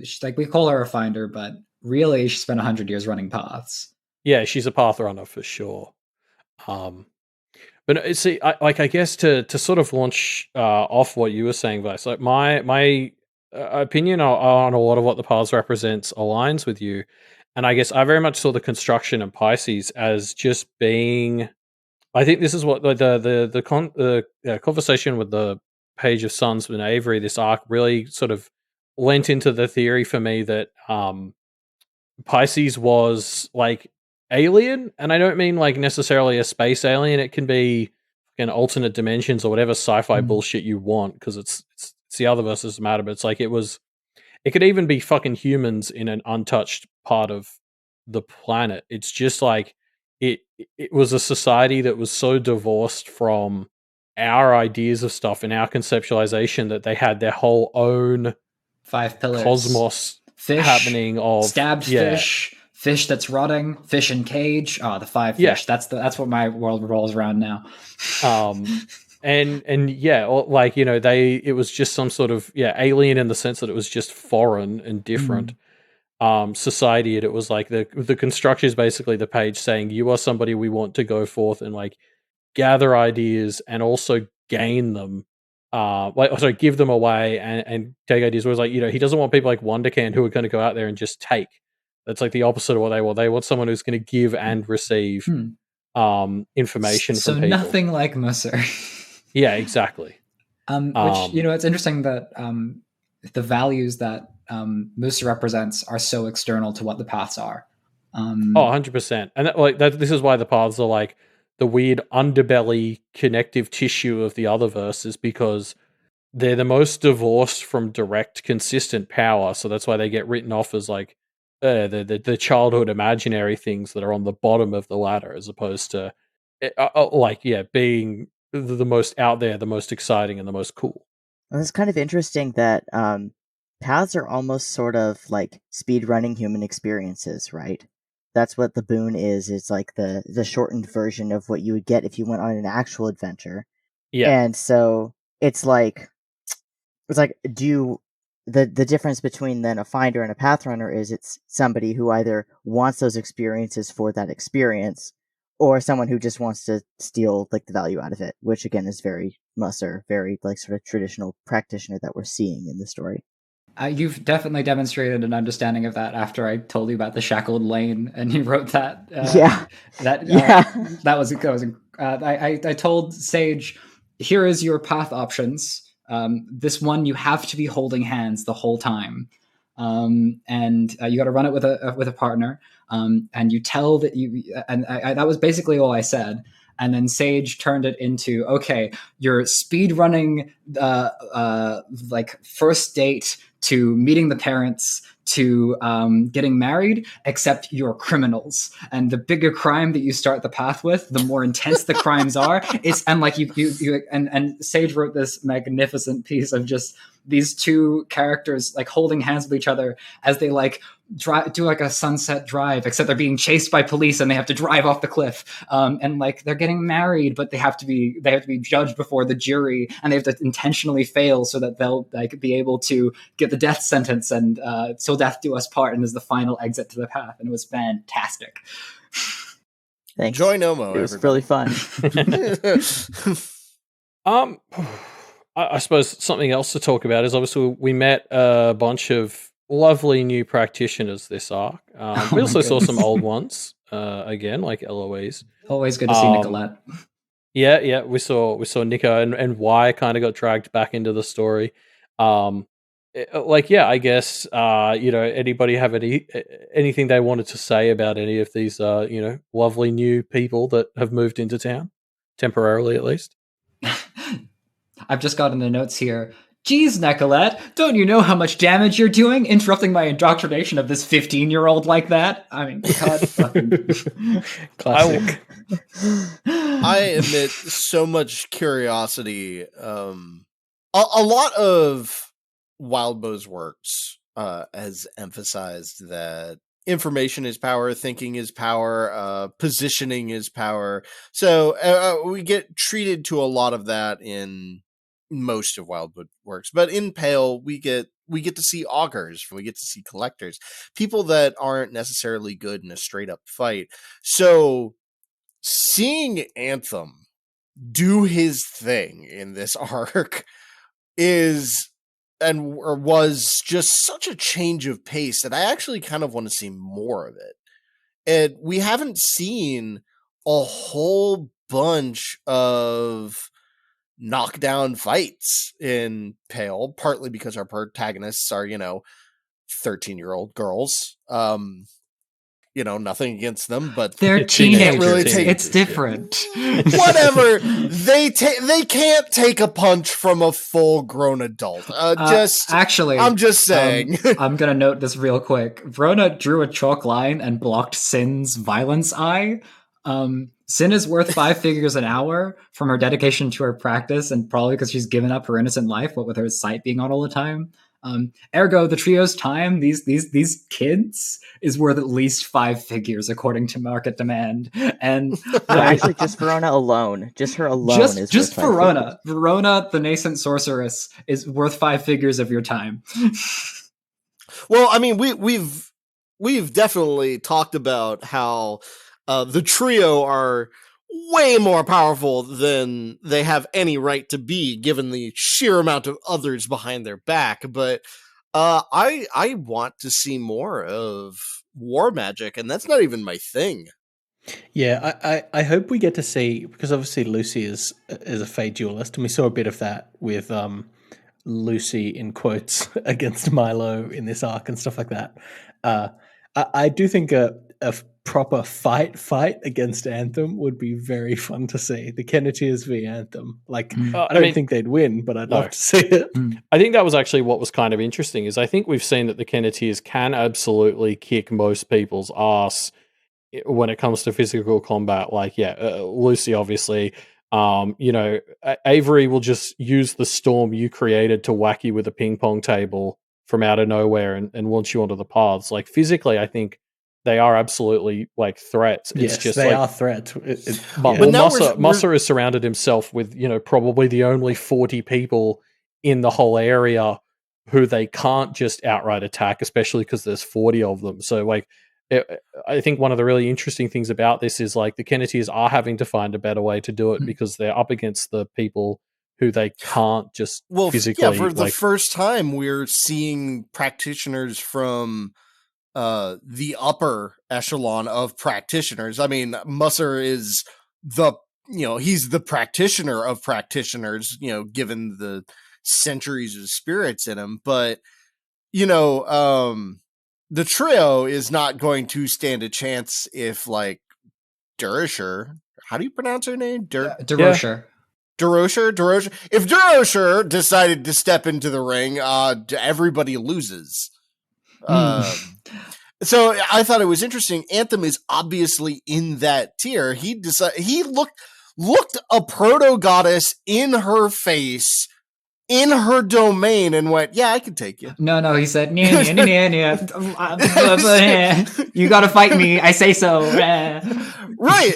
She's like, we call her a finder, but really she spent 100 years running paths. Yeah, she's a path runner for sure. But see, I guess to sort of launch off what you were saying, Vice, like my opinion on a lot of what the paths represents aligns with you. And I guess I very much saw the construction of Pisces as just being. I think this is what the conversation with the Page of Suns with Avery, this arc really sort of lent into the theory for me that Pisces was like alien, and I don't mean like necessarily a space alien. It can be in alternate dimensions or whatever sci-fi bullshit you want, because it's the Otherverse doesn't matter. But it's like it could even be fucking humans in an untouched part of the planet. It's just like it was a society that was so divorced from our ideas of stuff and our conceptualization that they had their whole own 5 pillars cosmos fish, happening of stabbed fish that's rotting, fish in cage. Oh, the 5 fish. That's what my world revolves around now. And yeah, like it was just some sort of alien in the sense that it was just foreign and different society. And it was like the construction is basically the Page saying, you are somebody we want to go forth and like gather ideas and also gain them, give them away and take ideas. Whereas he doesn't want people like Wondercan who are going to go out there and just take. That's like the opposite of what they want. They want someone who's going to give and receive information from people. So nothing like Musser. Yeah, exactly. Which it's interesting that the values that Musser represents are so external to what the paths are. 100%. And this is why the paths are like the weird underbelly connective tissue of the Otherverse, is because they're the most divorced from direct, consistent power. So that's why they get written off as like the childhood imaginary things that are on the bottom of the ladder, as opposed to being the most out there, the most exciting, and the most cool. Well, it's kind of interesting that paths are almost sort of like speed running human experiences, right? That's what the boon is. It's like the shortened version of what you would get if you went on an actual adventure. Yeah. And so it's like the difference between then a finder and a path runner is it's somebody who either wants those experiences for that experience, or someone who just wants to steal like the value out of it, which again is very Musser, very like sort of traditional practitioner that we're seeing in the story. You've definitely demonstrated an understanding of that after I told you about the shackled lane, and you wrote that. That was I told Sage, here is your path options. This one you have to be holding hands the whole time, and you got to run it with a partner. And you tell that that was basically all I said. And then Sage turned it into, okay, you're speed running like first date to meeting the parents to getting married, except you're criminals. And the bigger crime that you start the path with, the more intense the crimes are. And like and Sage wrote this magnificent piece of just these two characters like holding hands with each other as they like do like a sunset drive, except they're being chased by police and they have to drive off the cliff. And like they're getting married, but they have to be judged before the jury, and they have to intentionally fail so that they'll like be able to get the death sentence, and till death do us part, and is the final exit to the path. And it was fantastic. Thanks. Enjoy Nomo. It was really fun. I suppose something else to talk about is obviously we met a bunch of lovely new practitioners this arc. We also saw some old ones again, like Eloise. Always good to see Nicolette. Yeah, we saw Nico and Y kind of got dragged back into the story. I guess anybody have anything they wanted to say about any of these lovely new people that have moved into town temporarily, at least? I've just gotten the notes here. Geez, Nicolette, don't you know how much damage you're doing interrupting my indoctrination of this 15-year-old like that? I mean, God fucking... Classic. I admit so much curiosity. A lot of Wildbow's works has emphasized that information is power, thinking is power, positioning is power. So we get treated to a lot of that in most of Wildbow works, but in Pale we get to see augurs, we get to see collectors, people that aren't necessarily good in a straight up fight. So seeing Anthem do his thing in this arc was just such a change of pace that I actually kind of want to see more of it. And we haven't seen a whole bunch of knockdown fights in Pale, partly because our protagonists are, 13-year-old girls. Nothing against them, but they're teenagers. teenagers. It's different. Whatever. They can't take a punch from a full-grown adult. Actually, I'm just saying. I'm gonna note this real quick. Vrona drew a chalk line and blocked Sin's violence eye. Sin is worth 5 figures an hour from her dedication to her practice, and probably because she's given up her innocent life, what with her sight being on all the time. Ergo, the trio's time, these kids, is worth at least 5 figures according to market demand. And actually, just Verona alone, just her alone, is just worth 5 Verona. figures. Verona, the nascent sorceress, is worth 5 figures of your time. Well, I mean, we've definitely talked about how the trio are way more powerful than they have any right to be, given the sheer amount of others behind their back. But I want to see more of war magic, and that's not even my thing. Yeah, I hope we get to see, because obviously Lucy is a Fey duelist, and we saw a bit of that with Lucy in quotes against Milo in this arc and stuff like that. I do think a proper fight against Anthem would be very fun to see. The Kenneteers v Anthem. I don't think they'd win, but I'd love to see it. I think that was actually what was kind of interesting, is I think we've seen that the Kenneteers can absolutely kick most people's ass when it comes to physical combat. Lucy, obviously. Avery will just use the storm you created to whack you with a ping pong table from out of nowhere and launch you onto the paths. Physically, I think they are absolutely threats. Yes, it's just they are threats. But Musser has surrounded himself with, probably the only 40 people in the whole area who they can't just outright attack, especially because there's 40 of them. So I think one of the really interesting things about this is the Kenneteers are having to find a better way to do it, because they're up against the people who they can't just physically. Yeah, for the first time, we're seeing practitioners from the upper echelon of practitioners. I mean, Musser is he's the practitioner of practitioners, given the centuries of spirits in him. But, the trio is not going to stand a chance if Durocher, how do you pronounce her name? Durocher. Durocher. If Durocher decided to step into the ring, everybody loses. So I thought it was interesting. Anthem is obviously in that tier. He looked a proto goddess in her face, in her domain, and went, "Yeah, I can take you." No, he said, "Nya. You gotta fight me. I say so." Right.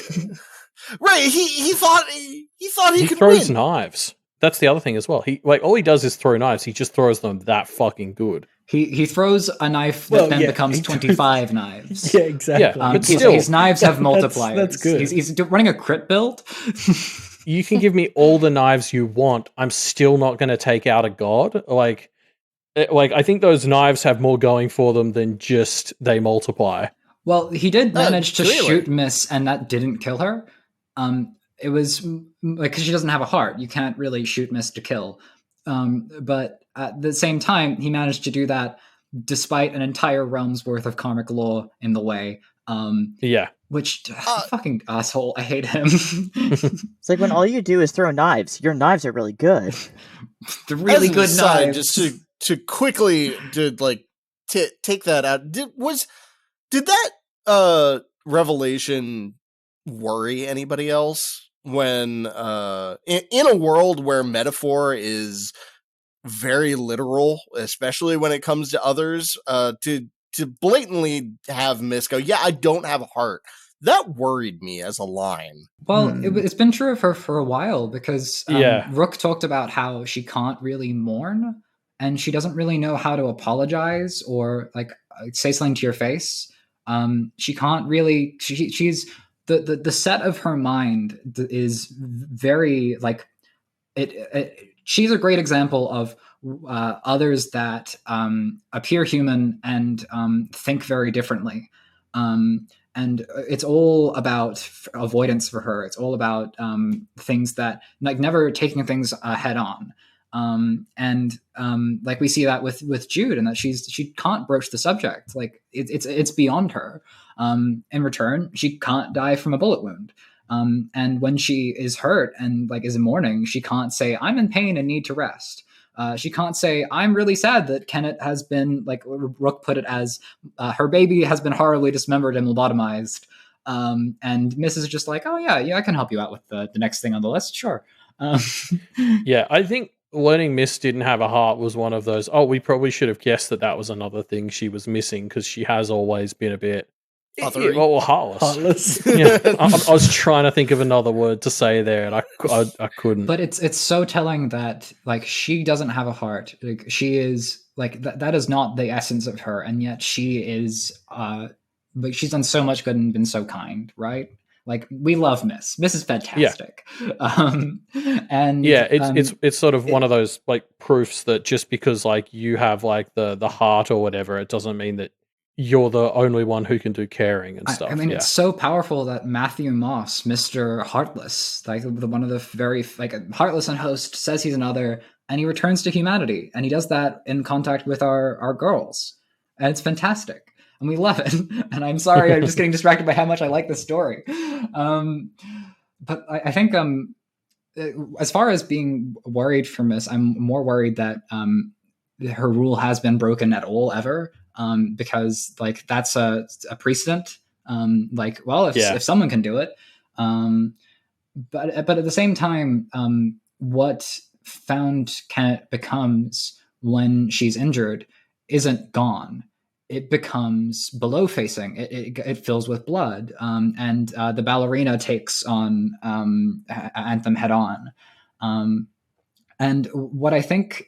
He thought he could throws win. knives. That's the other thing as well. He all he does is throw knives. He just throws them that fucking good. He throws a knife that becomes 25 knives. Yeah, exactly. Yeah, but still, his knives have multipliers. That's good. He's running a crit build. You can give me all the knives you want. I'm still not going to take out a god. I think those knives have more going for them than just they multiply. Well, he did manage to clearly. shoot miss, and that didn't kill her. It was because she doesn't have a heart. You can't really shoot miss to kill. But at the same time, he managed to do that despite an entire realm's worth of karmic law in the way. Yeah. Which fucking asshole. I hate him. It's like when all you do is throw knives. Your knives are really good. The really As an good aside, knives. just to quickly take that out. Did that revelation worry anybody else when in a world where metaphor is very literal, especially when it comes to others, to blatantly have Miss go, yeah, I don't have a heart. That worried me as a line. Well, it's been true of her for a while because Yeah. Rook talked about how she can't really mourn and she doesn't really know how to apologize or like say something to your face. She can't really. She's the set of her mind is very like she's a great example of others that appear human and think very differently. And it's all about avoidance for her. It's all about things that like never taking things head on. And like we see that with Jude, and that she can't broach the subject. Like it's beyond her. In return, she can't die from a bullet wound. And when she is hurt and like is in mourning, she can't say, I'm in pain and need to rest. She can't say, I'm really sad that Kenneth has been, like Rook put it as, her baby has been horribly dismembered and lobotomized. And Mrs. is just like, oh yeah, I can help you out with the next thing on the list. Sure. Yeah, I think learning Miss didn't have a heart was one of those, we probably should have guessed that was another thing she was missing because she has always been a bit... heartless. Yeah, I was trying to think of another word to say there, and I couldn't. But it's so telling that like she doesn't have a heart. Like she is like that is not the essence of her, and yet she is. Like she's done so much good and been so kind, right? Like we love Miss. Miss is fantastic. Yeah. And yeah, it's sort of one of those like proofs that just because like you have like the heart or whatever, it doesn't mean that you're the only one who can do caring and stuff. I mean, it's so powerful that Matthew Moss, Mr. Heartless, like one of the very like Heartless and Host, says he's another, and he returns to humanity, and he does that in contact with our girls, and it's fantastic, and we love it. And I'm sorry, I'm just getting distracted by how much I like this story. But I think as far as being worried for Miss, I'm more worried that her rule has been broken at all ever. Because like that's a precedent. Like, well, if someone can do it, but at the same time, what found Kenneth becomes when she's injured isn't gone. It becomes below facing. It fills with blood, and the ballerina takes on Anthem head on. And what I think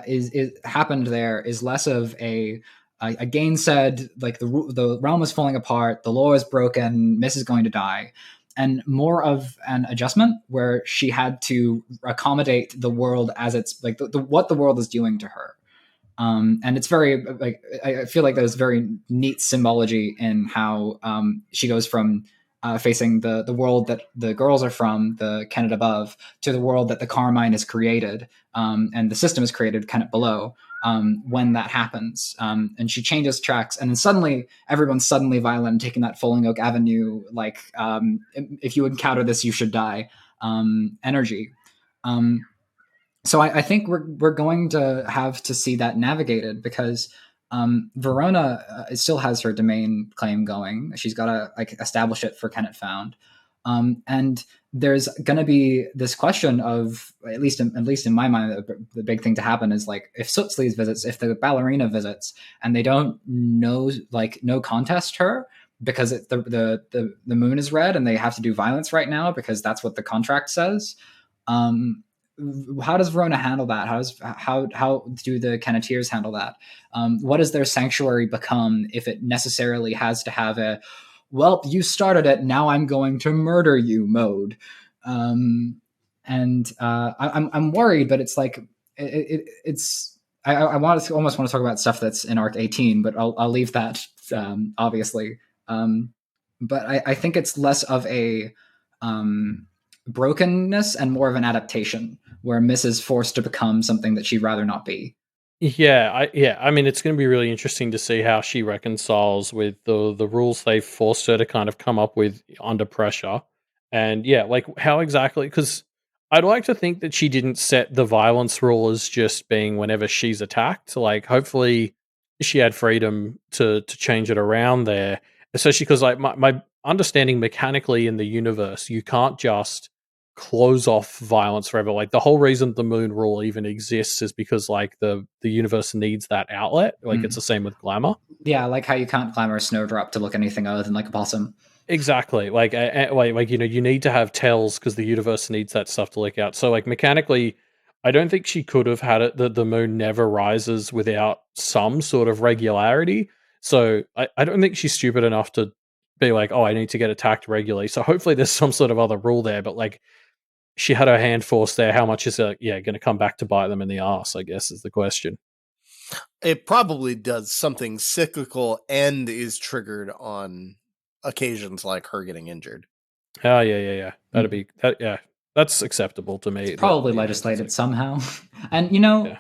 is happened there is less of a gainsaid, like the realm is falling apart, the law is broken, Miss is going to die, and more of an adjustment where she had to accommodate the world as it's like what the world is doing to her. And it's very like I feel like there's very neat symbology in how she goes from facing the world that the girls are from, the Kenneth above, to the world that the Carmine is created, and the system is created kind of below. When that happens, and she changes tracks, and then suddenly everyone's suddenly violent, taking that Falling Oak Avenue, like if you encounter this, you should die energy. So I think we're going to have to see that navigated because Verona still has her domain claim going. She's got to like establish it for Kenneth Found. And there's going to be this question of, at least in my mind, the big thing to happen is like if Sootsley's visits, if the ballerina visits, and they don't no contest her because the moon is red and they have to do violence right now because that's what the contract says. How does Verona handle that? How do the Kenneteers handle that? What does their sanctuary become if it necessarily has to have a, well, you started it, now I'm going to murder you mode? I'm worried, but it's like it's I almost want to talk about stuff that's in Arc 18, but I'll leave that obviously. But I think it's less of a brokenness and more of an adaptation where Miss is forced to become something that she'd rather not be. I mean, it's going to be really interesting to see how she reconciles with the rules they've forced her to kind of come up with under pressure, and like how exactly, because I'd like to think that she didn't set the violence rule as just being whenever she's attacked. Like, hopefully, she had freedom to change it around there, especially because like my understanding mechanically in the universe, you can't just close off violence forever. Like, the whole reason the moon rule even exists is because like the universe needs that outlet. Like, it's the same with glamour. Yeah, like how you can't glamour a snowdrop to look anything other than like a possum. Exactly. Like you need to have tells because the universe needs that stuff to leak out. So like mechanically, I don't think she could have had it that the moon never rises without some sort of regularity. So I don't think she's stupid enough to be like, oh, I need to get attacked regularly. So hopefully there's some sort of other rule there. But like, she had her hand forced there. How much is going to come back to bite them in the ass, I guess, is the question. It probably does something cyclical and is triggered on occasions like her getting injured. Oh, yeah. That'd be that. Yeah, that's acceptable to me. It's probably legislated somehow. And,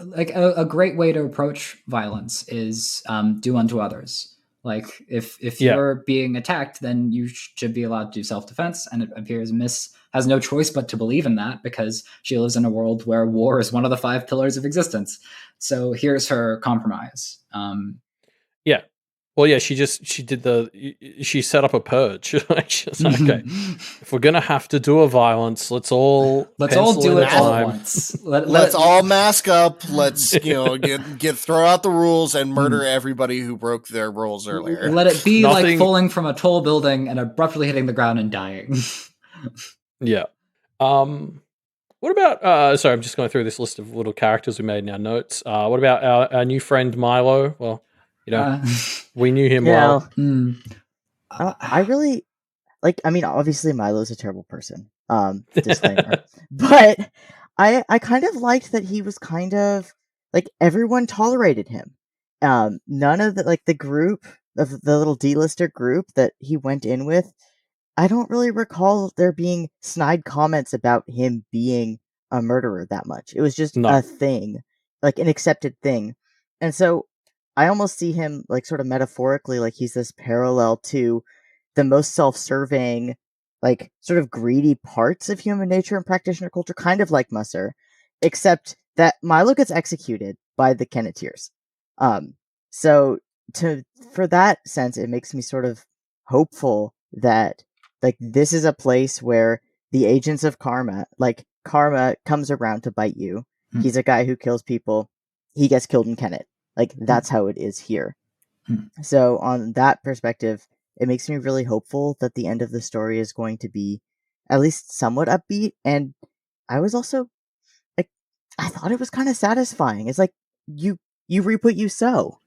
like a great way to approach violence is do unto others. Like, if you're being attacked, then you should be allowed to do self-defense. And it appears Miss has no choice but to believe in that because she lives in a world where war is one of the 5 pillars of existence. So here's her compromise. Well, she set up a purge. She's like, okay, if we're gonna have to do a violence, let's all do it all at once. Let's all mask up. Let's get throw out the rules and murder everybody who broke their rules earlier. Let it be like falling from a tall building and abruptly hitting the ground and dying. Yeah. What about? Sorry, I'm just going through this list of little characters we made in our notes. What about our new friend Milo? Well, we knew him well. I really like. I mean, obviously Milo's a terrible person. Disclaimer. But I kind of liked that he was kind of like everyone tolerated him. None of the group of the little D-lister group that he went in with. I don't really recall there being snide comments about him being a murderer that much. It was just a thing, like an accepted thing. And so I almost see him like sort of metaphorically, like he's this parallel to the most self-serving, like sort of greedy parts of human nature and practitioner culture, kind of like Musser, except that Milo gets executed by the Kenneteers. So for that sense, it makes me sort of hopeful that like this is a place where the agents of karma, like karma comes around to bite you. He's a guy who kills people. He gets killed in Kennet. Like that's how it is here. So on that perspective, it makes me really hopeful that the end of the story is going to be at least somewhat upbeat. And I was also like, I thought it was kind of satisfying. It's like you reap what you sow.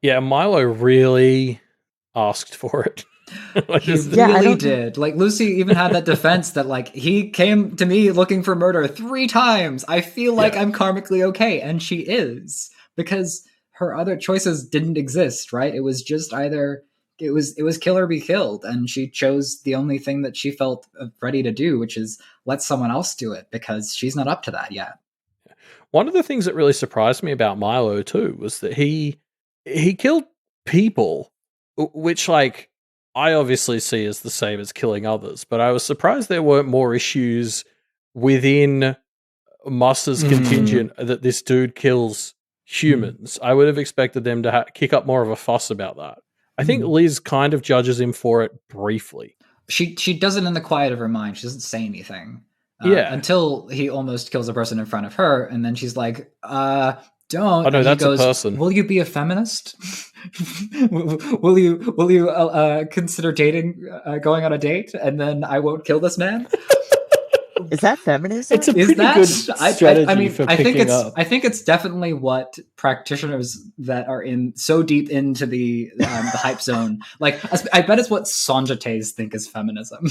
Yeah, Milo really asked for it. He really did. Like Lucy even had that defense that like he came to me looking for murder 3 times. I feel like I'm karmically okay, and she is, because her other choices didn't exist, right? It was just either it was kill or be killed, and she chose the only thing that she felt ready to do, which is let someone else do it because she's not up to that yet. One of the things that really surprised me about Milo too was that he killed people, which like I obviously see as the same as killing others, but I was surprised there weren't more issues within Musser's contingent that this dude kills humans. I would have expected them to kick up more of a fuss about that. I think Liz kind of judges him for it briefly. She does it in the quiet of her mind. She doesn't say anything. Until he almost kills a person in front of her, and then she's like, don't. Oh no, that's a person. Will you be a feminist? will you consider dating, going on a date, and then I won't kill this man? Is that feminist? It's a pretty good strategy for picking up. I think it's definitely what practitioners that are so deep into the hype zone, like I bet it's what Sanjates think is feminism,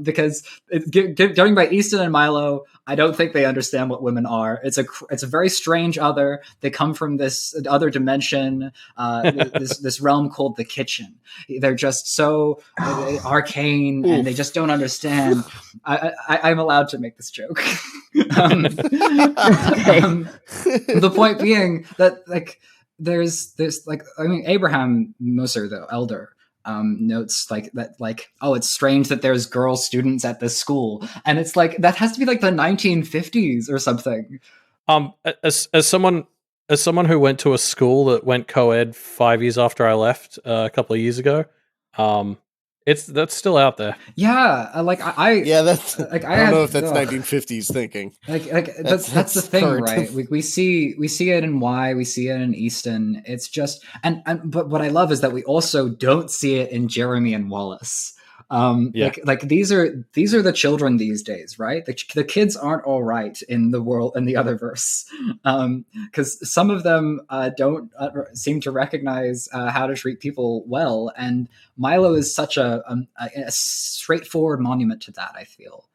because going by Easton and Milo, I don't think they understand what women are. It's a very strange other. They come from this other dimension, this realm called the kitchen. They're just so arcane, and they just don't understand. I I'm allowed to make this joke. Okay. The point being that like there's like, I mean, Abraham Moser, the elder, notes like that, like, oh, it's strange that there's girl students at this school, and it's like that has to be like the 1950s or something. As someone who went to a school that went co-ed 5 years after I left a couple of years ago, that's still out there. Yeah, like Yeah, that's. like I don't know if that's 1950s thinking. Like that's the thing, current. right? We see it in Y, we see it in Easton. It's just but what I love is that we also don't see it in Jeremy and Wallace. Like these are the children these days, right? The kids aren't all right in the world, in the Otherverse, because some of them don't seem to recognize how to treat people well, and Milo is such a straightforward monument to that, I feel.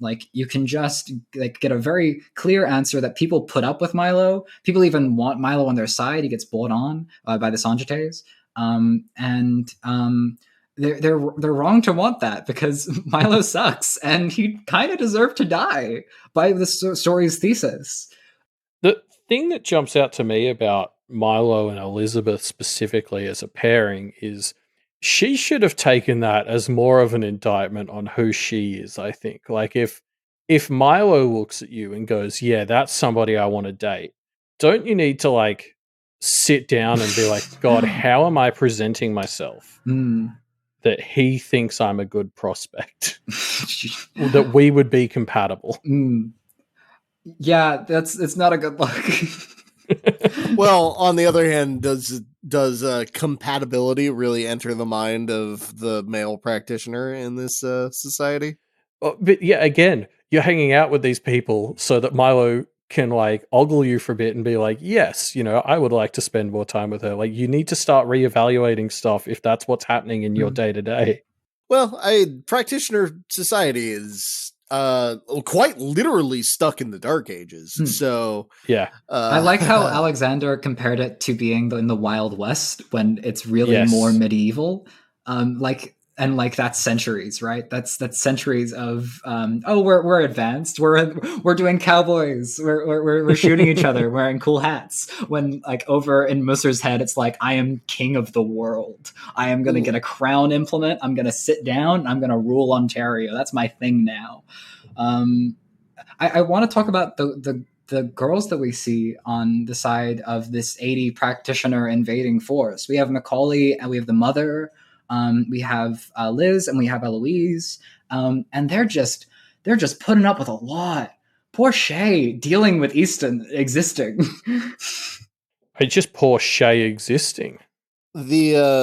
Like you can just like get a very clear answer that people put up with Milo. People even want Milo on their side. He gets bought on by the Sanjites, they're wrong to want that because Milo sucks and he kind of deserved to die by the story's thesis. The thing that jumps out to me about Milo and Elizabeth specifically as a pairing is she should have taken that as more of an indictment on who she is, I think. Like if Milo looks at you and goes, yeah, that's somebody I want to date, don't you need to like sit down and be like, God, how am I presenting myself that he thinks I'm a good prospect? That we would be compatible. Yeah, it's not a good look. Well, on the other hand, does compatibility really enter the mind of the male practitioner in this society? But yeah, again, you're hanging out with these people so that Milo can like ogle you for a bit and be like, yes, you know, I would like to spend more time with her. Like you need to start reevaluating stuff if that's what's happening in your day to day. Well, practitioner society is quite literally stuck in the Dark Ages. So yeah, I like how Alexander compared it to being in the Wild West when it's really more medieval. Like that's centuries, right? That's centuries of we're advanced. We're doing cowboys. We're shooting each other, wearing cool hats. When like over in Musser's head, it's like I am king of the world. I am gonna get a crown implement. I'm gonna sit down. I'm gonna rule Ontario. That's my thing now. I want to talk about the girls that we see on the side of this 80 practitioner invading force. We have Macaulay and we have the mother. We have Liz and we have Eloise, and they're just putting up with a lot. Poor Shae dealing with Easton existing. It's just poor Shae existing. The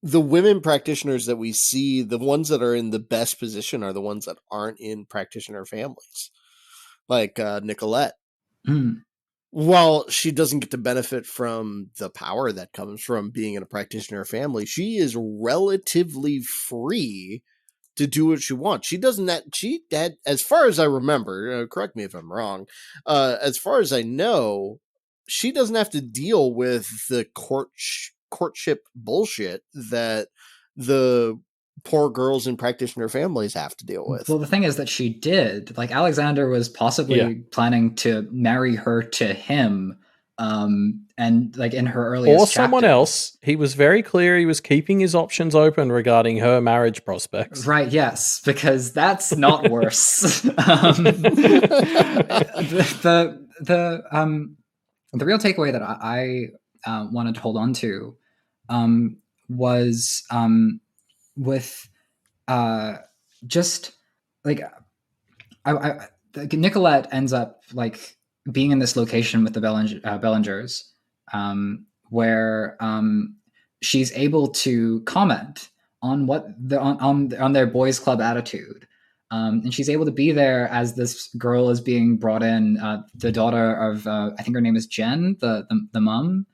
women practitioners that we see, the ones that are in the best position are the ones that aren't in practitioner families, like Nicolette. While she doesn't get to benefit from the power that comes from being in a practitioner family, she is relatively free to do what she wants. She doesn't. As far as I remember, correct me if I'm wrong. As far as I know, she doesn't have to deal with the courtship bullshit that the poor girls in practitioner families have to deal with. Well, the thing is that she did. Like Alexander was possibly planning to marry her to him, and like in her earliest or someone else. He was very clear he was keeping his options open regarding her marriage prospects. Right? Yes, because that's not worse. The real takeaway that I wanted to hold on to was with just like Nicolette ends up like being in this location with the Bellingers, where she's able to comment on what on their boys club attitude, and she's able to be there as this girl is being brought in, the daughter of I think her name is Jen, the mom,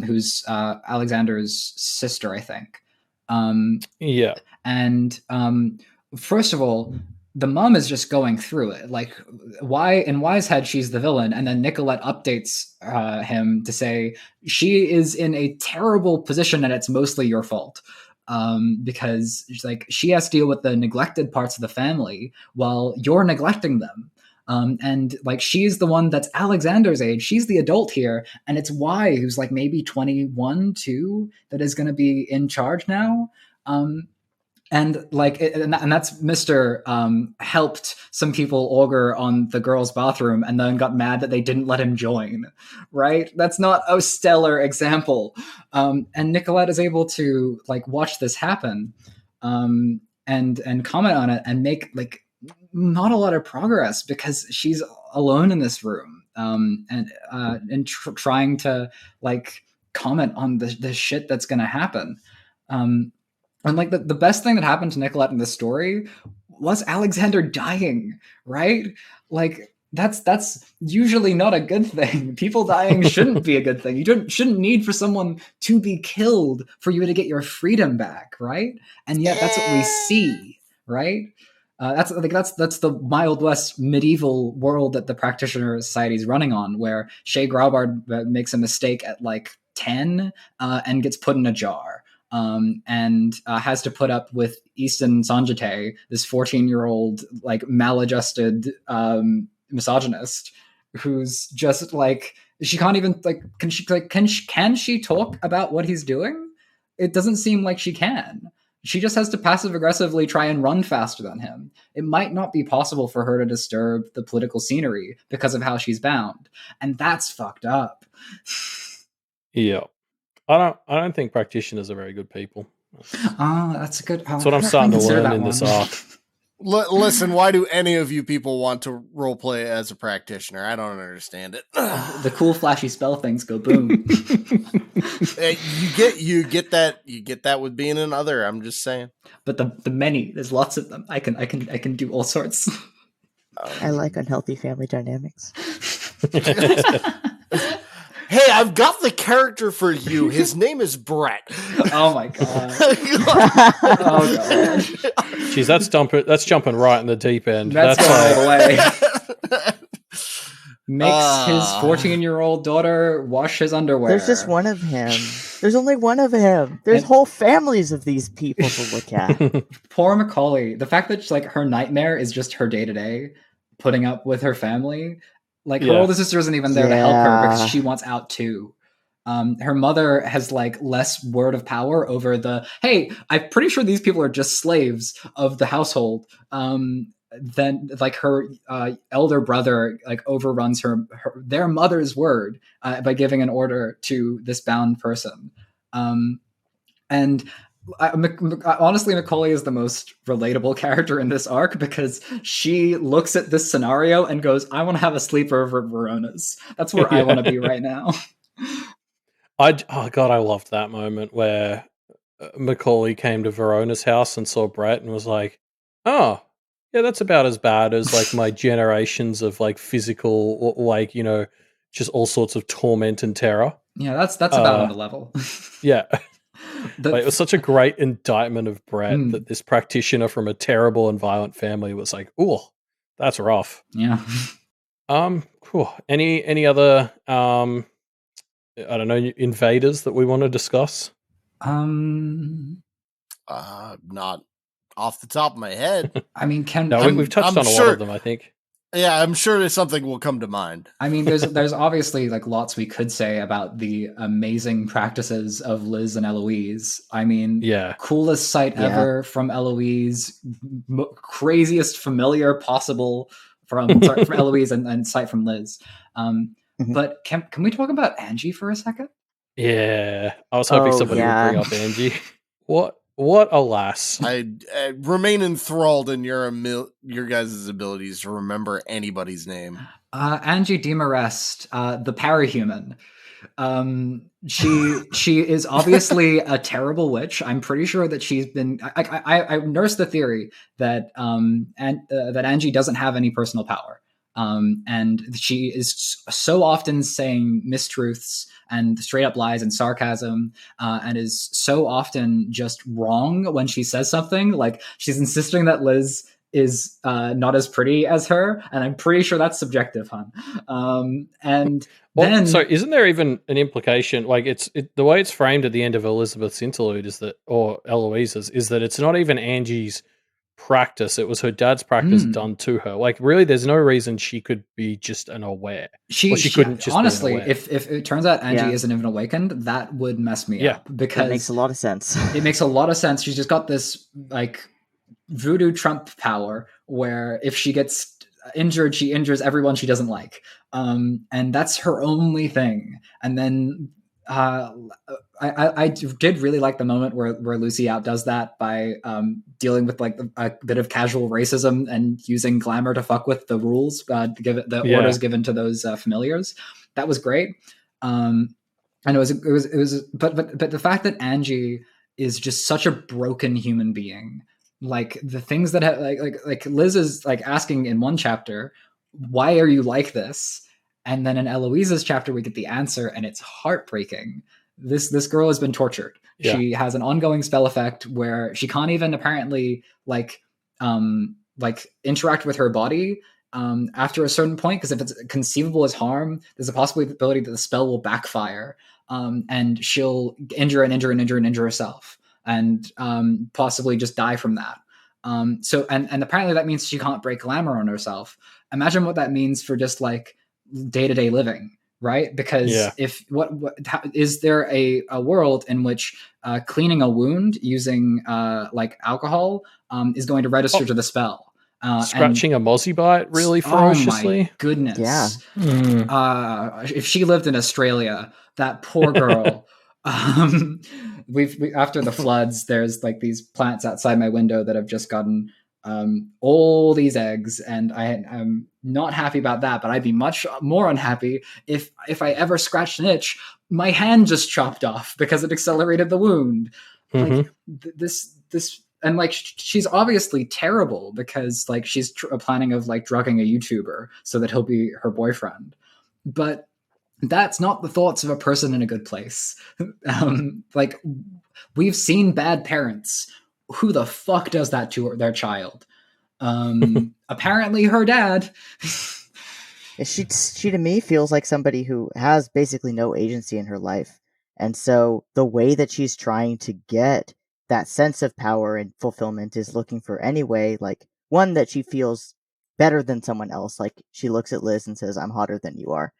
who's Alexander's sister, I think. And first of all, the mom is just going through it. Like, why in Y's head she's the villain, and then Nicolette updates him to say she is in a terrible position and it's mostly your fault. because like she has to deal with the neglected parts of the family while you're neglecting them. And like she's the one that's Alexander's age. She's the adult here, and it's Y who's like maybe 21, 2 that is going to be in charge now. And like, and that's Mr. Helped some people augur on the girls' bathroom and then got mad that they didn't let him join, right? That's not a stellar example. And Nicolette is able to like watch this happen and comment on it and make like not a lot of progress because she's alone in this room and trying to like comment on the shit that's going to happen. And like the best thing that happened to Nicolette in this story was Alexander dying, right? Like that's usually not a good thing. People dying shouldn't be a good thing. You shouldn't need for someone to be killed for you to get your freedom back, right? And yet that's what we see, right? That's the Wild West medieval world that the Practitioner Society is running on, where Shae Grabard makes a mistake at like 10 and gets put in a jar. And has to put up with Easton Sanjite, this 14-year-old like maladjusted misogynist who's just like she can't even like can she talk about what he's doing? It doesn't seem like she can. She just has to passive aggressively try and run faster than him. It might not be possible for her to disturb the political scenery because of how she's bound, and that's fucked up. Yeah. I don't think practitioners are very good people. Oh, that's a good. That's what I'm starting to learn in this arc. Listen, why do any of you people want to roleplay as a practitioner? I don't understand it. The cool flashy spell things go boom. You get that with being an other. I'm just saying. But the many, there's lots of them. I can do all sorts. I like unhealthy family dynamics. Hey, I've got the character for you. His name is Brett. Oh my god. Oh god. Jeez, that's jumping right in the deep end. That's going all the way. Makes his 14-year-old daughter wash his underwear. There's just one of him. There's only one of him. There's whole families of these people to look at. Poor Macaulay. The fact that like her nightmare is just her day-to-day, putting up with her family. Like her older sister isn't even there to help her because she wants out too. Her mother has like less word of power over hey, I'm pretty sure these people are just slaves of the household. Then like her elder brother like overruns their mother's word by giving an order to this bound person. And honestly, Macaulay is the most relatable character in this arc because she looks at this scenario and goes, I want to have a sleepover at Verona's. That's where I want to be right now. Oh god, I loved that moment where Macaulay came to Verona's house and saw Brett and was like, oh, yeah, that's about as bad as like my generations of like physical, like, you know, just all sorts of torment and terror. Yeah, that's about on the level. Yeah. Like, it was such a great indictment of Brett that this practitioner from a terrible and violent family was like, "Ooh, that's rough." Yeah. Cool. Any other I don't know, invaders that we want to discuss? Not off the top of my head. I mean, we've touched on a lot of them, I think. Yeah, I'm sure there's something will come to mind. I mean, there's obviously like lots we could say about the amazing practices of Liz and Eloise. I mean, coolest sight ever from Eloise, craziest familiar possible from Eloise and sight from Liz. But can we talk about Angie for a second? Yeah, I was hoping somebody would bring up Angie. What a lass. I remain enthralled in your guys' abilities to remember anybody's name. Angie Demarest, the parahuman. She is obviously a terrible witch. I'm pretty sure that she's been. I nursed the theory that that Angie doesn't have any personal power. And she is so often saying mistruths and straight up lies and sarcasm, and is so often just wrong when she says something. Like she's insisting that Liz is not as pretty as her, and I'm pretty sure that's subjective, hon. And then, so isn't there even an implication? Like the way it's framed at the end of Elizabeth's interlude is that, or Eloise's, is that it's not even Angie's practice; it was her dad's practice done to her. Like, really, there's no reason she could be just unaware. She couldn't just honestly. be unaware. If it turns out Angie isn't even awakened, that would mess me up, because that makes a lot of sense. It makes a lot of sense. She's just got this like voodoo Trump power where if she gets injured, she injures everyone she doesn't like, and that's her only thing. And then I did really like the moment where Lucy outdoes that by dealing with like a bit of casual racism and using glamour to fuck with the rules, give it the orders given to those familiars. That was great. And it was but the fact that Angie is just such a broken human being. Like the things that have, like Liz is like asking in one chapter, why are you like this? And then in Eloise's chapter, we get the answer, and it's heartbreaking. This girl has been tortured. Yeah. She has an ongoing spell effect where she can't even apparently like interact with her body after a certain point, because if it's conceivable as harm, there's a possibility that the spell will backfire, and she'll injure herself, and possibly just die from that. So apparently that means she can't break glamour on herself. Imagine what that means for just like day-to-day living, right? Because is there a world in which cleaning a wound using like alcohol is going to register to the spell? Scratching a mozzie bite really ferociously. Oh my goodness. Yeah. If she lived in Australia, that poor girl. We after the floods, there's like these plants outside my window that have just gotten all these eggs, and I'm not happy about that, but I'd be much more unhappy if I ever scratched an itch, my hand just chopped off because it accelerated the wound. Like this and like she's obviously terrible because like she's planning of like drugging a YouTuber so that he'll be her boyfriend, but that's not the thoughts of a person in a good place. Like we've seen bad parents. Who the fuck does that to their child? Apparently her dad. She to me feels like somebody who has basically no agency in her life. And so the way that she's trying to get that sense of power and fulfillment is looking for any way, like one that she feels better than someone else. Like she looks at Liz and says, I'm hotter than you are.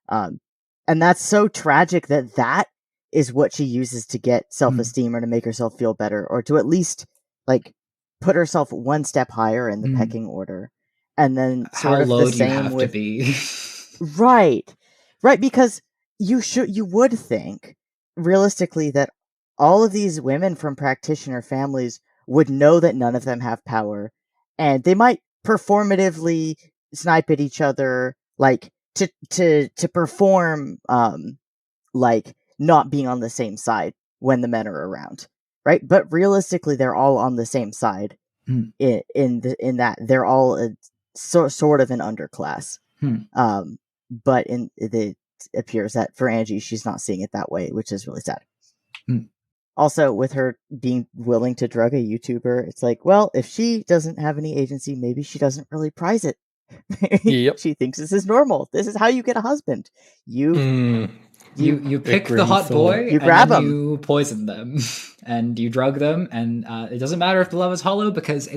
And that's so tragic that is what she uses to get self-esteem or to make herself feel better, or to at least like put herself one step higher in the pecking order. And then sort of the same with, to be? right, because you would think realistically that all of these women from practitioner families would know that none of them have power, and they might performatively snipe at each other, like to perform like not being on the same side when the men are around, right? But realistically, they're all on the same side in that they're all sort of an underclass. But it appears that for Angie, she's not seeing it that way, which is really sad. Also, with her being willing to drug a YouTuber, it's like, well, if she doesn't have any agency, maybe she doesn't really prize it. Yep. She thinks this is normal. This is how you get a husband. You pick the hot boy, you grab and them, you poison them, and you drug them, and it doesn't matter if the love is hollow because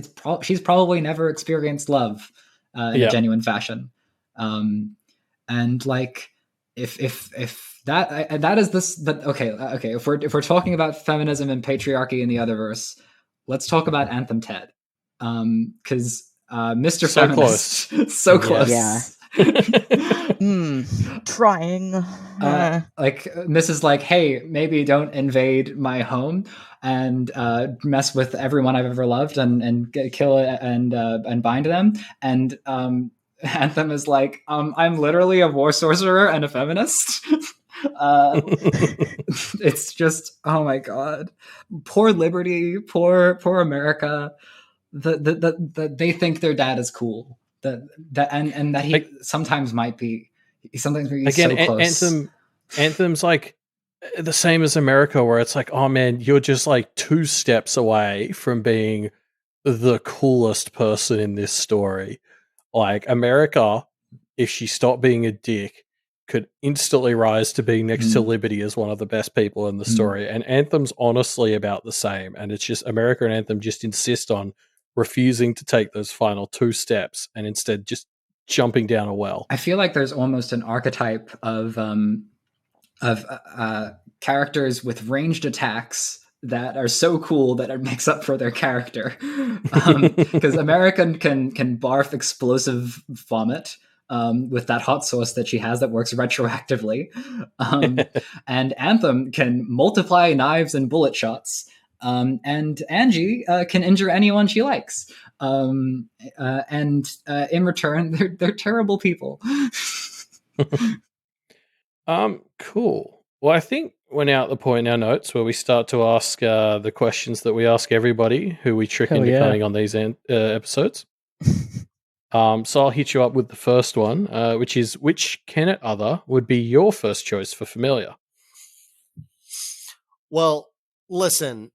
she's probably never experienced love in a genuine fashion. And like if that is this, that okay. If we're talking about feminism and patriarchy in the Otherverse, let's talk about Anthem Ted, because Mr. So Feminist, close. so close. Yeah. Trying. Like Mrs. like, hey, maybe don't invade my home and mess with everyone I've ever loved and kill and bind them. And Anthem is like, I'm literally a war sorcerer and a feminist. It's just, oh my god, poor Liberty, poor America. They think their dad is cool. And that he sometimes might be. Sometimes he's again, so close. Anthem's like the same as America, where it's like, oh man, you're just like 2 steps away from being the coolest person in this story. Like, America, if she stopped being a dick, could instantly rise to being next to Liberty as one of the best people in the story. And Anthem's honestly about the same. And it's just America and Anthem just insist on refusing to take those final 2 steps and instead just jumping down a well. I feel like there's almost an archetype of characters with ranged attacks that are so cool that it makes up for their character. Because American can barf explosive vomit with that hot sauce that she has that works retroactively. And Anthem can multiply knives and bullet shots. And Angie can injure anyone she likes. And in return, they're terrible people. Cool. Well, I think we're now at the point in our notes where we start to ask the questions that we ask everybody who we trick into coming on these episodes. So I'll hit you up with the first one, which is, which Kennet other would be your first choice for familiar? Well, listen,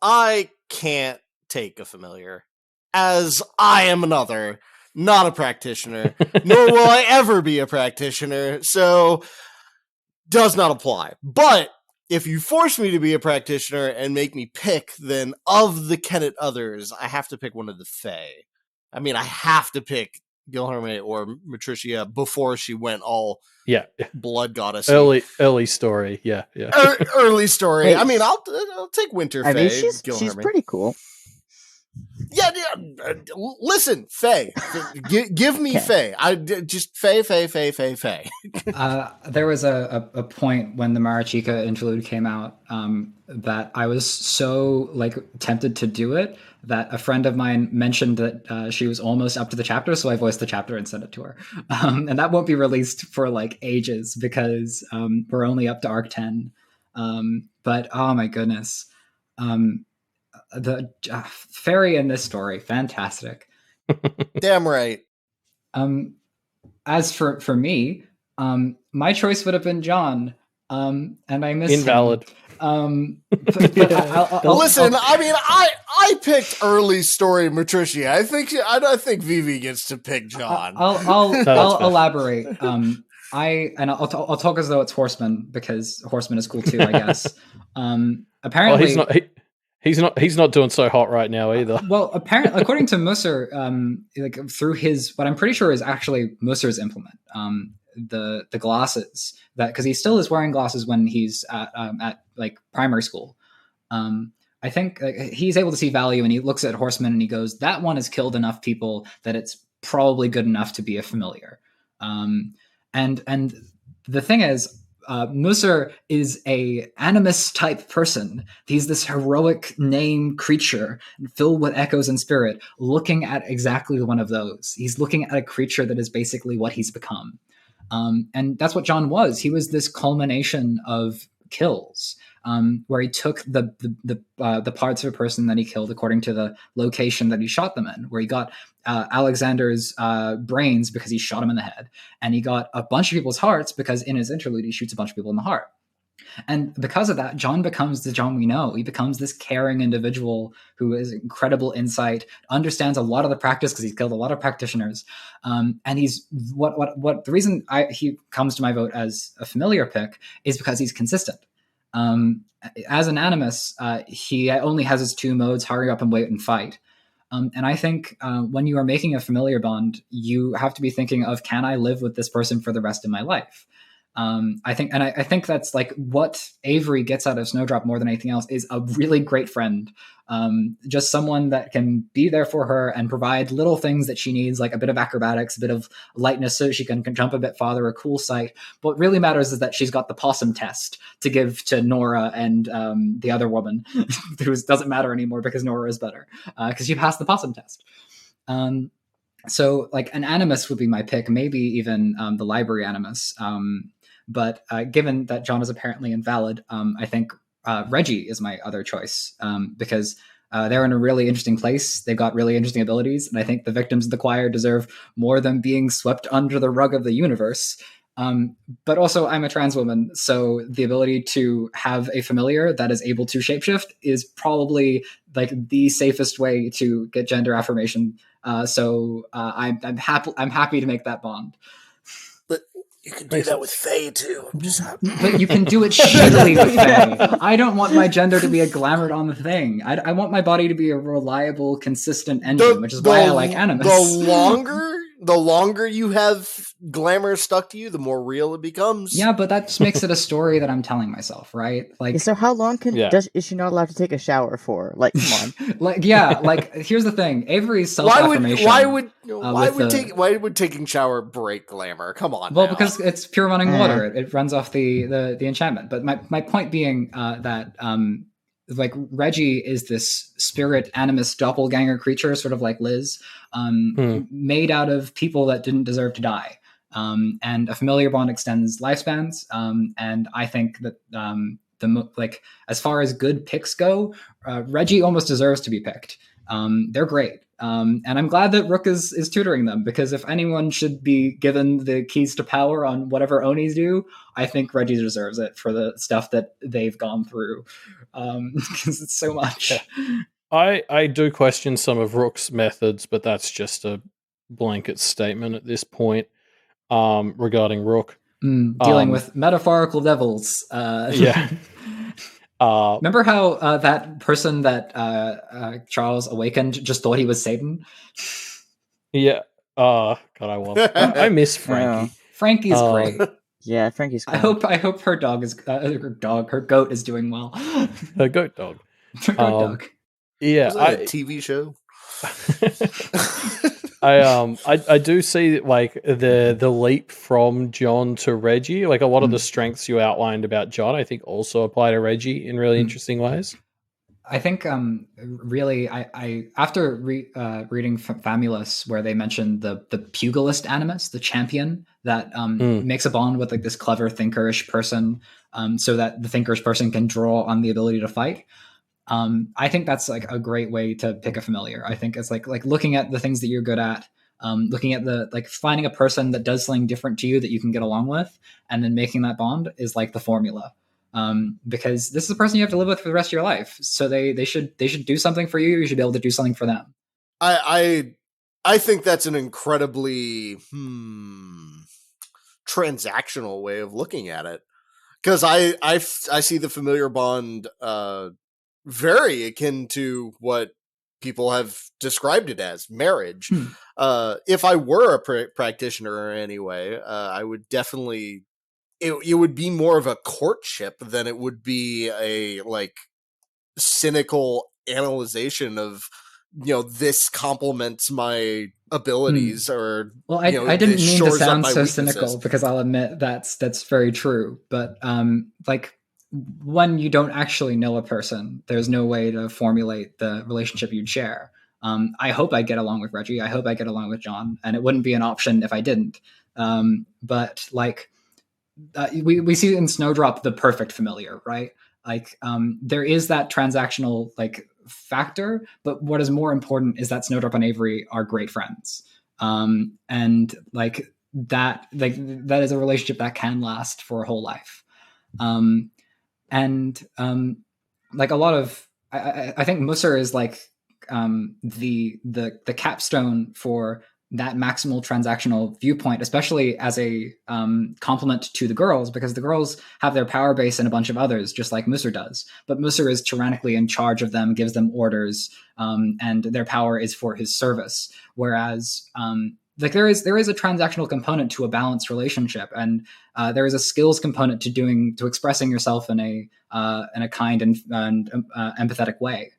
I can't take a familiar, as I am another, not a practitioner, nor will I ever be a practitioner, so does not apply. But if you force me to be a practitioner and make me pick, then of the Kennet others, I have to pick one of the Fae. I mean, I have to pick Gilherme or Matricia before she went all blood goddess. Early story, yeah. Early story. Wait, I mean, I'll take Winter Fae. I mean, she's pretty cool. Yeah. Listen, Fae. Give me Fae. I just Fae. There was a point when the Marachika interlude came out that I was so tempted to do it that a friend of mine mentioned that she was almost up to the chapter, so I voiced the chapter and sent it to her. And that won't be released for ages because we're only up to Arc 10. But oh my goodness. The fairy in this story, fantastic. Damn right. As for me, my choice would have been John, and I miss invalid. Him. Listen, I mean, I picked early story Matricia. I think Vivi gets to pick John. I'll elaborate. I'll talk as though it's Horseman because Horseman is cool too, I guess. Apparently, he's not doing so hot right now either. Well, apparently, according to Musser, through his what I'm pretty sure is actually Musser's implement, the glasses because he still is wearing glasses when he's at primary school. I think he's able to see value, and he looks at Horseman and he goes, "That one has killed enough people that it's probably good enough to be a familiar." And the thing is, Musser is a animus type person. He's this heroic name creature filled with echoes and spirit, looking at exactly one of those. He's looking at a creature that is basically what he's become. And that's what John was. He was this culmination of kills, where he took the parts of a person that he killed according to the location that he shot them in, where he got Alexander's brains because he shot him in the head, and he got a bunch of people's hearts because in his interlude he shoots a bunch of people in the heart. And because of that, John becomes the John we know. He becomes this caring individual who has incredible insight, understands a lot of the practice because he's killed a lot of practitioners. And he's what the reason he comes to my vote as a familiar pick is because he's consistent. As an animus, he only has his 2 modes: hurry up and wait and fight. And I think when you are making a familiar bond, you have to be thinking of, can I live with this person for the rest of my life? I think that's what Avery gets out of Snowdrop more than anything else is a really great friend. Just someone that can be there for her and provide little things that she needs, like a bit of acrobatics, a bit of lightness so she can jump a bit farther, a cool sight. But what really matters is that she's got the possum test to give to Nora and the other woman who doesn't matter anymore because Nora is better because she passed the possum test. So an animus would be my pick, maybe even the library animus. But given that John is apparently invalid, I think Reggie is my other choice because they're in a really interesting place. They've got really interesting abilities. And I think the victims of the choir deserve more than being swept under the rug of the universe. But also, I'm a trans woman, so the ability to have a familiar that is able to shapeshift is probably like the safest way to get gender affirmation. So I'm happy to make that bond. But you can do that with Faye too. I'm just But you can do it shittily with Faye. I don't want my gender to be a glamored on thing. I want my body to be a reliable, consistent engine, which is why I like Animus. The longer you have glamour stuck to you, the more real it becomes. Yeah, but that just makes it a story that I'm telling myself, right? Like, So how long is she not allowed to take a shower for? Like, come on. Here's the thing: Avery's self-affirmation. Why would taking shower break glamour? Come on. Well, now. because it's pure running water. It runs off the enchantment. But my point being that like Reggie is this spirit animus doppelganger creature, sort of like Liz, made out of people that didn't deserve to die. And a familiar bond extends lifespans. And I think that as far as good picks go, Reggie almost deserves to be picked. They're great. And I'm glad that Rook is tutoring them, because if anyone should be given the keys to power on whatever Onis do, I think Reggie deserves it for the stuff that they've gone through. Because it's so much. I do question some of Rook's methods, but that's just a blanket statement at this point regarding Rook. Dealing with metaphorical devils. Yeah. Remember how that person that Charles awakened just thought he was Satan? Yeah. God, I miss Frankie. Frankie's great. Yeah, Frankie's great. I hope her goat is doing well. Her goat dog. Her goat dog. Yeah. Was that a TV show? I do see like the leap from John to Reggie. Like a lot of the strengths you outlined about John, I think also apply to Reggie in really interesting ways. I think really I after reading Famulus, where they mentioned the pugilist animus, the champion that makes a bond with like this clever thinkerish person, so that the thinkerish person can draw on the ability to fight. I think that's like a great way to pick a familiar. I think it's like looking at the things that you're good at, looking at finding a person that does something different to you that you can get along with, and then making that bond is like the formula. Because this is a person you have to live with for the rest of your life. So they should do something for you. You should be able to do something for them. I think that's an incredibly transactional way of looking at it. Because I see the familiar bond very akin to what people have described it as, marriage. If I were a practitioner anyway, I would definitely, it would be more of a courtship than it would be a like cynical analyzation of, this complements my abilities or, I didn't mean to sound so cynical, because I'll admit that's very true. But when you don't actually know a person, there's no way to formulate the relationship you'd share. I hope I get along with Reggie. I hope I get along with John, and it wouldn't be an option if I didn't. But we see in Snowdrop the perfect familiar, right? There is that transactional factor, but what is more important is that Snowdrop and Avery are great friends, and that is a relationship that can last for a whole life. And a lot of I think Musser is the capstone for that maximal transactional viewpoint, especially as a complement to the girls, because the girls have their power base in a bunch of others, just like Musser does. But Musser is tyrannically in charge of them, gives them orders, and their power is for his service. Whereas there is a transactional component to a balanced relationship, and there is a skills component to expressing yourself in a kind and empathetic way,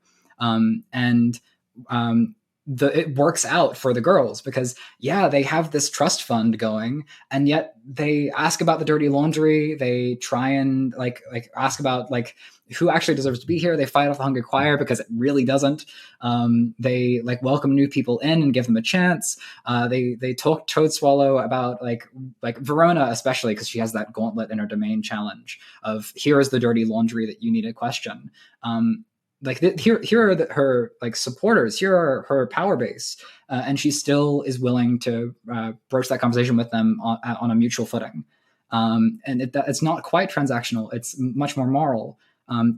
it works out for the girls because they have this trust fund going, and yet they ask about the dirty laundry. They try and ask about who actually deserves to be here. They fight off the hungry choir because it really doesn't. They welcome new people in and give them a chance. They talk Toadswallow about Verona, especially because she has that gauntlet in her domain challenge of here is the dirty laundry that you need to question. Here are her supporters. Here are her power base, and she still is willing to broach that conversation with them on a mutual footing. And it's not quite transactional. It's much more moral.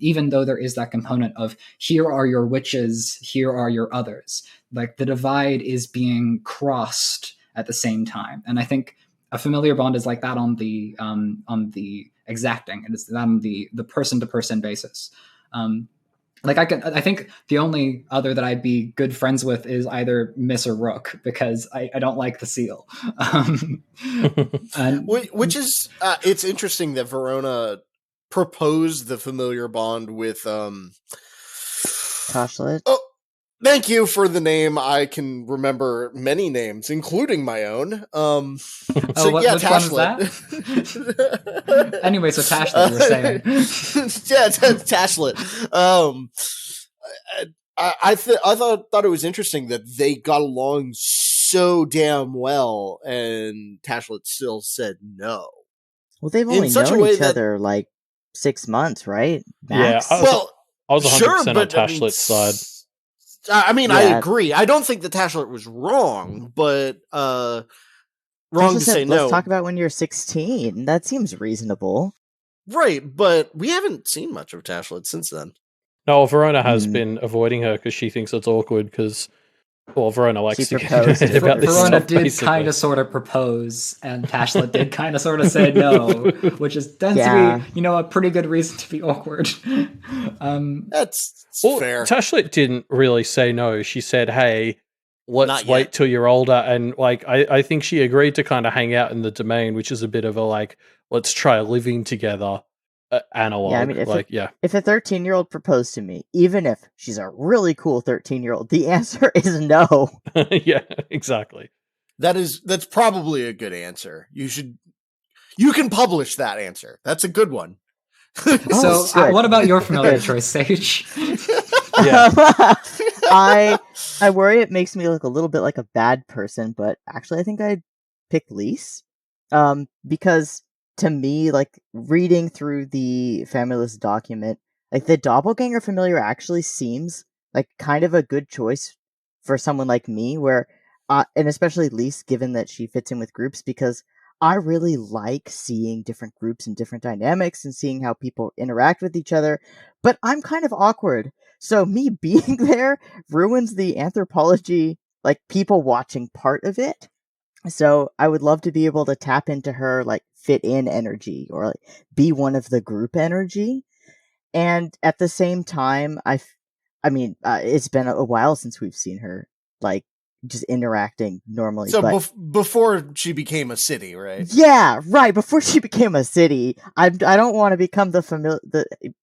Even though there is that component of here are your witches, here are your others. Like the divide is being crossed at the same time. And I think a familiar bond is like that on the exacting. It is that on the person to person basis. I think the only other that I'd be good friends with is either Miss or Rook, because I don't like the seal. Which is it's interesting that Verona proposed the familiar bond with Tashlet. Oh, thank you for the name. I can remember many names, including my own. Which one is that? Anyway, so Tashlet, you were saying. Yeah, Tashlet. I thought it was interesting that they got along so damn well, and Tashlet still said no. Well, they've only known each other like 6 months, right? Max? Yeah, I was 100% on Tashlet's side. I mean, yeah. I agree. I don't think the Tashlet was wrong, but wrong to say no. Let's talk about when you're 16. That seems reasonable. Right, but we haven't seen much of Tashlet since then. No, Verona has been avoiding her because she thinks it's awkward because, well, Verona likes to get about this Verona stuff, did kind of sort of propose, and Tashlet did kind of sort of say no, which tends to be, a pretty good reason to be awkward. That's fair. Tashlet didn't really say no. She said, hey, let's wait till you're older. And I think she agreed to kind of hang out in the domain, which is a bit of a let's try living together analog. Yeah, I mean, if a 13-year-old proposed to me, even if she's a really cool 13-year-old, the answer is no. Yeah, exactly. That's probably a good answer. You can publish that answer. That's a good one. So what about your familiar choice, Sage? I worry it makes me look a little bit like a bad person, but actually I think I'd pick Lise. Because to me, reading through the family list document, the doppelganger familiar actually seems like kind of a good choice for someone like me, where and especially Lise, given that she fits in with groups, because I really like seeing different groups and different dynamics and seeing how people interact with each other, but I'm kind of awkward. So me being there ruins the anthropology, people watching part of it. So I would love to be able to tap into her, fit in energy or be one of the group energy. And at the same time, it's been a while since we've seen her, just interacting normally. So before she became a city, right? Yeah, right. Before she became a city, I don't want to become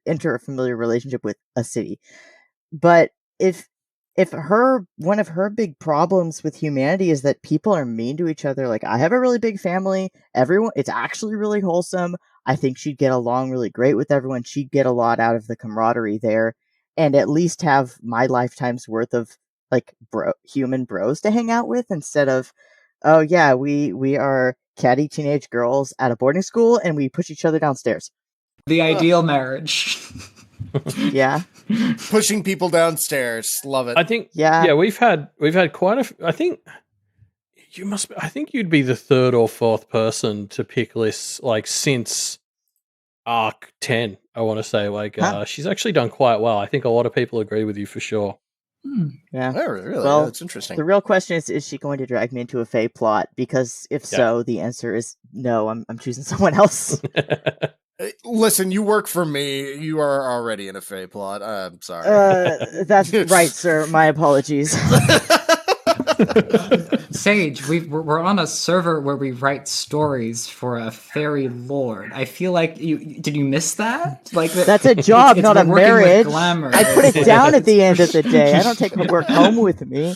enter a familiar relationship with a city. But if one of her big problems with humanity is that people are mean to each other, I have a really big family, it's actually really wholesome. I think she'd get along really great with everyone. She'd get a lot out of the camaraderie there, and at least have my lifetime's worth of human bros to hang out with, instead of, oh yeah, we are catty teenage girls at a boarding school and we push each other downstairs. The ideal marriage. Yeah. Pushing people downstairs. Love it. I think we've had quite I think you'd be the third or fourth person to pick lists since Arc 10, I want to say. She's actually done quite well. I think a lot of people agree with you for sure. Yeah. Oh, really? Well, that's interesting. The real question is she going to drag me into a Fae plot? Because if so, the answer is no, I'm choosing someone else. Listen, you work for me. You are already in a Fae plot. I'm sorry. That's right, sir. My apologies. Sage, we're on a server where we write stories for a fairy lord. I feel like did you miss that? That's a job, not a marriage. I put it down at the end of the day. I don't take my work home with me.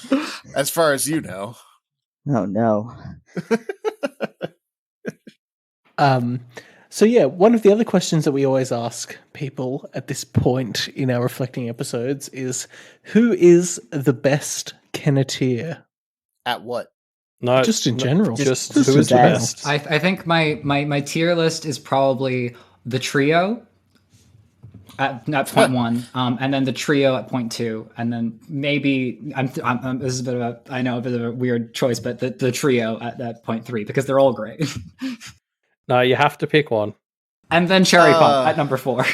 As far as you know. Oh no. So yeah, one of the other questions that we always ask people at this point in our reflecting episodes is, who is the best Kenneteer? At what? No, just in general. Just who is the best? I think my tier list is probably the trio at point 1, and then the trio at point 2, and then maybe this is a bit of a weird choice, but the trio at point 3, because they're all great. No, you have to pick one. And then Cherry Pump at number 4.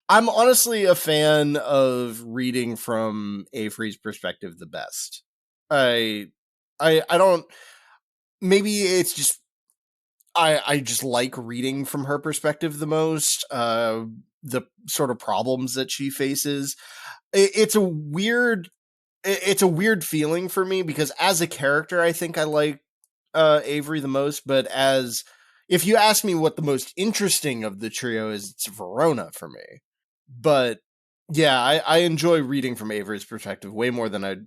I'm honestly a fan of reading from Avery's perspective the best. I don't. Maybe it's just I just like reading from her perspective the most. The sort of problems that she faces. It's a weird feeling for me because as a character, I think I like Avery the most. But if you ask me what the most interesting of the trio is, it's Verona for me. But yeah, I enjoy reading from Avery's perspective way more than I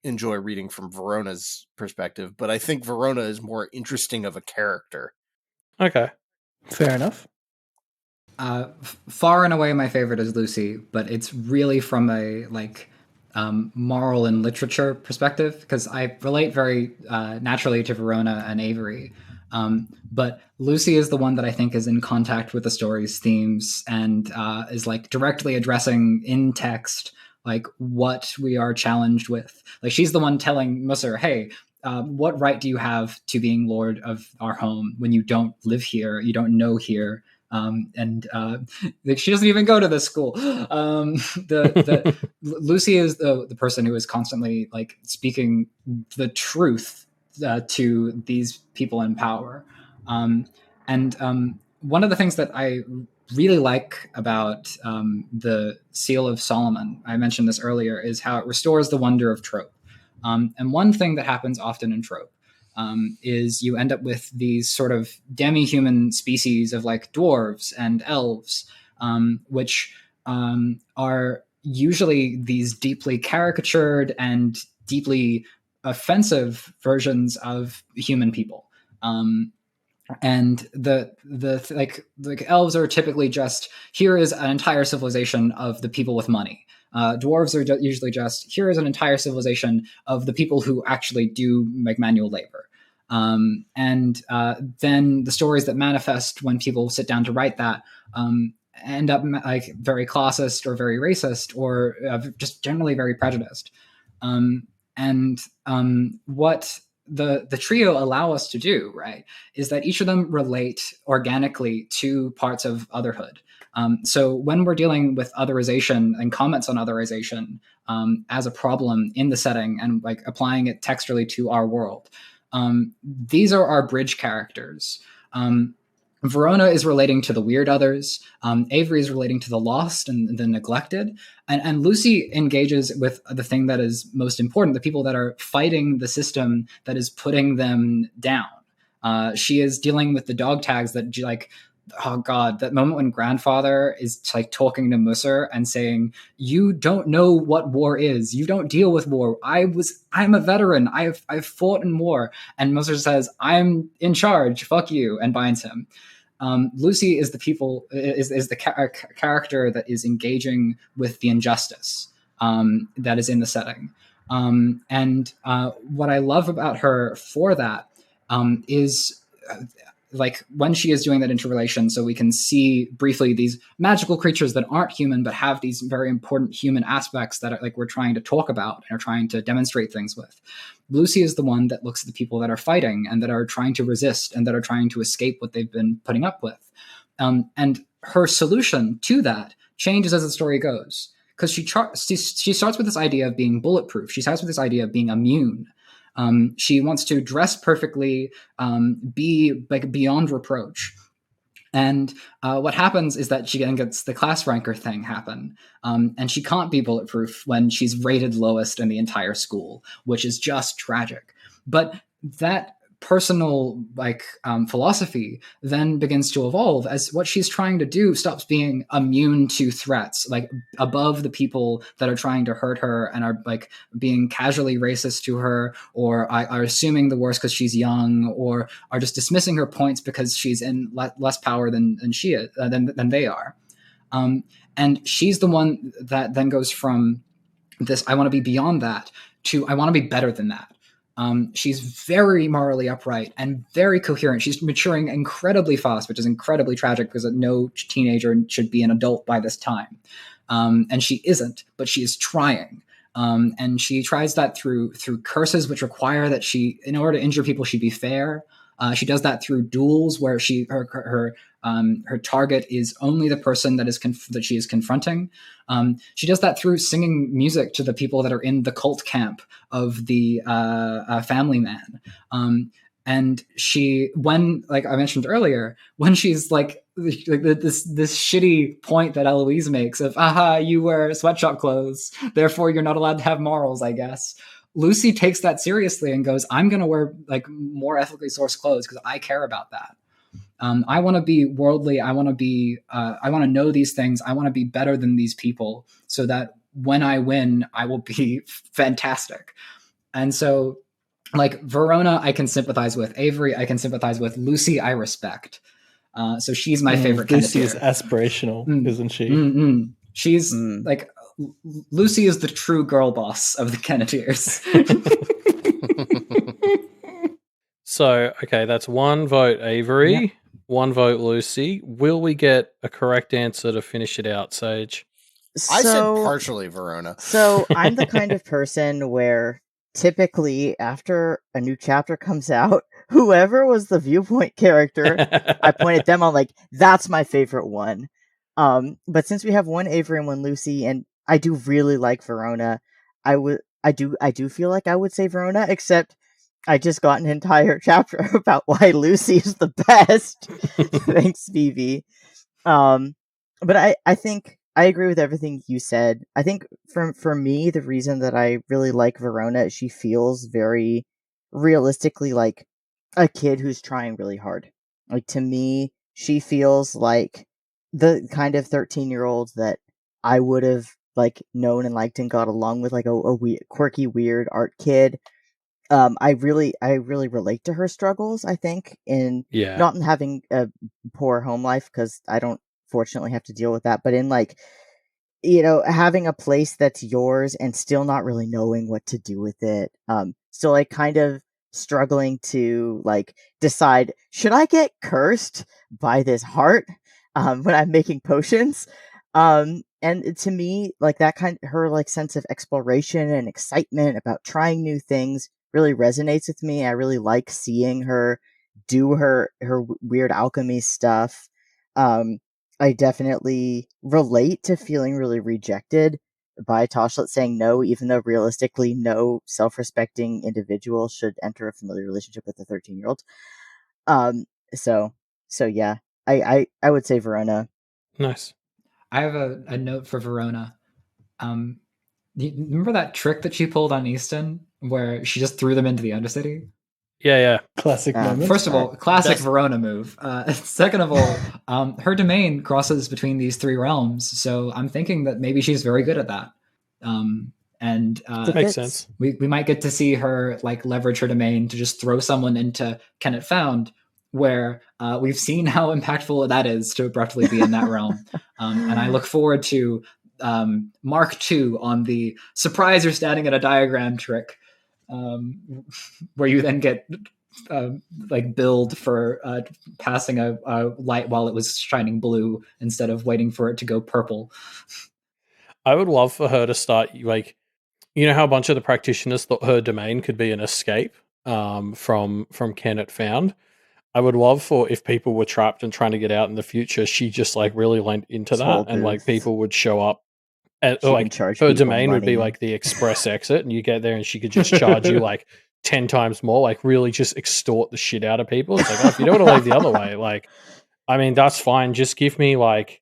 enjoy reading from Verona's perspective. But I think Verona is more interesting of a character. Okay. Fair enough. Far and away my favorite is Lucy, but it's really from a moral and literature perspective because I relate very naturally to Verona and Avery. But Lucy is the one that I think is in contact with the story's themes and is like directly addressing in text like what we are challenged with. Like she's the one telling Musser, hey, what right do you have to being lord of our home when you don't live here, you don't know here? She doesn't even go to this school. Lucy is the person who is constantly like speaking the truth to these people in power. One of the things that I really like about the Seal of Solomon, I mentioned this earlier, is how it restores the wonder of trope. And one thing that happens often in trope is you end up with these sort of demi-human species of like dwarves and elves, which are usually these deeply caricatured and deeply offensive versions of human people. And the elves are typically just, here is an entire civilization of the people with money. Dwarves are usually just, here is an entire civilization of the people who actually do make manual labor. Then the stories that manifest when people sit down to write that end up like very classist or very racist or just generally very prejudiced. What the trio allow us to do, right, is that each of them relate organically to parts of otherhood. So when we're dealing with otherization and comments on otherization as a problem in the setting and like applying it textually to our world, these are our bridge characters. Verona is relating to the weird others. Avery is relating to the lost and the neglected. And Lucy engages with the thing that is most important, the people that are fighting the system that is putting them down. She is dealing with the dog tags that like, oh God, that moment when grandfather is like talking to Musser and saying, you don't know what war is. You don't deal with war. I'm a veteran. I've fought in war. And Musser says, I'm in charge. Fuck you. And binds him. Lucy is the character that is engaging with the injustice that is in the setting. What I love about her for that is like when she is doing that interrelation, so we can see briefly these magical creatures that aren't human but have these very important human aspects that are, like we're trying to talk about and are trying to demonstrate things with. Lucy is the one that looks at the people that are fighting and that are trying to resist and that are trying to escape what they've been putting up with. And her solution to that changes as the story goes, because she starts with this idea of being bulletproof. She starts with this idea of being immune. She wants to dress perfectly, be like beyond reproach. And what happens is that she then gets the class ranker thing happen. And she can't be bulletproof when she's rated lowest in the entire school, which is just tragic. But that personal philosophy then begins to evolve as what she's trying to do stops being immune to threats, like above the people that are trying to hurt her and are like being casually racist to her, or are assuming the worst because she's young, or are just dismissing her points because she's in less power than she is than they are. And she's the one that then goes from this, I want to be beyond that, to I want to be better than that. She's very morally upright and very coherent. She's maturing incredibly fast, which is incredibly tragic because no teenager should be an adult by this time. And she isn't, but she is trying. And she tries that through curses, which require that she, in order to injure people, she be fair. She does that through duels where her target is only the person that she is confronting. She does that through singing music to the people that are in the cult camp of the family man. And when, like I mentioned earlier, when she's like this shitty point that Eloise makes of, aha, you wear sweatshop clothes, therefore you're not allowed to have morals, I guess. Lucy takes that seriously and goes, I'm going to wear like more ethically sourced clothes because I care about that. I want to be worldly. I want to know these things. I want to be better than these people so that when I win, I will be fantastic. And so, like, Verona, I can sympathize with. Avery, I can sympathize with. Lucy, I respect. So she's my favorite kind of Lucy is aspirational, isn't she? She's like, Lucy is the true girl boss of the Kenneteers. So, okay, that's one vote Avery, Yep. one vote Lucy. Will we get a correct answer to finish it out, Sage? I said partially Verona. So I'm the kind of person where typically after a new chapter comes out, whoever was the viewpoint character, I point at them, I'm like, that's my favorite one. But since we have one Avery and one Lucy, and I do really like Verona, I do feel like I would say Verona, except I just got an entire chapter about why Lucy is the best. Thanks, Vivi. But I think I agree with everything you said. I think for me, the reason that I really like Verona is she feels very realistically like a kid who's trying really hard. Like, to me, she feels like the kind of 13-year-old that I would have like known and liked and got along with, like a quirky, weird art kid. I really relate to her struggles, I think, in not in having a poor home life, because I don't fortunately have to deal with that, but in like, having a place that's yours and still not really knowing what to do with it. Still like kind of struggling to like decide, should I get cursed by this heart when I'm making potions? And to me, like that her like sense of exploration and excitement about trying new things really resonates with me. I really like seeing her do her weird alchemy stuff. I definitely relate to feeling really rejected by Toshlet saying no, even though realistically no self-respecting individual should enter a familiar relationship with a 13-year-old. So yeah, I would say Verona. Nice. I have a note for Verona. Remember that trick that she pulled on Easton where she just threw them into the Undercity? Yeah. Classic moment. First of all, classic Verona move. Second of all, her domain crosses between these three realms, so I'm thinking that maybe she's very good at that. That makes sense. We might get to see her like leverage her domain to just throw someone into Kennet Found, where we've seen how impactful that is to abruptly be in that realm. And I look forward to Mark II on the surprise you're standing at a diagram trick, where you then get like billed for passing a light while it was shining blue instead of waiting for it to go purple. I would love for her to start, like, how a bunch of the practitioners thought her domain could be an escape from Kennet Found. I would love for, if people were trapped and trying to get out in the future, she just like really lent into that, and like people would show up. And like her domain would be like the express exit, and you get there and she could just charge you like 10 times more, like really just extort the shit out of people. It's like, oh, if you don't want to leave the other way, like, I mean, that's fine. Just give me like,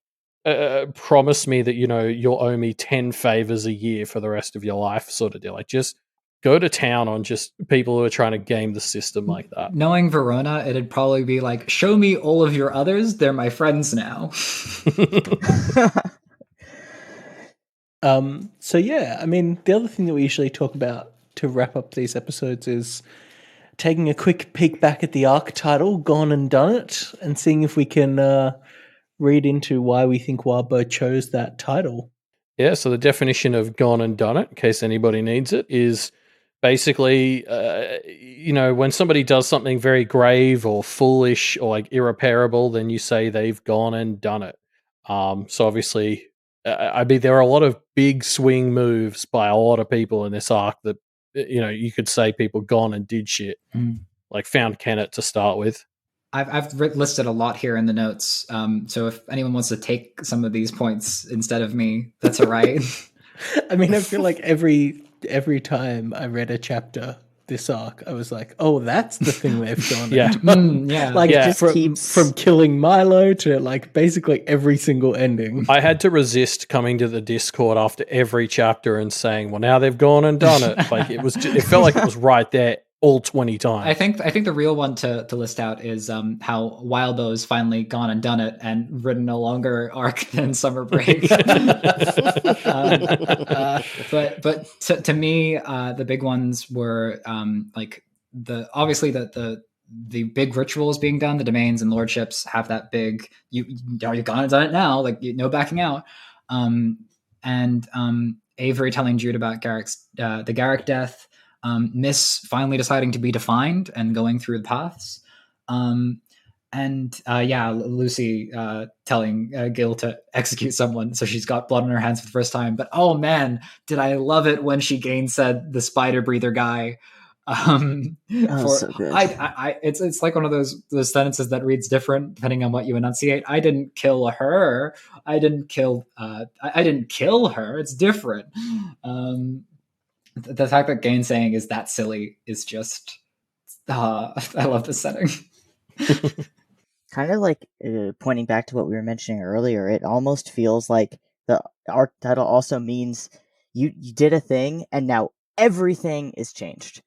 promise me that, you'll owe me 10 favors a year for the rest of your life, sort of deal. Like, just go to town on just people who are trying to game the system like that. Knowing Verona, it'd probably be like, show me all of your others. They're my friends now. So yeah, I mean, the other thing that we usually talk about to wrap up these episodes is taking a quick peek back at the arc title, Gone and Done It, and seeing if we can read into why we think Wildbow chose that title. Yeah, so the definition of Gone and Done It, in case anybody needs it, is basically, when somebody does something very grave or foolish or like irreparable, then you say they've gone and done it. So obviously, I mean, there are a lot of big swing moves by a lot of people in this arc that, you could say people gone and did shit. like found Kennet to start with. I've listed a lot here in the notes. So if anyone wants to take some of these points instead of me, that's all right. I mean, I feel like every time I read a chapter this arc, I was like, "Oh, that's the thing they've gone." Yeah. Yeah. Like Yeah. from killing Milo to like basically every single ending. I had to resist coming to the Discord after every chapter and saying, "Well, now they've gone and done it." Like it felt like it was right there all 20 times. I think the real one to list out is how Wildbow's finally gone and done it and written a longer arc than Summer Break. But to me, the big ones were like obviously the big rituals being done. The domains and lordships have that big you've gone and done it now, like no backing out. And Avery telling Jude about the Garrick death. Miss finally deciding to be defined and going through the paths. Lucy telling Gil to execute someone, so she's got blood on her hands for the first time. But oh man, did I love it when she gainsaid the spider breather guy. So good. It's like one of those sentences that reads different depending on what you enunciate. I didn't kill her. I didn't kill her. It's different. The fact that gainsaying is that silly is just I love this setting. Kind of like pointing back to what we were mentioning earlier, it almost feels like the arc title also means you did a thing and now everything is changed.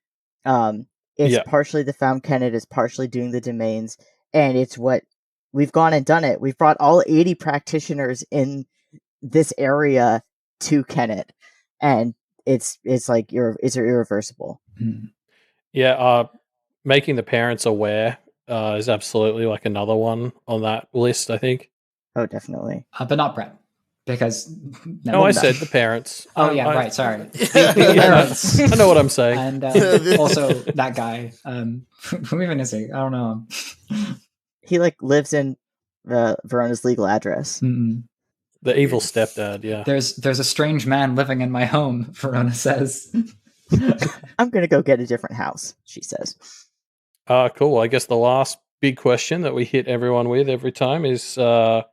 It's partially the found Kennet, it's partially doing the domains, and it's what we've gone and done it. We've brought all 80 practitioners in this area to Kennet, and it's like it's irreversible. Yeah, making the parents aware is absolutely like another one on that list, I think. Oh, definitely. But not Brett, because I said the parents. Right. Sorry, the parents. I know what I'm saying. And also that guy. Who even is he? I don't know. He like lives in Verona's legal address. Mm-hmm. The evil stepdad, yeah. There's a strange man living in my home, Verona says. I'm going to go get a different house, she says. Cool. I guess the last big question that we hit everyone with every time is for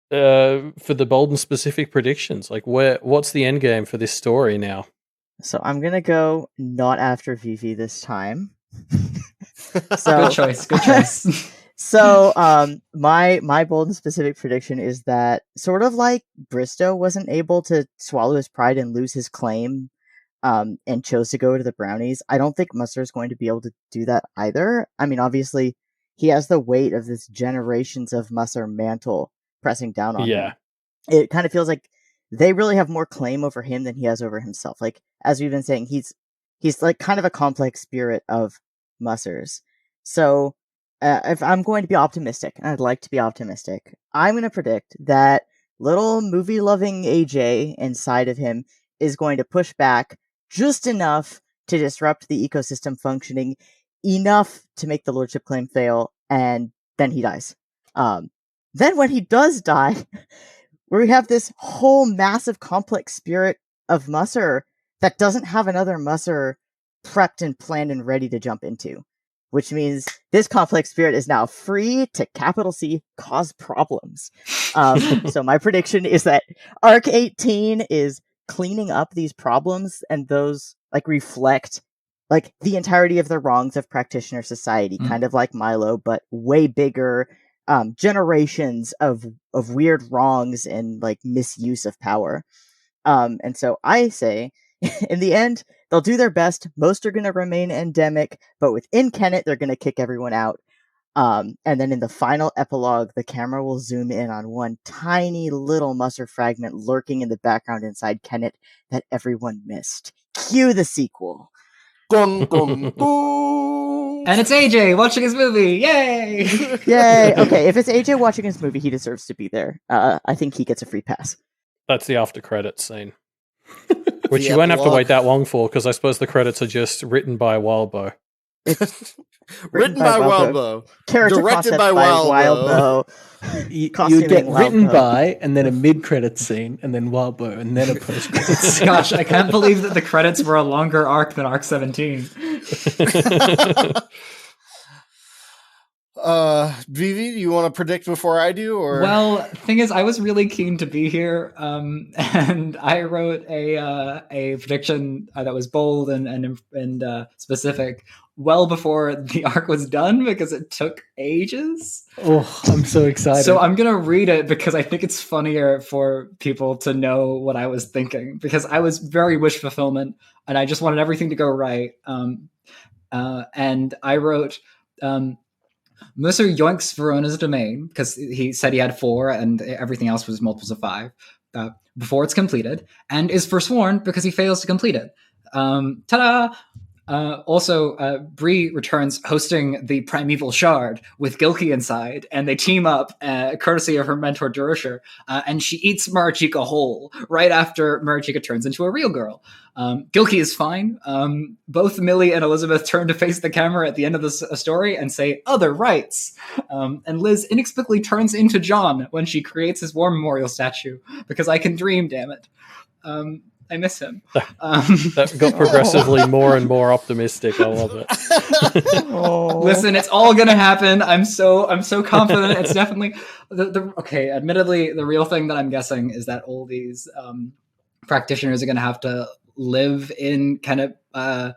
the bold and specific predictions. Like, what's the end game for this story now? So I'm going to go not after Vivi this time. Good choice. So, my bold and specific prediction is that sort of like Bristow wasn't able to swallow his pride and lose his claim, and chose to go to the brownies. I don't think Musser is going to be able to do that either. I mean, obviously, he has the weight of this generations of Musser mantle pressing down on him. It kind of feels like they really have more claim over him than he has over himself. Like, as we've been saying, he's like kind of a complex spirit of Musser's. So, if I'm going to be optimistic, and I'd like to be optimistic, I'm going to predict that little movie-loving AJ inside of him is going to push back just enough to disrupt the ecosystem functioning, enough to make the lordship claim fail, and then he dies. Then when he does die, we have this whole massive complex spirit of Musser that doesn't have another Musser prepped and planned and ready to jump into. Which means this complex spirit is now free to capital C cause problems. So my prediction is that Arc 18 is cleaning up these problems, and those like reflect like the entirety of the wrongs of practitioner society, kind of like Milo, but way bigger, generations of weird wrongs and like misuse of power. And so I say, in the end, they'll do their best. Most are going to remain endemic, but within Kennet, they're going to kick everyone out. And then in the final epilogue, the camera will zoom in on one tiny little Musser fragment lurking in the background inside Kennet that everyone missed. Cue the sequel. Gung, gung, gung. And it's AJ watching his movie. Yay! Yay! Okay, if it's AJ watching his movie, he deserves to be there. I think he gets a free pass. That's the after credits scene. Which you won't have to wait that long for, because I suppose the credits are just written by Wildbow. Written by Wildbow. Character Directed by Wildbow. You get written by, and then a mid-credits scene, and then Wildbow, and then a post-credits scene. Gosh, I can't believe that the credits were a longer arc than Arc 17. Vivi, do you want to predict before I do, or? Well, thing is, I was really keen to be here, and I wrote a prediction that was bold and specific well before the arc was done because it took ages. Oh, I'm so excited. So I'm gonna read it because I think it's funnier for people to know what I was thinking, because I was very wish fulfillment and I just wanted everything to go right. And I wrote. Mercer yoinks Verona's domain because he said he had 4 and everything else was multiples of 5 before it's completed, and is forsworn because he fails to complete it. Ta-da! Also, Bree returns hosting the Primeval Shard with Gilkey inside, and they team up, courtesy of her mentor Durusher, and she eats Marachika whole right after Marachika turns into a real girl. Gilkey is fine. Both Millie and Elizabeth turn to face the camera at the end of the story and say, "Other rights." And Liz inexplicably turns into John when she creates his war memorial statue, because I can dream, damn it. I miss him. That got progressively more and more optimistic. I love it. Listen, it's all gonna happen. I'm so confident. It's definitely okay. Admittedly, the real thing that I'm guessing is that all these practitioners are gonna have to live in kind of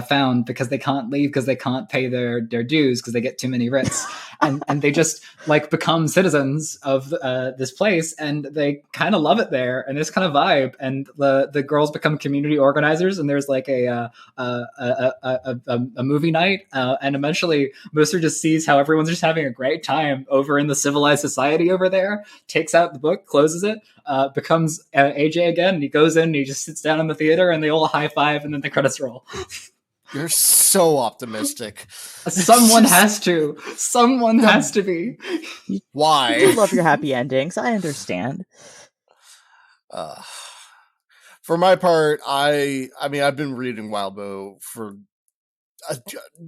found because they can't leave because they can't pay their dues because they get too many writs. and they just like become citizens of this place, and they kind of love it there and this kind of vibe, and the girls become community organizers, and there's like a movie night, and eventually Mercer just sees how everyone's just having a great time over in the civilized society over there, takes out the book, closes it, becomes AJ again, and he goes in and he just sits down in the theater and they all high five and then the credits roll. You're so optimistic. Someone has to. Someone has to be. Why? You love your happy endings. I understand. For my part, I mean, I've been reading Wildbow for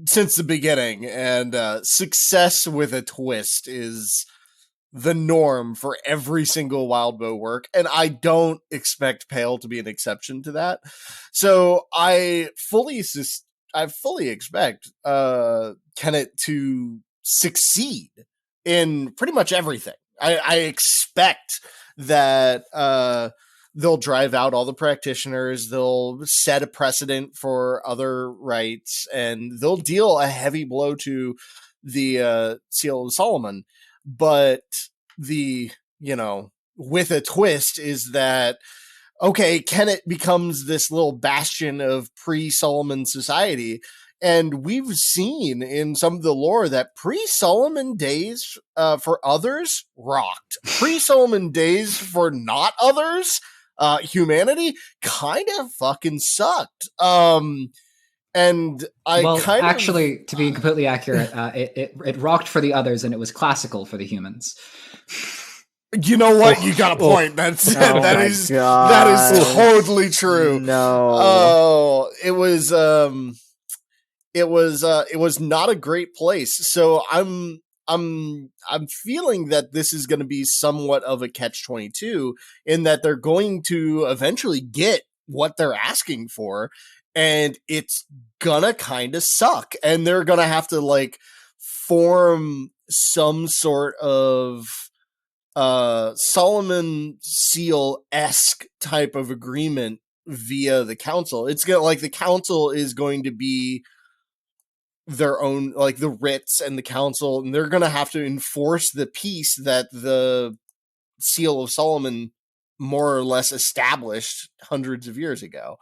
since the beginning, and success with a twist is the norm for every single Wildbow work, and I don't expect Pale to be an exception to that. So I fully expect Kenneth to succeed in pretty much everything. I expect that they'll drive out all the practitioners, they'll set a precedent for other rights, and they'll deal a heavy blow to the Seal of Solomon. But the, with a twist is that, okay, Kenneth becomes this little bastion of pre-Solomon society. And we've seen in some of the lore that pre-Solomon days for others rocked. Pre-Solomon days for not others, humanity, kind of fucking sucked. And actually, to be completely accurate, it rocked for the others, and it was classical for the humans. You know what? You got a point. That is totally true. No. Oh, it was not a great place. So I'm feeling that this is going to be somewhat of a catch-22 in that they're going to eventually get what they're asking for, and it's gonna kind of suck, and they're gonna have to like form some sort of Solomon Seal-esque type of agreement via the council. It's gonna like the council is going to be their own, like the writs and the council, and they're gonna have to enforce the peace that the Seal of Solomon more or less established hundreds of years ago.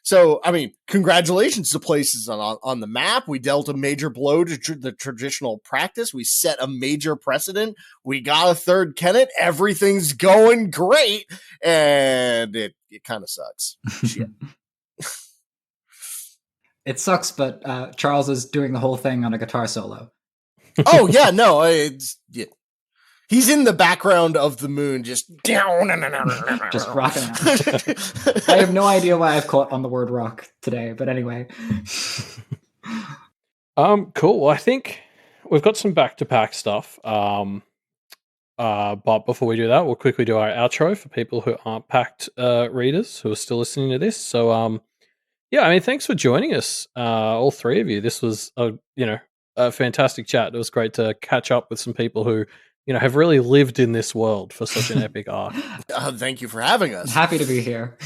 So, I mean, congratulations to places on the map. We dealt a major blow to the traditional practice. We set a major precedent. We got a third Kenneth. Everything's going great. And it kind of sucks. Shit. It sucks, but Charles is doing the whole thing on a guitar solo. Oh, yeah, no. He's in the background of the moon, just just rocking out. I have no idea why I've caught on the word rock today, but anyway. Cool. Well, I think we've got some back-to-back stuff. But before we do that, we'll quickly do our outro for people who aren't packed readers who are still listening to this. So, yeah, I mean, thanks for joining us, all three of you. This was a a fantastic chat. It was great to catch up with some people who, have really lived in this world for such an epic arc. Thank you for having us. Happy to be here.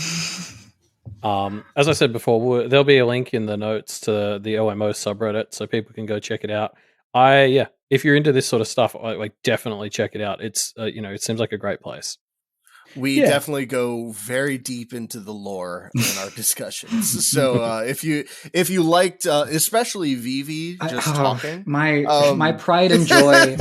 As I said before, there'll be a link in the notes to the OMO subreddit, so people can go check it out. If you're into this sort of stuff, like definitely check it out. It's it seems like a great place. We definitely go very deep into the lore in our discussions. So if you liked, especially Vivi just talking, my pride and joy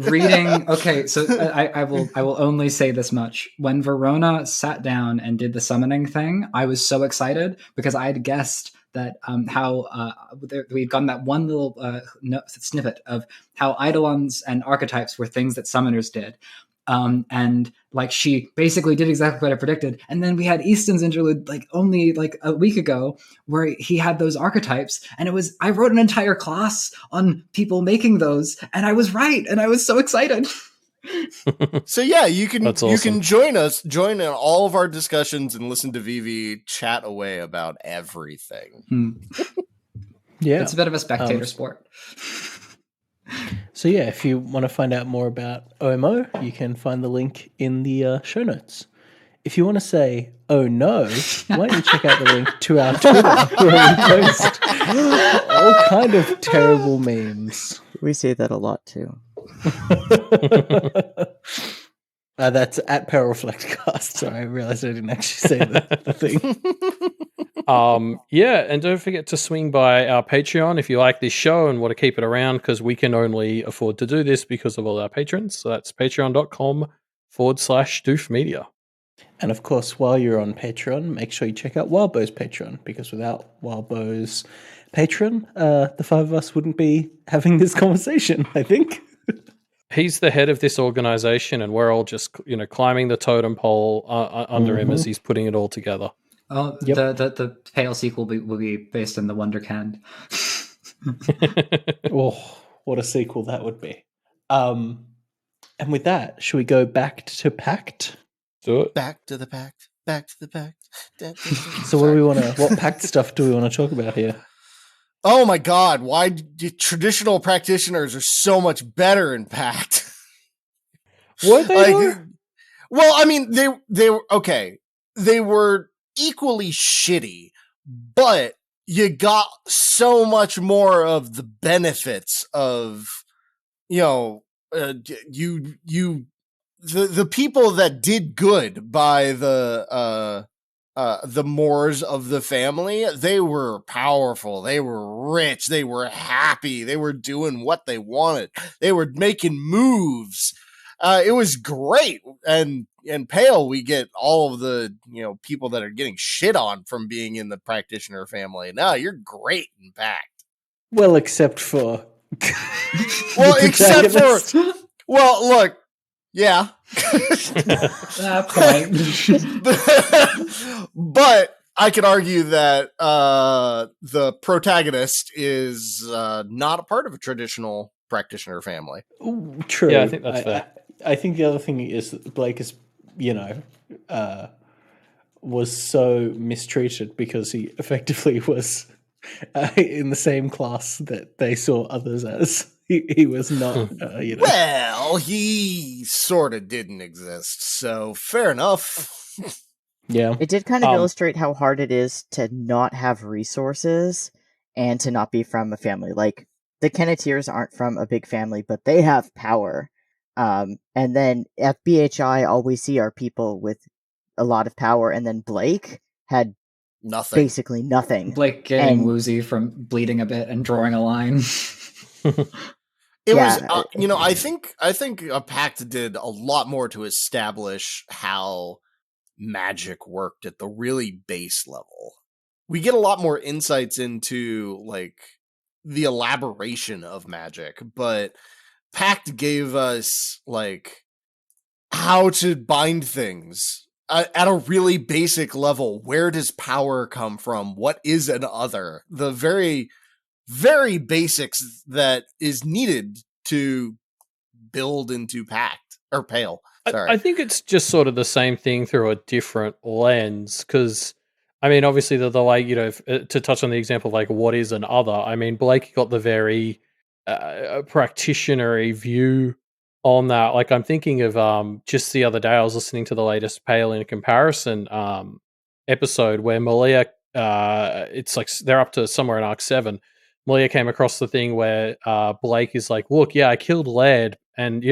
reading. Okay, so I will only say this much: when Verona sat down and did the summoning thing, I was so excited because I had guessed that we'd gotten that one little snippet of how eidolons and archetypes were things that summoners did. And like she basically did exactly what I predicted. And then we had Easton's interlude only a week ago where he had those archetypes, and I wrote an entire class on people making those, and I was right, and I was so excited. So yeah, you can That's awesome. You can join in all of our discussions and listen to Vivi chat away about everything. Yeah, it's a bit of a spectator sport. So yeah, if you want to find out more about OMO, you can find the link in the show notes. If you want to say, oh no, why don't you check out the link to our Twitter, where we post all kind of terrible memes. We say that a lot too. That's at PowerReflectCast. Sorry, I realized I didn't actually say the thing. And don't forget to swing by our Patreon if you like this show and want to keep it around, because we can only afford to do this because of all our patrons. So that's patreon.com/doofmedia. And of course, while you're on Patreon, make sure you check out Wildbow's Patreon, because without Wildbow's Patreon, the five of us wouldn't be having this conversation, I think. He's the head of this organization, and we're all just, climbing the totem pole under him as he's putting it all together. Oh, Yep. The Pale sequel will be based in the Wondercand. Oh, what a sequel that would be. And with that, should we go back to Pact? Do it. Back to the pact. Back to the pact. So what Pact stuff do we want to talk about here? Oh my god, why traditional practitioners are so much better in Pact. What they Well, I mean, they were okay. They were equally shitty, but you got so much more of the benefits of, the people that did good by the Moors of the family. They were powerful, they were rich, they were happy, they were doing what they wanted, they were making moves. It was great. And Pale, we get all of the people that are getting shit on from being in the practitioner family. No, you're great in Pact. Well, except for look, yeah. But I could argue that the protagonist is not a part of a traditional practitioner family. Ooh, true. Yeah, I think that's fair. I think the other thing is that Blake is, was so mistreated because he effectively was in the same class that they saw others as. He was not, Well, he sort of didn't exist, so fair enough. Yeah. It did kind of illustrate how hard it is to not have resources and to not be from a family. Like, the Kenneteers aren't from a big family, but they have power. And then at BHI, all we see are people with a lot of power, and then Blake had basically nothing. Blake getting woozy from bleeding a bit and drawing a line. It was, I think a Pact did a lot more to establish how magic worked at the really base level. We get a lot more insights into like the elaboration of magic, but Pact gave us like how to bind things at a really basic level. Where does power come from? What is an other? The very, very basics that is needed to build into Pact or Pale. Sorry. I think it's just sort of the same thing through a different lens, because I mean, obviously the like, to touch on the example of like what is an other, I mean, Blake got the very a practitioner-y view on that. Like, I'm thinking of just the other day, I was listening to the latest Pale in Comparison episode where Malia, it's like they're up to somewhere in Arc 7. Malia came across the thing where Blake is like, look, yeah, I killed Laird, and,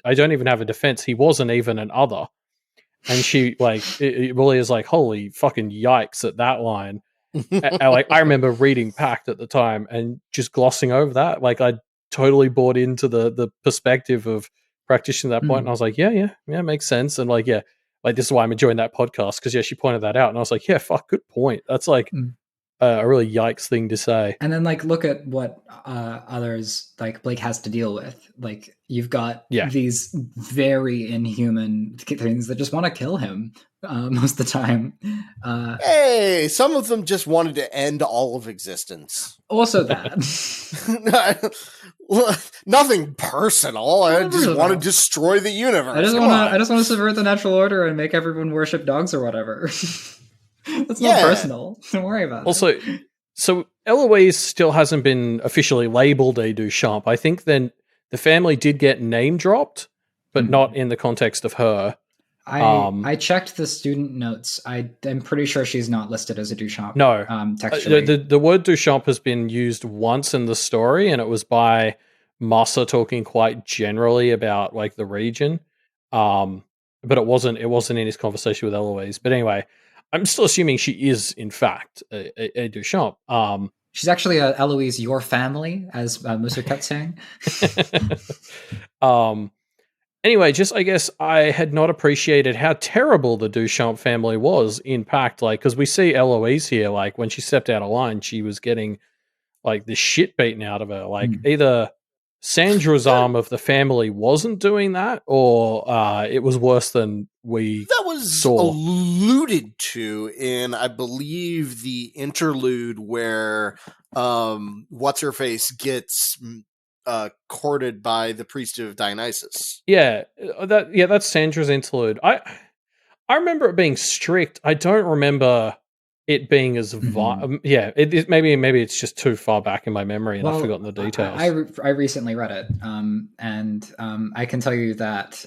I don't even have a defense. He wasn't even an other. And she, like, Malia's like, holy fucking yikes at that line. I remember reading Pact at the time and just glossing over that. Like, I totally bought into the perspective of practitioner at that point, and I was like, yeah, makes sense. And like, this is why I'm enjoying that podcast, because she pointed that out, and I was like, yeah, fuck, good point. That's like a really yikes thing to say. And then, like, look at what others like Blake has to deal with. Like, you've got these very inhuman things that just want to kill him most of the time. Hey, some of them just wanted to end all of existence. Also that. Nothing personal. I just want to destroy the universe. I just want to subvert the natural order and make everyone worship dogs or whatever. That's not personal. Don't worry about it. Also, so Eloise still hasn't been officially labeled a Duchamp. I think then the family did get name dropped, but not in the context of her. I checked the student notes. I'm pretty sure she's not listed as a Duchamp. No. Textually. The word Duchamp has been used once in the story, and it was by Massa talking quite generally about like the region. But it wasn't in his conversation with Eloise. But anyway, I'm still assuming she is, in fact, a Duchamp. She's actually a Eloise, your family, as Musa kept saying. Anyway, just I guess I had not appreciated how terrible the Duchamp family was in Pact. Like, because we see Eloise here, like, when she stepped out of line, she was getting, like, the shit beaten out of her. Like, either Sandra's arm of the family wasn't doing that, or it was worse than we That was saw. alluded to in, I believe, the interlude where What's-Her-Face gets courted by the priest of Dionysus. That's Sandra's interlude. I remember it being strict. I don't remember it being as maybe it's just too far back in my memory and I've forgotten the details. I recently read it, and I can tell you that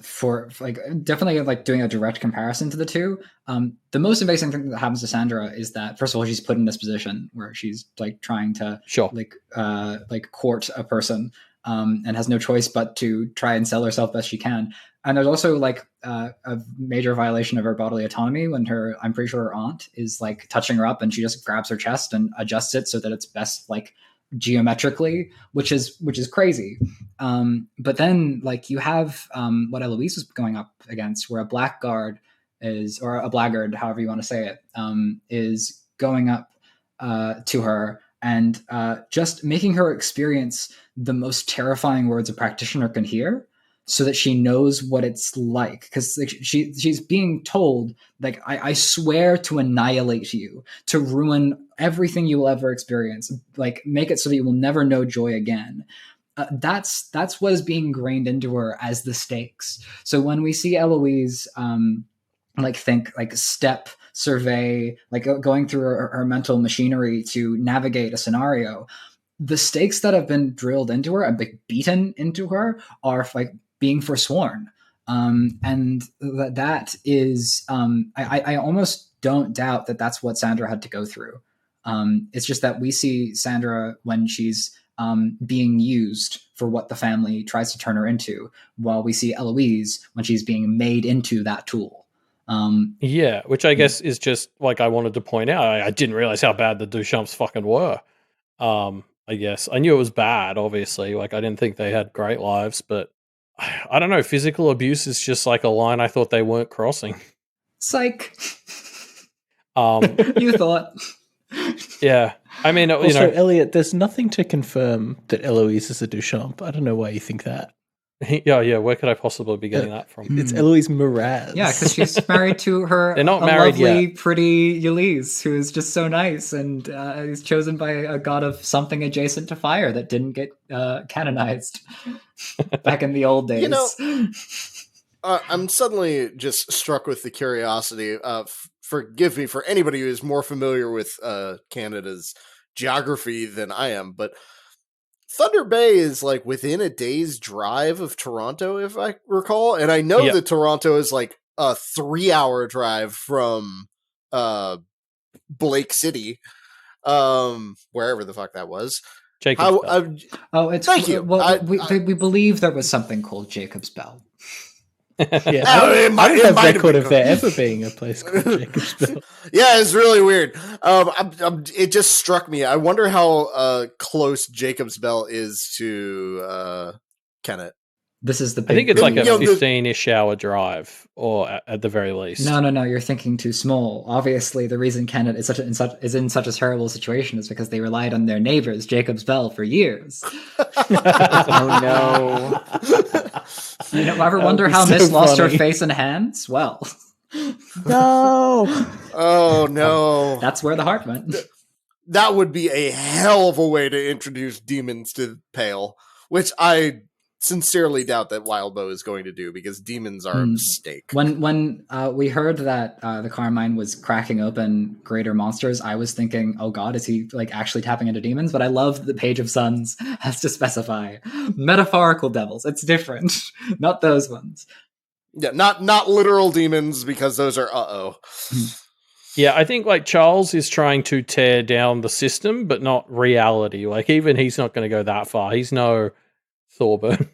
for like definitely like doing a direct comparison to the two, the most amazing thing that happens to Sandra is that first of all she's put in this position where she's like trying to like court a person, and has no choice but to try and sell herself best she can. And there's also like a major violation of her bodily autonomy when I'm pretty sure her aunt is like touching her up and she just grabs her chest and adjusts it so that it's best like geometrically, which is crazy. But then like you have what Eloise was going up against, where a blackguard or a blackguard, however you want to say it, is going up to her and just making her experience the most terrifying words a practitioner can hear, so that she knows what it's like. Because like, she's being told, like, I swear to annihilate you, to ruin everything you will ever experience, like make it so that you will never know joy again. That's what is being ingrained into her as the stakes. So when we see Eloise, like think like step survey, like going through her mental machinery to navigate a scenario, the stakes that have been drilled into her and beaten into her are like being forsworn. And that is, I almost don't doubt that that's what Sandra had to go through. It's just that we see Sandra when she's being used for what the family tries to turn her into, while we see Eloise when she's being made into that tool. Which I guess is just like I wanted to point out. I didn't realize how bad the Duchamps fucking were. I guess I knew it was bad, obviously. Like I didn't think they had great lives, but I don't know. Physical abuse is just like a line I thought they weren't crossing. Psych. You thought. Yeah. I mean, also, Elliot, there's nothing to confirm that Eloise is a Duchamp. I don't know why you think that. Yeah. Where could I possibly be getting that from? It's Eloise Mraz. Yeah, because she's married to her They're not married lovely, yet. pretty Ulysses, who is just so nice and is chosen by a god of something adjacent to fire that didn't get canonized back in the old days. You know, I'm suddenly just struck with the curiosity. Forgive me for anybody who is more familiar with Canada's geography than I am, but Thunder Bay is like within a day's drive of Toronto, if I recall. And I know that Toronto is like a 3-hour drive from Blake City, wherever the fuck that was. Jacob's Bell. It's thank you. Well, we believe there was something called Jacob's Bell. Yeah, it I don't have might record have of there ever being a place called Jacob's Bell. Yeah, it's really weird. It just struck me. I wonder how close Jacob's Bell is to Kennett. This is the big I think it's like a You know, 15-ish hour drive, or at the very least. No, you're thinking too small. Obviously, the reason Kennett is in such a terrible situation is because they relied on their neighbors, Jacob's Bell, for years. Oh no. You know, ever That wonder would be how so Miss lost her funny. face and hands? Well, No. Oh no. that's where the heart went. That would be a hell of a way to introduce demons to Pale, which I sincerely doubt that Wildbow is going to do, because demons are a mistake. When we heard that the Carmine was cracking open greater monsters, I was thinking, oh god, is he like actually tapping into demons? But I love the Page of Suns has to specify metaphorical devils. It's different, not those ones. Yeah, not literal demons, because those are Yeah, I think like Charles is trying to tear down the system, but not reality. Like even he's not going to go that far. He's no Thorburn.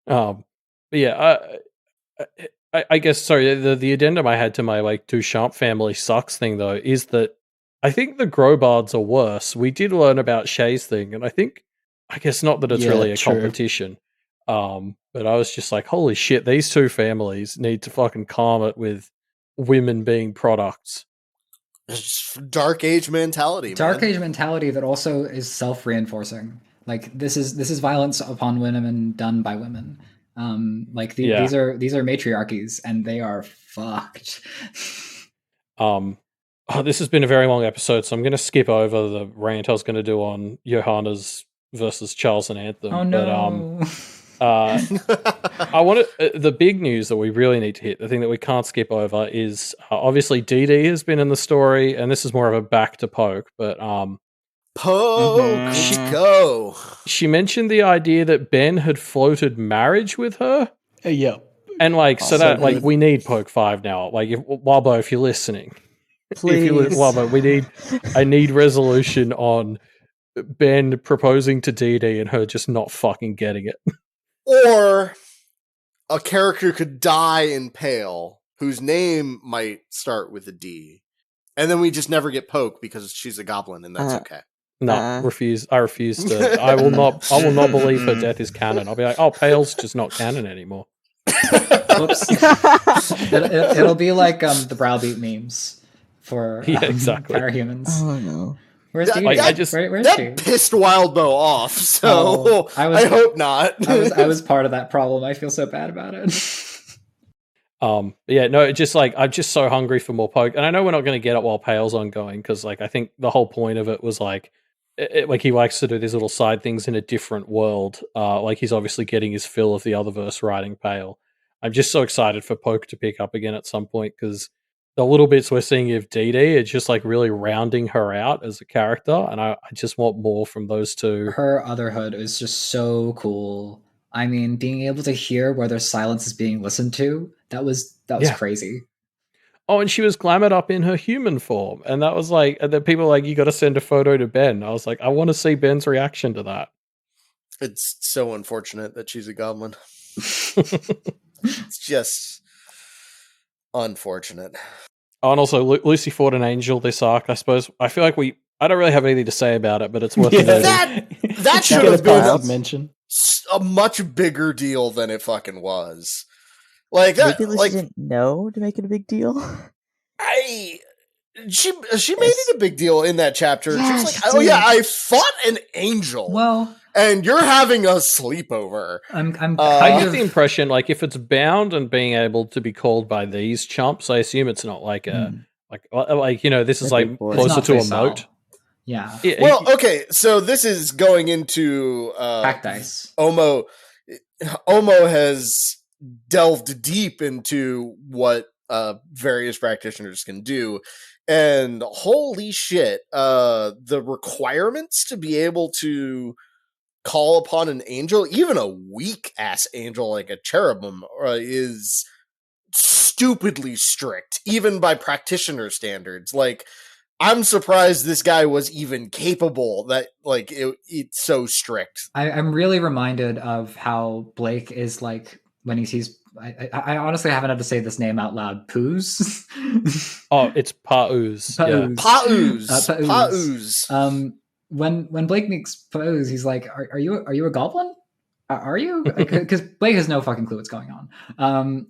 But yeah, I guess sorry. The addendum I had to my like Duchamp family sucks thing though is that I think the Grabards are worse. We did learn about Shae's thing, and I guess not that it's really a competition. But I was just like, holy shit, these two families need to fucking calm it with women being products. It's just Dark Age mentality. Dark Age mentality that also is self-reinforcing. Like this is violence upon women done by women. These are matriarchies, and they are fucked. This has been a very long episode, so I'm going to skip over the rant I was going to do on Johanna's versus Charles and Anthem. Oh no! I want the big news that we really need to hit. The thing that we can't skip over is obviously Dee Dee has been in the story, and this is more of a back to Poke, but go. She mentioned the idea that Ben had floated marriage with her. Yeah. And like, so that like good. we need Poke 5 now. Like, Wildbow, if you're listening, Please. Wildbow, I need resolution on Ben proposing to Dee Dee and her just not fucking getting it. Or a character could die in Pale whose name might start with a D, and then we just never get Poke because she's a goblin, and that's okay. No, refuse. I refuse to. I will not believe her death is canon. I'll be like, oh, Pale's just not canon anymore. Whoops. It'll be like the browbeat memes for exactly parahumans. Oh no. Where's Dee Dee? Where's she? Pissed Wildbow off. So I hope not. I was part of that problem. I feel so bad about it. Yeah, no, just like I'm just so hungry for more Poke, and I know we're not going to get it while Pale's ongoing because, like, I think the whole point of it was like he likes to do these little side things in a different world. Like he's obviously getting his fill of the Otherverse writing Pale. I'm just so excited for Poke to pick up again at some point because the little bits we're seeing of Dee Dee, it's just like really rounding her out as a character, and I just want more from those two. Her otherhood is just so cool. I mean, being able to hear where their silence is being listened to, that was crazy. Oh, and she was glamoured up in her human form, and that was like, and then people were like, you got to send a photo to Ben. I was like, I want to see Ben's reaction to that. It's so unfortunate that she's a goblin. It's just unfortunate. Oh, and also, Lucy fought an angel this arc, I suppose. I feel like I don't really have anything to say about it, but it's worth noting. That should have been a a much bigger deal than it fucking was. Like that, Maybe Lucy didn't know to make it a big deal. She made it a big deal in that chapter. Yeah, she was like, "Oh yeah, I fought an angel." Well, and you're having a sleepover. I get the impression, like, if it's bound and being able to be called by these chumps, I assume it's not like a like you know, this is like closer to a moat. Yeah. Well, okay, so this is going into pack dice. Omo has delved deep into what various practitioners can do, and holy shit, the requirements to be able to call upon an angel, even a weak ass angel like a cherubim, is stupidly strict, even by practitioner standards. Like, I'm surprised this guy was even capable. That like it's so strict. I'm really reminded of how Blake is like when he sees. I honestly haven't had to say this name out loud. Poos. Oh, it's Pauz. Yeah. Pauz. When Blake meets Pauz, he's like, "Are you a goblin? Are you?" Because Blake has no fucking clue what's going on.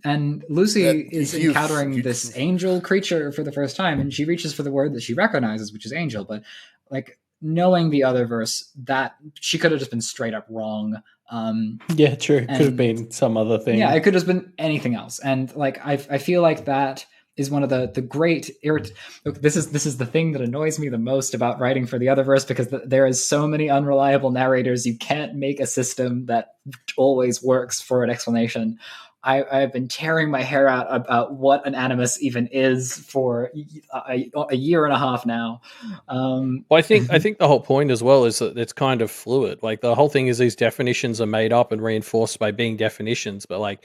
And Lucy is encountering this angel creature for the first time, and she reaches for the word that she recognizes, which is angel. But like knowing the Otherverse, that she could have just been straight up wrong. Yeah, true. It could have been some other thing. Yeah, it could have been anything else. And like I feel like that is one of the great Look, this is the thing that annoys me the most about writing for the Otherverse, because there is so many unreliable narrators. You can't make a system that always works for an explanation. I've been tearing my hair out about what an animus even is for a year and a half now. Well, I think the whole point as well is that it's kind of fluid. Like the whole thing is these definitions are made up and reinforced by being definitions, but like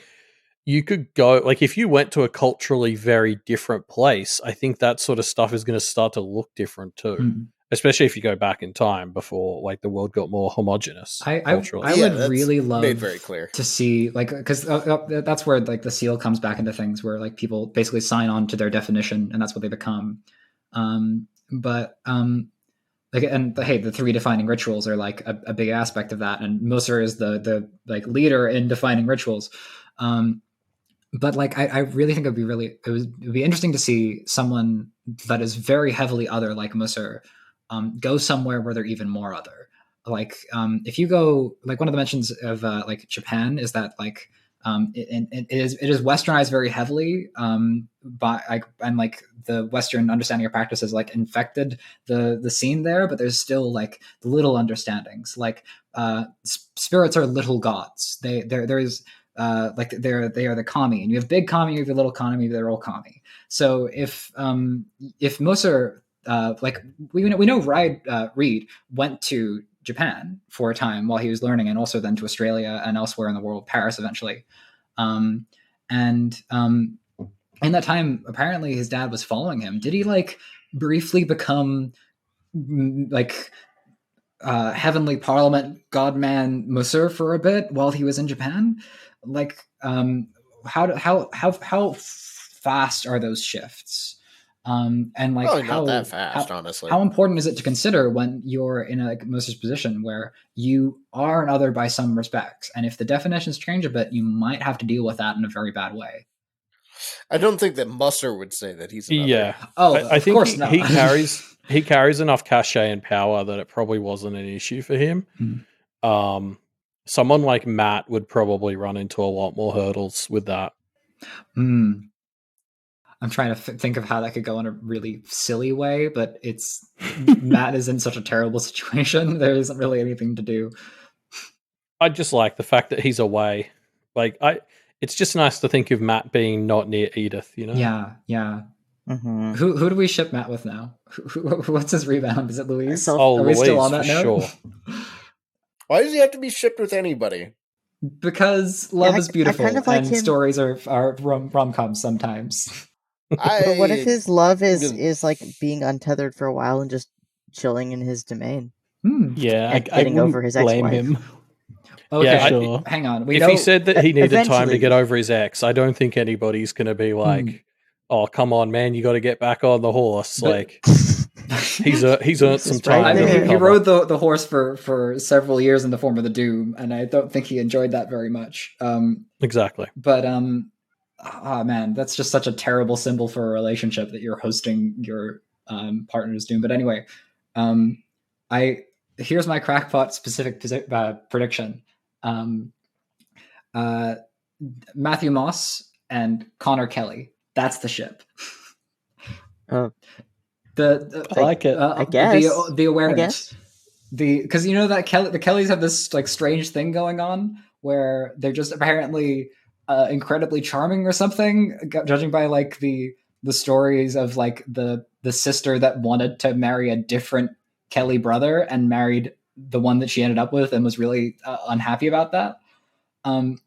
you could go, like if you went to a culturally very different place, I think that sort of stuff is going to start to look different too. Especially if you go back in time before like the world got more homogenous. I would really love very clear to see, like, because that's where like the seal comes back into things, where like people basically sign on to their definition and that's what they become. Like, and hey, the 3 defining rituals are like a big aspect of that, and Moser is the like leader in defining rituals. But like I really think it would be interesting to see someone that is very heavily other, like Moser, go somewhere where they're even more other. Like if you go, like one of the mentions of like Japan is that like it is westernized very heavily by like, and like the Western understanding of practice has like infected the scene there, but there's still like little understandings. Like spirits are little gods. There is like they are the kami, and you have big kami, you have the little kami, they're all kami. So if Moser, like we know Reed went to Japan for a time while he was learning, and also then to Australia and elsewhere in the world, Paris eventually. And in that time, apparently his dad was following him. Did he like briefly become like heavenly parliament godman Moser for a bit while he was in Japan? Like how fast are those shifts? And like probably not that fast, honestly. How important is it to consider when you're in a Moser's position where you are an other by some respects, and if the definitions change a bit, you might have to deal with that in a very bad way. I don't think that Moser would say that he's an other. Yeah. Oh, I think course he carries enough cachet and power that it probably wasn't an issue for him. Someone like Matt would probably run into a lot more hurdles with that. I'm trying to think of how that could go in a really silly way, but it's Matt is in such a terrible situation. There isn't really anything to do. I just like the fact that he's away. Like it's just nice to think of Matt being not near Edith, you know? Yeah. Mm-hmm. Who do we ship Matt with now? What's his rebound? Is it Louise? Are we Louise, still on that note? Sure. Why does he have to be shipped with anybody? Because love is beautiful, kind of like and stories are rom-coms sometimes. But what if his love is like being untethered for a while and just chilling in his domain? Yeah, and getting over his blame ex-wife. him. Okay, Yeah, sure. Hang on. If he said that he needed time to eventually. get over his ex, I don't think anybody's going to be like, "Oh, come on, man, you got to get back on the horse." Like he's earned some time. right to there. He recover. rode the horse for several years in the form of the Doom, and I don't think he enjoyed that very much. Exactly. But oh man, that's just such a terrible symbol for a relationship that you're hosting your partner's Doom. But anyway, here's my crackpot specific prediction. Matthew Moss and Connor Kelly. That's the ship. I like it. I guess. The awareness. Because you know that the Kellys have this like strange thing going on where they're just apparently incredibly charming or something, judging by like the stories of like the sister that wanted to marry a different Kelly brother and married the one that she ended up with and was really unhappy about that.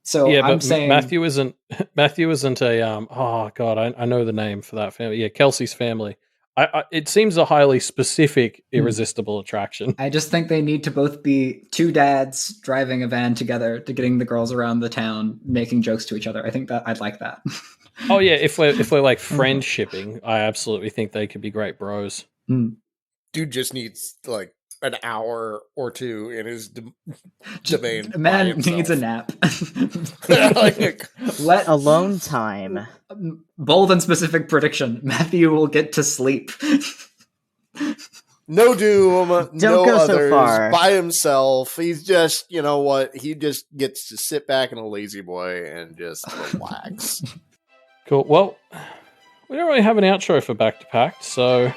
So yeah, I'm but saying Matthew isn't a oh god, I know the name for that family. Yeah, Kelsey's family. It seems a highly specific, irresistible attraction. I just think they need to both be two dads driving a van together to getting the girls around the town, making jokes to each other. I think that I'd like that. Oh yeah, if we're like friend shipping, I absolutely think they could be great bros. Dude just needs like an hour or two in his domain. A man needs a nap. Let Alone time. Bold and specific prediction: Matthew will get to sleep. No Doom, Don't no go others, so far. by himself. He's just, you know what? He just gets to sit back in a lazy boy and just relax. Cool. Well, we don't really have an outro for Back to Pact, so